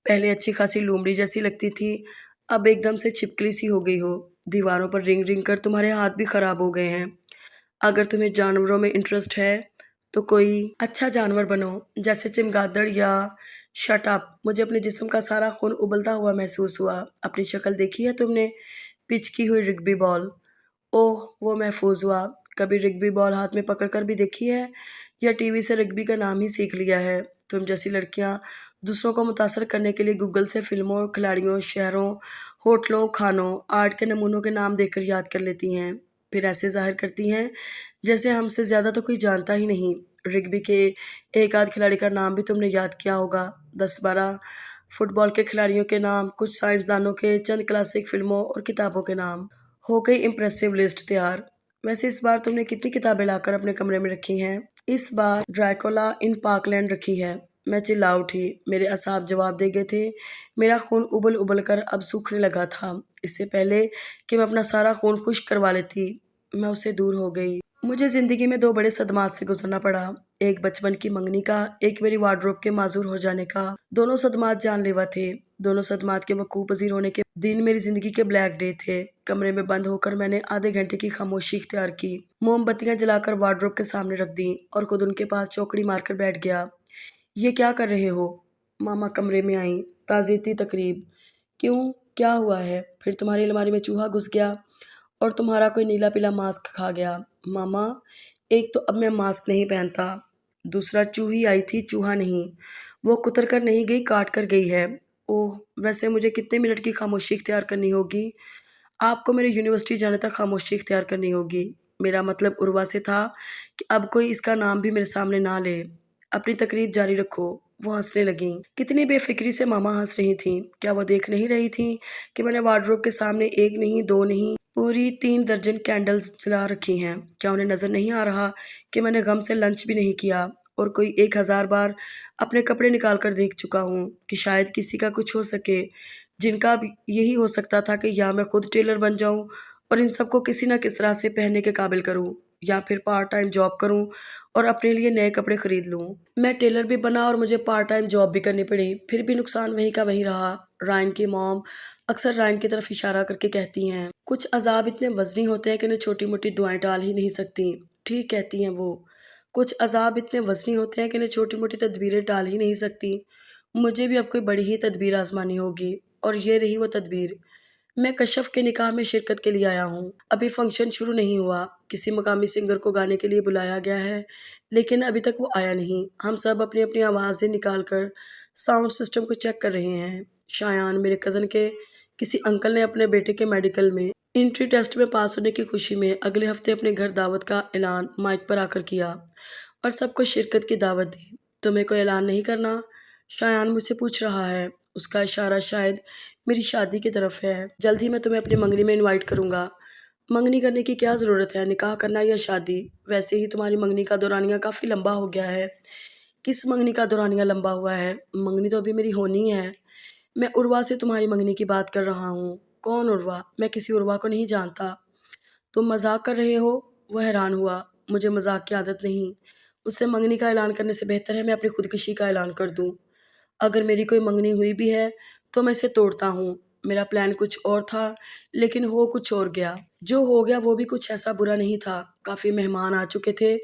पहले अच्छी खासी लोमड़ी जैसी लगती थी, अब एकदम से छिपकली सी हो गई हो। दीवारों पर रिंग-रिंग कर तुम्हारे हाथ भी खराब हो गए हैं। अगर तुम्हें जानवरों में इंटरेस्ट है, तो कोई अच्छा जानवर बनो, जैसे चमगादड़ या शट अप। मुझे अपने जिस्म का सारा खून उबलता हुआ महसूस हुआ। अपनी शक्ल देखी है तुमने? पिचकी हुई रग्बी बॉल। ओह! वो महफ़ूज़ हुआ। कभी रग्बी बॉल हाथ में पकड़कर भी देखी है या टीवी से रग्बी का नाम ही सीख लिया है? तुम जैसी लड़कियाँ दूसरों को मुतासर करने के लिए गूगल से फ़िल्मों, खिलाड़ियों, शहरों, होटलों, खानों, आर्ट के नमूनों के नाम देखकर याद कर लेती हैं। फिर ऐसे ज़ाहिर करती हैं जैसे हमसे ज़्यादा तो कोई जानता ही नहीं। रग्बी के एक आध खिलाड़ी का नाम भी तुमने याद किया होगा। 10-12 फुटबॉल के खिलाड़ियों के नाम, कुछ साइंसदानों के, चंद क्लासिक फ़िल्मों और किताबों के नाम। हो गई इम्प्रेसिव लिस्ट तैयार। वैसे इस बार तुमने कितनी किताबें लाकर अपने कमरे में रखी हैं? इस बार ड्रैकुला इन पार्कलैंड रखी है। मैं चिल्ला उठी। मेरे असाब जवाब दे गए थे। मेरा खून उबल-उबल कर अब सूखने लगा था। इससे पहले कि मैं अपना सारा खून खुश्क करवा लेती, मैं उससे दूर हो गई। मुझे ज़िंदगी में 2 बड़े सदमात से गुज़रना पड़ा। एक बचपन की मंगनी का, एक मेरी वार्डरोब के माज़ूर हो जाने का। दोनों सदमात जानलेवा थे। दोनों सदमात के वक़ूफ़ पज़ीर होने के दिन मेरी ज़िंदगी के ब्लैक डे थे। कमरे में बंद होकर मैंने आधे घंटे की खामोशी इख्तियार की। मोमबत्तियाँ जलाकर वार्डरोब के सामने रख दीं और खुद उनके पास चौकड़ी मारकर बैठ गया। ये क्या कर रहे हो? मामा कमरे में आईं। ताज़ियती तकरीब। क्यों? क्या हुआ है? फिर तुम्हारी अलमारी में चूहा घुस गया और तुम्हारा कोई नीला-पीला मास्क खा गया। मामा, एक तो अब मैं मास्क नहीं पहनता। दूसरा चूही आई थी, चूहा नहीं। वो कुतर कर नहीं गई, काट कर गई है। ओह! वैसे मुझे कितने मिनट की खामोशी इख्तियार करनी होगी? आपको मेरे यूनिवर्सिटी जाने तक खामोशी इख्तियार करनी होगी। मेरा मतलब उर्वा से था कि अब कोई इसका नाम भी मेरे सामने ना ले। अपनी तकरीर जारी रखो। वो हँसने लगीं। कितनी बेफ़िक्री से मामा हँस रही थीं। क्या वो देख नहीं रही थीं कि मैंने वार्डरोब के सामने 1 नहीं, 2 नहीं, पूरी 3 दर्जन कैंडल्स जला रखी हैं? क्या उन्हें नज़र नहीं आ रहा कि मैंने गम से लंच भी नहीं किया और कोई 1000 बार अपने कपड़े निकाल कर देख चुका हूँ कि शायद किसी का कुछ हो सके, जिनका अब यही हो सकता था कि या मैं खुद टेलर बन जाऊँ और इन सबको किसी न किस तरह से पहनने के काबिल करूँ, या फिर पार्ट टाइम जॉब करूँ और अपने लिए नए कपड़े खरीद लूँ। मैं टेलर भी बना और मुझे पार्ट टाइम जॉब भी करनी पड़ी, फिर भी नुकसान वहीं का वहीं रहा। रायन की मॉम अक्सर रायन की तरफ इशारा करके कहती हैं, कुछ अज़ाब इतने वज़नी होते हैं कि उन्हें छोटी-मोटी दुआएँ टाल ही नहीं सकती। ठीक कहती हैं वो। कुछ अज़ाब इतने वज़नी होते हैं कि उन्हें छोटी-मोटी तदबीरें टाल ही नहीं सकती। मुझे भी अब कोई बड़ी ही तदबीर आज़मानी होगी और ये रही वो तदबीर। मैं कशफ के निकाह में शिरकत के लिए आया हूँ। अभी फंक्शन शुरू नहीं हुआ। किसी मकामी सिंगर को गाने के लिए बुलाया गया है, लेकिन अभी तक वो आया नहीं। हम सब अपनी-अपनी आवाज़ें निकाल कर साउंड सिस्टम को चेक कर रहे हैं। शायान, मेरे कज़न के किसी अंकल ने अपने बेटे के मेडिकल में एंट्री टेस्ट में पास होने की खुशी में अगले हफ्ते अपने घर दावत का ऐलान माइक पर आकर किया और सबको शिरकत की दावत दी। तुम्हें कोई ऐलान नहीं करना? शायान मुझसे पूछ रहा है। उसका इशारा शायद मेरी शादी की तरफ है। जल्द ही मैं तुम्हें अपनी मंगनी में इनवाइट करूँगा। मंगनी करने की क्या ज़रूरत है, निकाह करना या शादी? वैसे ही तुम्हारी मंगनी का दौरानिया काफ़ी लंबा हो गया है। किस मंगनी का दौरानिया लंबा हुआ है? मंगनी तो अभी मेरी होनी ही है। मैं उर्वा से तुम्हारी मंगनी की बात कर रहा हूँ। कौन उर्वा? मैं किसी उर्वा को नहीं जानता। तुम मज़ाक कर रहे हो? वो हैरान हुआ। मुझे मज़ाक की आदत नहीं। उससे मंगनी का ऐलान करने से बेहतर है मैं अपनी खुदकुशी का ऐलान कर दूँ। अगर मेरी कोई मंगनी हुई भी है, तो मैं इसे तोड़ता हूँ। मेरा प्लान कुछ और था, लेकिन हो कुछ और गया। जो हो गया वो भी कुछ ऐसा बुरा नहीं था। काफ़ी मेहमान आ चुके थे,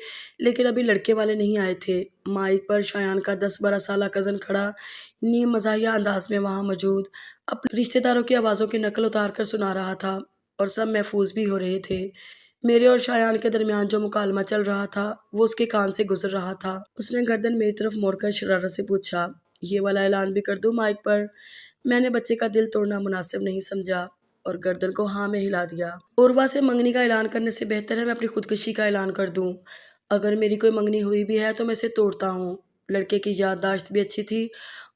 लेकिन अभी लड़के वाले नहीं आए थे। माइक पर शायान का 10-12 साला कज़न खड़ा, नीम मज़ाहिया अंदाज में वहाँ मौजूद, अपने रिश्तेदारों की आवाज़ों की नकल उतार कर सुना रहा था और सब महफूज भी हो रहे थे। मेरे और शायान के दरमियान जो मुकालमा चल रहा था, वो उसके कान से गुजर रहा था। उसने गर्दन मेरी तरफ मोड़कर शरारत से पूछा, ये वाला ऐलान भी कर दूँ माइक पर? मैंने बच्चे का दिल तोड़ना मुनासिब नहीं समझा और गर्दन को हाँ में हिला दिया। उर्वा से मंगनी का ऐलान करने से बेहतर है मैं अपनी खुदकुशी का ऐलान कर दूँ। अगर मेरी कोई मंगनी हुई भी है तो मैं इसे तोड़ता हूँ। लड़के की याददाश्त भी अच्छी थी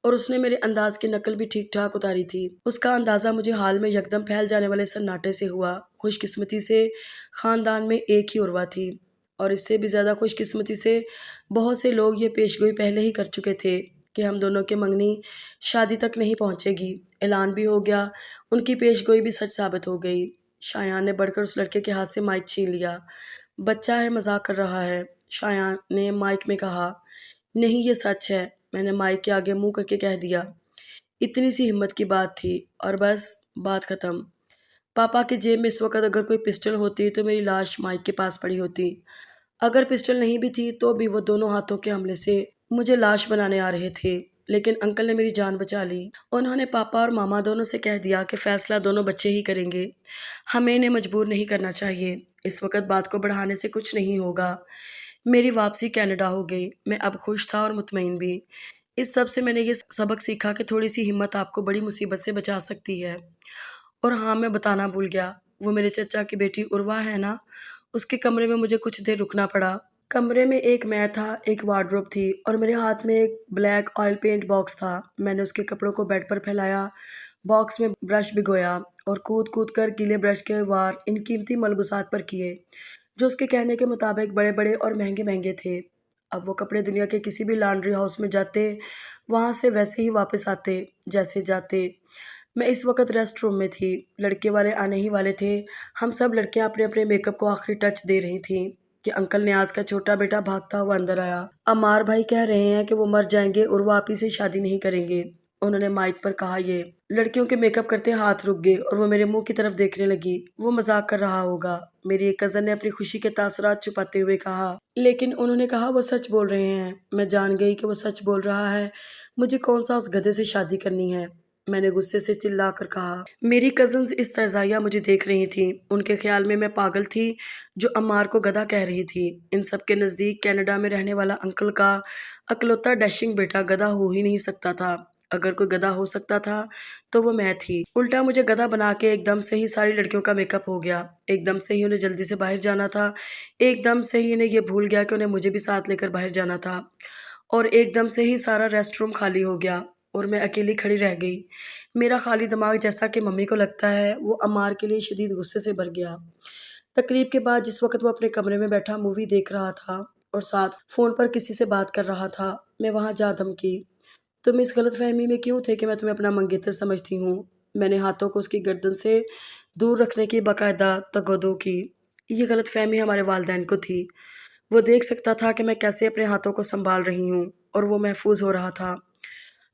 और उसने मेरे अंदाज की नकल भी ठीक-ठाक उतारी थी। उसका अंदाज़ा मुझे हाल में यकदम फैल जाने वाले सन्नाटे से हुआ। खुशकिस्मती से ख़ानदान में एक ही उर्वा थी और इससे भी ज़्यादा खुशकिस्मती से बहुत से लोग ये पेशगोई पहले ही कर चुके थे कि हम दोनों की मंगनी शादी तक नहीं पहुंचेगी। ऐलान भी हो गया, उनकी पेशगोई भी सच साबित हो गई। शायान ने बढ़कर उस लड़के के हाथ से माइक छीन लिया। बच्चा है, मजाक कर रहा है, शायान ने माइक में कहा। नहीं, ये सच है, मैंने माइक के आगे मुंह करके कह दिया। इतनी सी हिम्मत की बात थी और बस बात खत्म। पापा की जेब में इस वक्त अगर कोई पिस्टल होती तो मेरी लाश माइक के पास पड़ी होती। अगर पिस्टल नहीं भी थी तो भी वो दोनों हाथों के हमले से मुझे लाश बनाने आ रहे थे, लेकिन अंकल ने मेरी जान बचा ली। उन्होंने पापा और मामा दोनों से कह दिया कि फैसला दोनों बच्चे ही करेंगे। हमें इन्हें मजबूर नहीं करना चाहिए। इस वक्त बात को बढ़ाने से कुछ नहीं होगा। मेरी वापसी कनाडा हो गई। मैं अब खुश था और मुतमईन भी। इस सब से मैंने ये सबक सीखा कि थोड़ी सी हिम्मत आपको बड़ी मुसीबत से बचा सकती है। और हाँ, मैं बताना भूल गया, वो मेरे चचा की बेटी उर्वा है ना, उसके कमरे में मुझे कुछ देर रुकना पड़ा। कमरे में एक मैं था, एक वार्डरोब थी और मेरे हाथ में एक ब्लैक ऑयल पेंट बॉक्स था। मैंने उसके कपड़ों को बेड पर फैलाया, बॉक्स में ब्रश भिगोया और कूद-कूद कर गीले ब्रश के वार इन कीमती मलबूसात पर किए, जो उसके कहने के मुताबिक बड़े-बड़े और महंगे-महंगे थे। अब वो कपड़े दुनिया के किसी भी लॉन्ड्री हाउस में जाते, वहाँ से वैसे ही वापस आते, जैसे जाते। मैं इस वक्त रेस्ट रूम में थी। लड़के वाले आने ही वाले थे। हम सब लड़कियां अपने-अपने मेकअप को आखिरी टच दे रही थीं कि अंकल नियाज़ का छोटा बेटा भागता हुआ अंदर आया। अम्मार भाई कह रहे हैं कि वो मर जाएंगे और वो आप ही से शादी नहीं करेंगे। उन्होंने माइक पर कहा ये। लड़कियों के मेकअप करते हाथ रुक गए और वो मेरे मुंह की तरफ देखने लगी। वो मजाक कर रहा होगा। मेरी एक कज़न ने अपनी खुशी के तासरात छुपाते हुए कहा, लेकिन उन्होंने कहा वो सच बोल रहे हैं। मैं जान गई कि वो सच बोल रहा है। मुझे कौन सा उस गधे से शादी करनी है। मैंने गुस्से से चिल्लाकर कहा। मेरी कज़न्स इस तज़ाइया मुझे देख रही थीं। उनके ख्याल में मैं पागल थी जो अम्मार को गधा कह रही थी। इन सब के नज़दीक कनाडा में रहने वाला अंकल का अकलौता डैशिंग बेटा गधा हो ही नहीं सकता था। अगर कोई गधा हो सकता था तो वो मैं थी। उल्टा मुझे गधा बना के एकदम से ही सारी लड़कियों का मेकअप हो गया। एकदम से ही उन्हें जल्दी से बाहर जाना था। एकदम से ही इन्हें ये भूल गया कि उन्हें मुझे भी साथ लेकर बाहर जाना था। और एकदम से ही सारा रेस्ट रूम खाली हो गया और मैं अकेली खड़ी रह गई। मेरा खाली दिमाग, जैसा कि मम्मी को लगता है, वो अम्मार के लिए शदीद गुस्से से भर गया। तकरीब के बाद जिस वक़्त वो अपने कमरे में बैठा मूवी देख रहा था और साथ फ़ोन पर किसी से बात कर रहा था, मैं वहाँ जा धमकी। तुम इस गलतफ़हमी में क्यों थे कि मैं तुम्हें अपना मंगेतर समझती हूँ? मैंने हाथों को उसकी गर्दन से दूर रखने की बाकायदा तगदो की। ये गलतफ़हमी हमारे वालिदैन को थी। वो देख सकता था कि मैं कैसे अपने हाथों को सँभाल रही हूँ और वो महफ़ूज़ हो रहा था।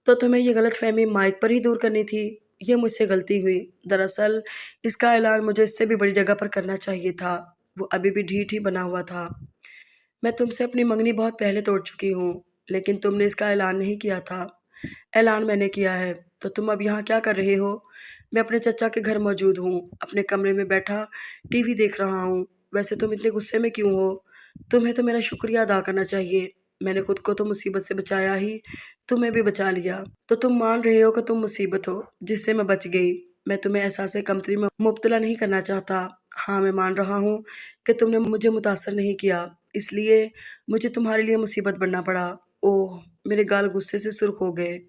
तो तुम्हें ये गलतफ़हमी माइक पर ही दूर करनी थी? ये मुझसे गलती हुई। दरअसल इसका ऐलान मुझे इससे भी बड़ी जगह पर करना चाहिए था। वो अभी भी ढीठ ही बना हुआ था। मैं तुमसे अपनी मंगनी बहुत पहले तोड़ चुकी हूँ, लेकिन तुमने इसका ऐलान नहीं किया था। ऐलान मैंने किया है, तो तुम अब यहाँ क्या कर रहे हो? मैं अपने चचा के घर मौजूद हूँ, अपने कमरे में बैठा टीवी देख रहा हूँ। वैसे तुम इतने गुस्से में क्यों हो? तुम्हें तो मेरा शुक्रिया अदा करना चाहिए। मैंने खुद को तो मुसीबत से बचाया ही, तुम्हें भी बचा लिया। तो तुम मान रहे हो कि तुम मुसीबत हो जिससे मैं बच गई। मैं तुम्हें एहसास कमतरी में मुब्तला नहीं करना चाहता। हाँ, मैं मान रहा हूँ कि तुमने मुझे मुतासर नहीं किया, इसलिए मुझे तुम्हारे लिए मुसीबत बनना पड़ा। ओह! मेरे गाल गुस्से से सुर्ख हो गए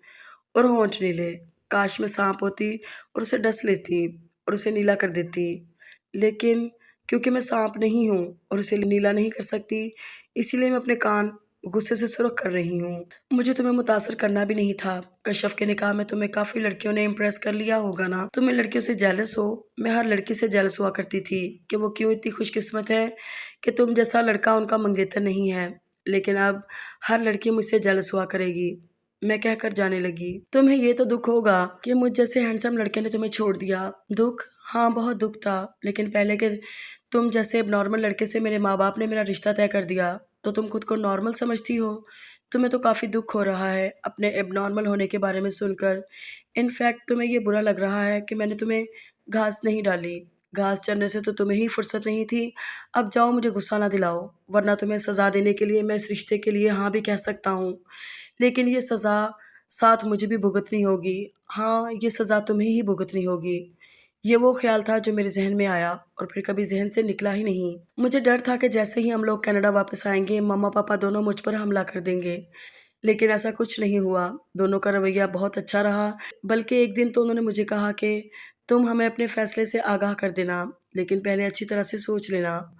और होंठ नीले। काश मैं सांप होती और उसे डस लेती और उसे नीला कर देती। लेकिन क्योंकि मैं सांप नहीं हूँ और उसे नीला नहीं कर सकती, इसीलिए मैं अपने कान गुस्से से सुर्ख कर रही हूँ। मुझे तुम्हें मुतासर करना भी नहीं था। कश्यप के निकाह में तुम्हें काफ़ी लड़कियों ने इम्प्रेस कर लिया होगा ना। तुम इन लड़कियों से जेलस हो। मैं हर लड़की से जेलस हुआ करती थी कि वो क्यों इतनी खुशकिस्मत है कि तुम जैसा लड़का उनका मंगेतर नहीं है। लेकिन अब हर लड़की मुझसे जेलस हुआ करेगी। मैं कहकर जाने लगी। तुम्हें ये तो दुख होगा कि मुझ जैसे हैंडसम लड़के ने तुम्हें छोड़ दिया। दुख? हाँ, बहुत दुख था। लेकिन पहले के तुम जैसे अब नॉर्मल लड़के से मेरे माँ बाप ने मेरा रिश्ता तय कर दिया, तो तुम खुद को नॉर्मल समझती हो। तुम्हें तो काफ़ी दुख हो रहा है अपने एबनॉर्मल होने के बारे में सुनकर। इनफैक्ट तुम्हें ये बुरा लग रहा है कि मैंने तुम्हें घास नहीं डाली। घास चरने से तो तुम्हें ही फुर्सत नहीं थी। अब जाओ, मुझे गुस्सा ना दिलाओ, वरना तुम्हें सज़ा देने के लिए मैं इस रिश्ते के लिए हाँ भी कह सकता हूँ। लेकिन ये सज़ा साथ मुझे भी भुगतनी होगी। हाँ, ये सज़ा तुम्हें ही भुगतनी होगी। ये वो ख्याल था जो मेरे ज़हन में आया और फिर कभी ज़हन से निकला ही नहीं। मुझे डर था कि जैसे ही हम लोग कनाडा वापस आएंगे, मम्मा पापा दोनों मुझ पर हमला कर देंगे। लेकिन ऐसा कुछ नहीं हुआ। दोनों का रवैया बहुत अच्छा रहा। बल्कि एक दिन तो उन्होंने मुझे कहा कि तुम हमें अपने फ़ैसले से आगाह कर देना, लेकिन पहले अच्छी तरह से सोच लेना।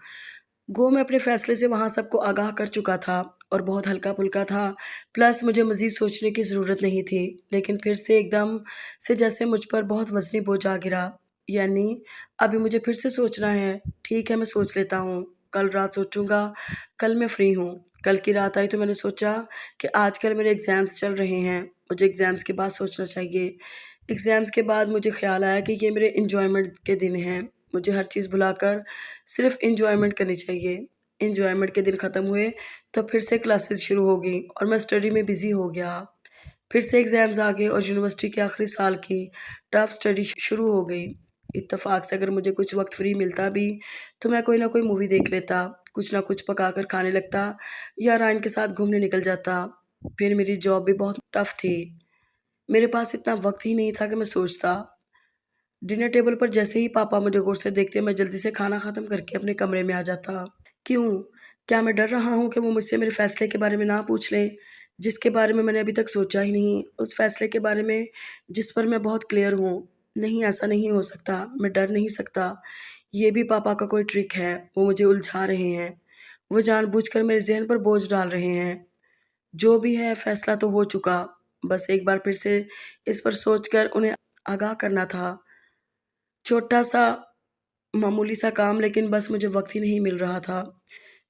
गो मैं अपने फ़ैसले से वहाँ सबको आगाह कर चुका था और बहुत हल्का-फुल्का था। प्लस मुझे मज़ीद सोचने की ज़रूरत नहीं थी। लेकिन फिर से एकदम से जैसे मुझ पर बहुत वज़नी बोझ आ गिरा। यानी अभी मुझे फिर से सोचना है। ठीक है, मैं सोच लेता हूँ। कल रात सोचूँगा। कल मैं फ्री हूँ। कल की रात आई तो मैंने सोचा कि आजकल मेरे एग्ज़ाम्स चल रहे हैं। मुझे एग्ज़ाम्स के बाद सोचना चाहिए। एग्ज़ाम्स के बाद मुझे ख़्याल आया कि ये मेरे एन्जॉयमेंट के दिन हैं। मुझे हर चीज़ भुलाकर सिर्फ़ एन्जॉयमेंट करनी चाहिए। एन्जॉयमेंट के दिन ख़त्म हुए तो फिर से क्लासेस शुरू हो गई और मैं स्टडी में बिज़ी हो गया। फिर से एग्ज़ाम्स आ गए और यूनिवर्सिटी के आखिरी साल की टफ़ स्टडी शुरू हो गई। इत्तेफ़ाक से अगर मुझे कुछ वक़्त फ्री मिलता भी तो मैं कोई ना कोई मूवी देख लेता, कुछ ना कुछ पकाकर खाने लगता या रायन के साथ घूमने निकल जाता। फिर मेरी जॉब भी बहुत टफ़ थी। मेरे पास इतना वक़्त ही नहीं था कि मैं सोचता। डिनर टेबल पर जैसे ही पापा मुझे गौर से देखते, मैं जल्दी से खाना ख़त्म करके अपने कमरे में आ जाता। क्यों? क्या मैं डर रहा हूँ कि वो मुझसे मेरे फ़ैसले के बारे में ना पूछ लें, जिसके बारे में मैंने अभी तक सोचा ही नहीं, उस फ़ैसले के बारे में जिस पर मैं बहुत क्लियर हूँ। नहीं, ऐसा नहीं हो सकता, मैं डर नहीं सकता। ये भी पापा का कोई ट्रिक है, वो मुझे उलझा रहे हैं। वो जानबूझकर मेरे ज़हन पर बोझ डाल रहे हैं। जो भी है, फ़ैसला तो हो चुका, बस एक बार फिर से इस पर सोचकर उन्हें आगाह करना था। छोटा-सा मामूली सा काम, लेकिन बस मुझे वक़्त ही नहीं मिल रहा था।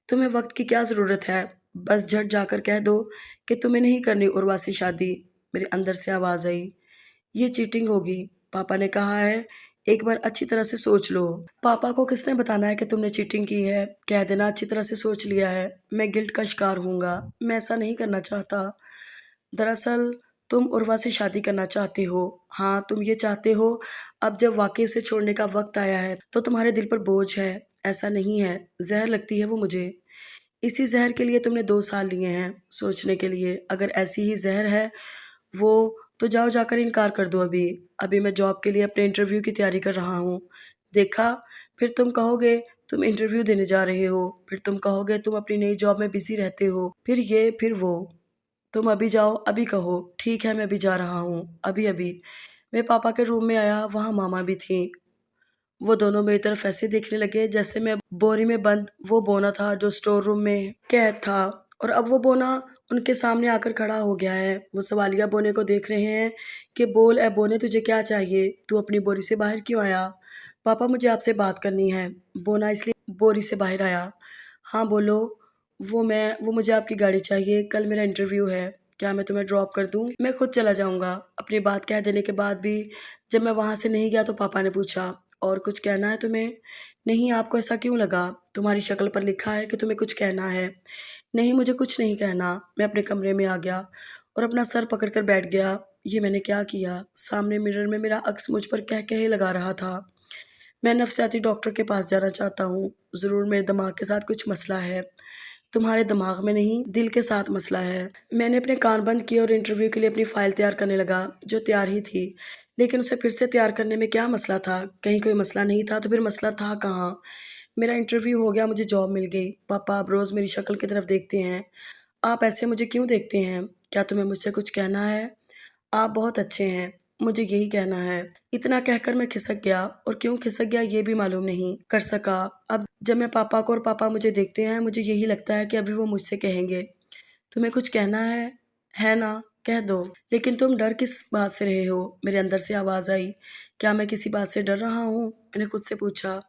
तुम्हें वक़्त की क्या ज़रूरत है? बस झट जाकर कह दो कि तुम्हें नहीं करनी उर्वशी शादी। मेरे अंदर से आवाज़ आई। ये चीटिंग होगी। पापा ने कहा है, एक बार अच्छी तरह से सोच लो। पापा को किसने बताना है कि तुमने चीटिंग की है? कह देना अच्छी तरह से सोच लिया है। मैं गिल्ट का शिकार होऊँगा। मैं ऐसा नहीं करना चाहता। दरअसल तुम उर्वा से शादी करना चाहते हो। हाँ, तुम ये चाहते हो अब जब वाक़ई उसे छोड़ने का वक़्त आया है तो तुम्हारे दिल पर बोझ है। ऐसा नहीं है, ज़हर लगती है वो मुझे। इसी ज़हर के लिए तुमने 2 साल लिए हैं सोचने के लिए। अगर ऐसी ही ज़हर है वो, तो जाओ जाकर इनकार कर दो अभी। अभी मैं जॉब के लिए अपने इंटरव्यू की तैयारी कर रहा हूँ। देखा? फिर तुम कहोगे तुम इंटरव्यू देने जा रहे हो। फिर तुम कहोगे तुम अपनी नई जॉब में बिज़ी रहते हो। फिर ये, फिर वो। तुम अभी जाओ, अभी कहो। ठीक है, मैं अभी जा रहा हूँ, अभी-अभी। मैं पापा के रूम में आया, वहाँ मामा भी थीं। वो दोनों मेरी तरफ ऐसे देखने लगे जैसे मैं बोरी में बंद वो बोना था जो स्टोर रूम में कैद था, और अब वो बोना उनके सामने आकर खड़ा हो गया है। वो सवालिया बोने को देख रहे हैं कि बोल ए बोने, तुझे क्या चाहिए? तू अपनी बोरी से बाहर क्यों आया? पापा, मुझे आपसे बात करनी है। बोना इसलिए बोरी से बाहर आया। हाँ, बोलो। वो मुझे आपकी गाड़ी चाहिए, कल मेरा इंटरव्यू है। क्या मैं तुम्हें ड्रॉप कर दूँ? मैं खुद चला जाऊँगा। अपनी बात कह देने के बाद भी जब मैं वहाँ से नहीं गया तो पापा ने पूछा, और कुछ कहना है तुम्हें? नहीं, आपको ऐसा क्यों लगा? तुम्हारी शक्ल पर लिखा है कि तुम्हें कुछ कहना है। नहीं, मुझे कुछ नहीं कहना। मैं अपने कमरे में आ गया और अपना सर पकड़ कर बैठ गया। ये मैंने क्या किया? सामने मिरर में मेरा अक्स मुझ पर कह-कहे लगा रहा था। मैं नफ्सियाती डॉक्टर के पास जाना चाहता हूँ। ज़रूर मेरे दिमाग के साथ कुछ मसला है। तुम्हारे दिमाग में नहीं, दिल के साथ मसला है। मैंने अपने कान बंद किए और इंटरव्यू के लिए अपनी फ़ाइल तैयार करने लगा, जो तैयार ही थी। लेकिन उसे फिर से तैयार करने में क्या मसला था? कहीं कोई मसला नहीं था तो फिर मसला था कहाँ? मेरा इंटरव्यू हो गया, मुझे जॉब मिल गई। पापा अब रोज़ मेरी शक्ल की तरफ देखते हैं। आप ऐसे मुझे क्यों देखते हैं? क्या तुम्हें मुझसे कुछ कहना है? आप बहुत अच्छे हैं, मुझे यही कहना है। इतना कहकर मैं खिसक गया, और क्यों खिसक गया ये भी मालूम नहीं कर सका। अब जब मैं पापा को और पापा मुझे देखते हैं, मुझे यही लगता है कि अभी वो मुझसे कहेंगे, तुम्हें कुछ कहना है ना? कह दो। लेकिन तुम डर किस बात से रहे हो? मेरे अंदर से आवाज़ आई। क्या मैं किसी बात से डर रहा हूँ? मैंने खुद से पूछा।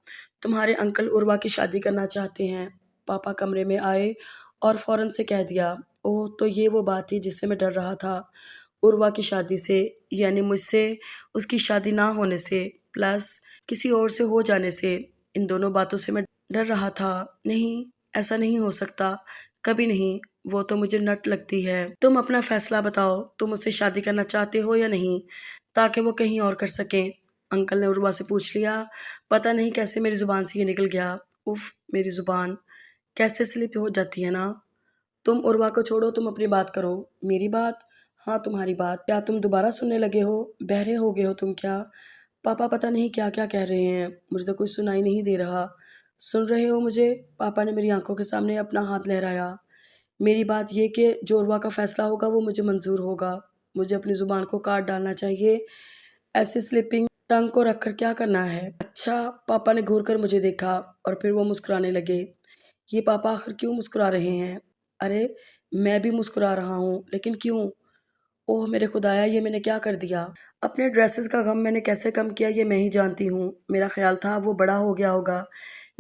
तुम्हारे अंकल उर्वा की शादी करना चाहते हैं। पापा कमरे में आए और फौरन से कह दिया, ओह, तो ये वो बात थी जिससे मैं डर रहा था। उर्वा की शादी से, यानी मुझसे, उसकी शादी ना होने से, प्लस किसी और से हो जाने से। इन दोनों बातों से मैं डर रहा था। नहीं, ऐसा नहीं हो सकता, कभी नहीं। वो तो मुझे नट लगती है। तुम अपना फैसला बताओ, तुम उससे शादी करना चाहते हो या नहीं, ताकि वो कहीं और कर सकें। अंकल ने उर्वा से पूछ लिया। पता नहीं कैसे मेरी ज़ुबान से ये निकल गया। उफ, मेरी ज़ुबान कैसे स्लिप हो जाती है ना। तुम उर्वा को छोड़ो, तुम अपनी बात करो। मेरी बात? हाँ, तुम्हारी बात। क्या तुम दोबारा सुनने लगे हो? बहरे हो गए हो तुम क्या? पापा पता नहीं क्या क्या कह रहे हैं, मुझे तो कुछ सुनाई नहीं दे रहा। सुन रहे हो मुझे? पापा ने मेरी आंखों के सामने अपना हाथ लहराया। मेरी बात ये कि जो उर्वा का फैसला होगा वो मुझे मंजूर होगा। मुझे अपनी ज़ुबान को काट डालना चाहिए। ऐसे स्लिपिंग टंग को रखकर क्या करना है? अच्छा, पापा ने घूर कर मुझे देखा और फिर वो मुस्कुराने लगे। ये पापा आखिर क्यों मुस्कुरा रहे हैं? अरे, मैं भी मुस्कुरा रहा हूँ, लेकिन क्यों? ओह मेरे खुदाया, ये मैंने क्या कर दिया? अपने ड्रेसेस का गम मैंने कैसे कम किया ये मैं ही जानती हूँ। मेरा ख्याल था वो बड़ा हो गया होगा,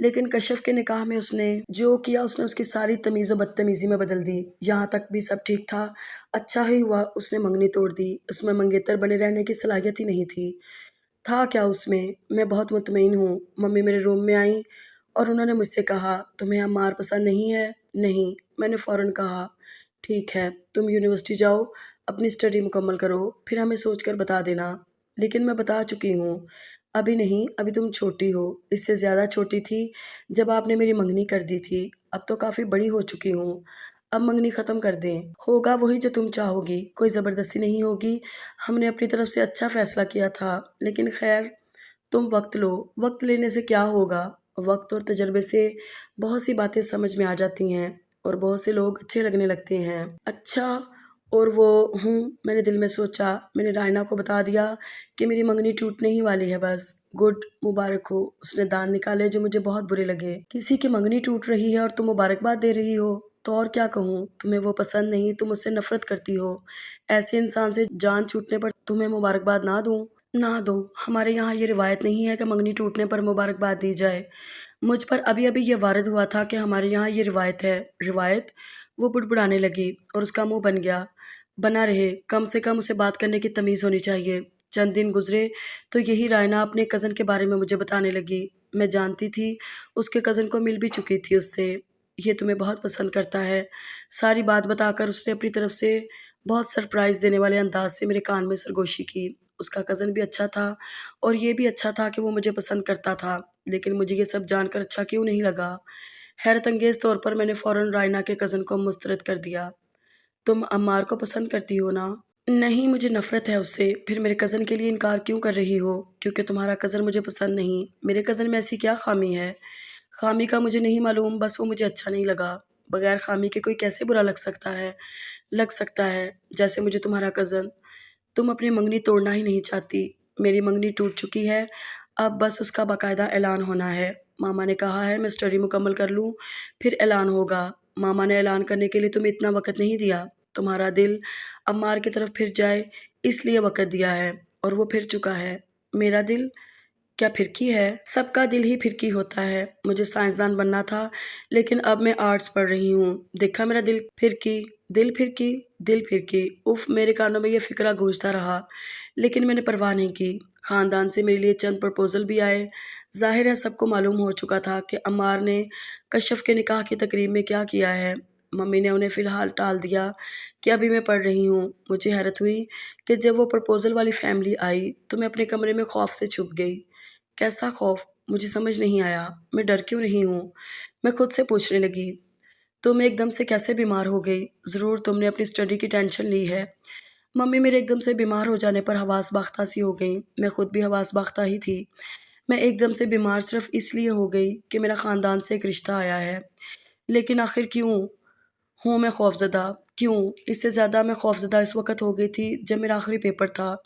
लेकिन कश्यप के निकाह में उसने जो किया, उसने उसकी सारी तमीज़ व बदतमीज़ी में बदल दी। यहाँ तक भी सब ठीक था। अच्छा ही हुआ उसने मंगनी तोड़ दी। उसमें मंगेतर बने रहने की सलाहियत ही नहीं थी। था क्या उसमें? मैं बहुत मुतमईन हूँ। मम्मी मेरे रूम में आईं और उन्होंने मुझसे कहा, तुम्हें अम्मार पसंद नहीं है? नहीं। मैंने फ़ौरन कहा, ठीक है, तुम यूनिवर्सिटी जाओ, अपनी स्टडी मुकम्मल करो, फिर हमें सोच कर बता देना। लेकिन मैं बता चुकी हूँ। अभी नहीं, अभी तुम छोटी हो। इससे ज़्यादा छोटी थी जब आपने मेरी मंगनी कर दी थी। अब तो काफ़ी बड़ी हो चुकी हूँ। अब मंगनी ख़त्म कर दें। होगा वही जो तुम चाहोगी, कोई ज़बरदस्ती नहीं होगी। हमने अपनी तरफ से अच्छा फ़ैसला किया था, लेकिन खैर, तुम वक्त लो। वक्त लेने से क्या होगा? वक्त और तजर्बे से बहुत सी बातें समझ में आ जाती हैं और बहुत से लोग अच्छे लगने लगते हैं। अच्छा, और वो हूँ, मैंने दिल में सोचा। मैंने रायना को बता दिया कि मेरी मंगनी टूटने ही वाली है बस। गुड, मुबारक हो। उसने दांत निकाले जो मुझे बहुत बुरे लगे। किसी की मंगनी टूट रही है और तुम मुबारकबाद दे रही हो, तो और क्या कहूँ? तुम्हें वो पसंद नहीं, तुम उससे नफरत करती हो। ऐसे इंसान से जान छूटने पर तुम्हें मुबारकबाद ना दूँ? ना दो। हमारे यहाँ ये रिवायत नहीं है कि मंगनी टूटने पर मुबारकबाद दी जाए। मुझ पर अभी-अभी ये वारिद हुआ था कि हमारे यहाँ ये रिवायत है। रिवायत? वो बुड़बुड़ाने लगी और उसका मुँह बन गया। बना रहे, कम से कम उसे बात करने की तमीज़ होनी चाहिए। चंद दिन गुज़रे तो यही रायना अपने कज़न के बारे में मुझे बताने लगी। मैं जानती थी, उसके कज़न को मिल भी चुकी थी उससे। ये तुम्हें बहुत पसंद करता है। सारी बात बताकर उसने अपनी तरफ से बहुत सरप्राइज़ देने वाले अंदाज़ से मेरे कान में सरगोशी की। उसका कज़न भी अच्छा था और ये भी अच्छा था कि वो मुझे पसंद करता था, लेकिन मुझे ये सब जानकर अच्छा क्यों नहीं लगा। हैरत अंगेज़ तौर पर मैंने फ़ौरन रायना के कज़न को मुस्तरद कर दिया। तुम अम्मार को पसंद करती हो ना? नहीं, मुझे नफ़रत है उससे। फिर मेरे कज़न के लिए इनकार क्यों कर रही हो? क्योंकि तुम्हारा कज़न मुझे पसंद नहीं। मेरे कज़न में ऐसी क्या ख़ामी है? ख़ामी का मुझे नहीं मालूम, बस वो मुझे अच्छा नहीं लगा। बगैर ख़ामी के कोई कैसे बुरा लग सकता है? लग सकता है, जैसे मुझे तुम्हारा कज़न। तुम अपनी मंगनी तोड़ना ही नहीं चाहती। मेरी मंगनी टूट चुकी है, अब बस उसका बाकायदा ऐलान होना है। मामा ने कहा है मैं स्टडी मुकम्मल कर लूँ, फिर ऐलान होगा। मामा ने ऐलान करने के लिए तुम्हें इतना वक़्त नहीं दिया। तुम्हारा दिल अम्मार की तरफ फिर जाए, इसलिए वक़्त दिया है, और वो फिर चुका है। मेरा दिल क्या फिरकी है? सबका दिल ही फिरकी होता है। मुझे साइंसदान बनना था, लेकिन अब मैं आर्ट्स पढ़ रही हूँ। देखा मेरा दिल फिरकी, दिल फिरकी, दिल फिरकी। उफ़! मेरे कानों में ये फ़िक्रा गूंजता रहा, लेकिन मैंने परवाह नहीं की। ख़ानदान से मेरे लिए चंद प्रपोज़ल भी आए। ज़ाहिर है सबको मालूम हो चुका था कि अम्मार ने कश्यप के निकाह की तकरीब में क्या किया है। मम्मी ने उन्हें फ़िलहाल टाल दिया कि अभी मैं पढ़ रही हूँ। मुझे हैरत हुई कि जब वो प्रपोज़ल वाली फ़ैमिली आई, तो मैं अपने कमरे में ख़ौफ़ से छुप गई। कैसा ख़ौफ़? मुझे समझ नहीं आया। मैं डर क्यों रही हूँ? मैं खुद से पूछने लगी। तुम एकदम से कैसे बीमार हो गई? ज़रूर तुमने अपनी स्टडी की टेंशन ली है। मम्मी मेरे एकदम से बीमार हो जाने पर हवास-बाख्ता सी हो गईं। मैं खुद भी हवास-बाख्ता ही थी। मैं एकदम से बीमार सिर्फ़ इसलिए हो गई कि मेरा ख़ानदान से एक रिश्ता आया है। लेकिन आखिर क्यों हूँ मैं खौफ़ज़दा? क्यों? इससे ज़्यादा मैं खौफ़ज़दा इस वक़्त हो गई थी जब मेरा आखिरी पेपर था।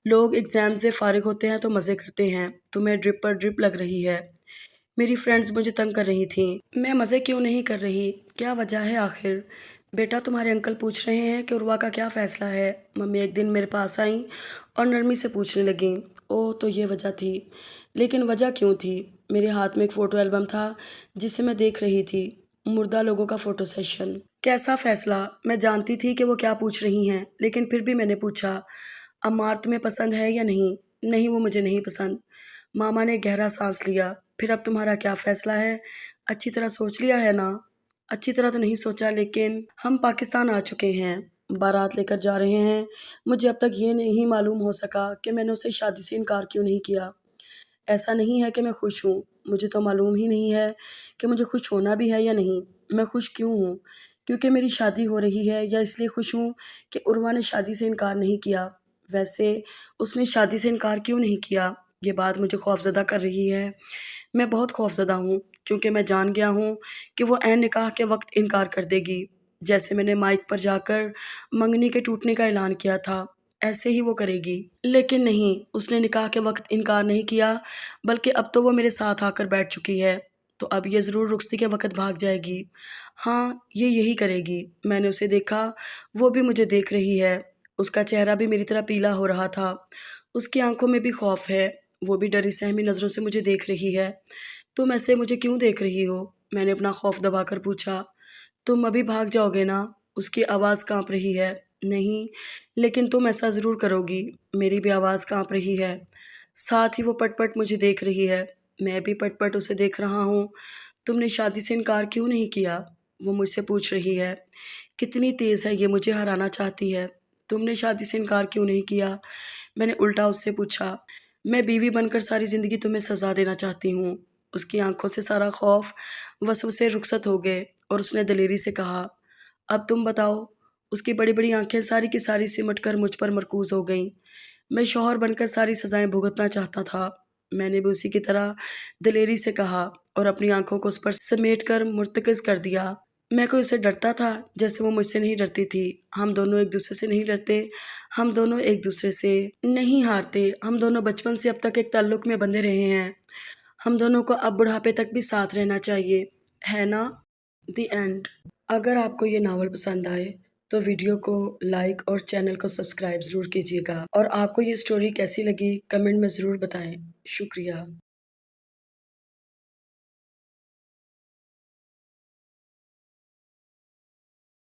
लोग एग्ज़ाम से फ़ारिग होते हैं तो मज़े करते हैं। तुम्हें ड्रिप पर ड्रिप लग रही है। मेरी फ्रेंड्स मुझे तंग कर रही थीं। मैं मज़े क्यों नहीं कर रही? क्या वजह है आखिर? बेटा तुम्हारे अंकल पूछ रहे हैं कि उर्वा का क्या फ़ैसला है? मम्मी एक दिन मेरे पास आईं और नरमी से पूछने लगीं। ओह! तो ये वजह थी। लेकिन वजह क्यों थी? मेरे हाथ में एक फ़ोटो एल्बम था जिसे मैं देख रही थी। मुर्दा लोगों का फ़ोटो सेशन। कैसा फ़ैसला? मैं जानती थी कि वो क्या पूछ रही हैं, लेकिन फिर भी मैंने पूछा, अम्मार तुम्हें पसंद है या नहीं? नहीं, वो मुझे नहीं पसंद। मामा ने गहरा साँस लिया। फिर अब तुम्हारा क्या फ़ैसला है? अच्छी तरह सोच लिया है ना? अच्छी तरह तो नहीं सोचा, लेकिन हम पाकिस्तान आ चुके हैं, बारात लेकर जा रहे हैं। मुझे अब तक ये नहीं मालूम हो सका कि मैंने उसे शादी से इनकार क्यों नहीं किया। ऐसा नहीं है कि मैं खुश हूँ, मुझे तो मालूम ही नहीं है कि मुझे खुश होना भी है या नहीं। मैं खुश क्यों हूँ? क्योंकि मेरी शादी हो रही है, या इसलिए खुश हूँ कि उर्वा ने शादी से इनकार नहीं किया। वैसे उसने शादी से इनकार क्यों नहीं किया? ये बात मुझे खौफ़ज़दा कर रही है। मैं बहुत खौफ़ज़दा हूँ, क्योंकि मैं जान गया हूँ कि वो ऐन निकाह के वक़्त इनकार कर देगी। जैसे मैंने माइक पर जाकर मंगनी के टूटने का ऐलान किया था, ऐसे ही वो करेगी। लेकिन नहीं, उसने निकाह के वक़्त इनकार नहीं किया, बल्कि अब तो वो मेरे साथ आकर बैठ चुकी है, तो अब ये ज़रूर रुख़्सती के वक़्त भाग जाएगी। हाँ, ये यही करेगी। मैंने उसे देखा, वो भी मुझे देख रही है। उसका चेहरा भी मेरी तरह पीला हो रहा था। उसकी आँखों में भी खौफ़ है, वो भी डरी सहमी नज़रों से मुझे देख रही है। तुम ऐसे मुझे क्यों देख रही हो? मैंने अपना खौफ़ दबाकर पूछा। तुम अभी भाग जाओगे ना? उसकी आवाज़ काँप रही है। नहीं, लेकिन तुम ऐसा ज़रूर करोगी। मेरी भी आवाज़ काँप रही है। साथ ही वो पट-पट मुझे देख रही है। मैं भी पट-पट उसे देख रहा हूँ। तुमने शादी से इनकार क्यों नहीं किया? वो मुझसे पूछ रही है। कितनी तेज़ है ये, मुझे हराना चाहती है। तुमने शादी से इनकार क्यों नहीं किया? मैंने उल्टा उससे पूछा। मैं बीवी बनकर सारी ज़िंदगी तुम्हें सज़ा देना चाहती हूँ। उसकी आँखों से सारा खौफ़, वसवसे रुखसत हो गए और उसने दिलेरी से कहा, अब तुम बताओ। उसकी बड़ी-बड़ी आँखें सारी की सारी सिमट कर मुझ पर मरकूज़ हो गईं। मैं शौहर बनकर सारी सज़ाएँ भुगतना चाहता था। मैंने भी उसी की तरह दिलेरी से कहा और अपनी आँखों को उस पर समेट कर मुर्तकिज़ कर दिया। मैं कोई उससे डरता था, जैसे वो मुझसे नहीं डरती थी। हम दोनों एक-दूसरे से नहीं डरते, हम दोनों एक-दूसरे से नहीं हारते। हम दोनों बचपन से अब तक एक ताल्लुक़ में बंधे रहे हैं। हम दोनों को अब बुढ़ापे तक भी साथ रहना चाहिए, है ना? The end. अगर आपको ये नावल पसंद आए, तो वीडियो को लाइक और चैनल को सब्सक्राइब ज़रूर कीजिएगा, और आपको ये स्टोरी कैसी लगी, कमेंट में ज़रूर बताएँ। शुक्रिया।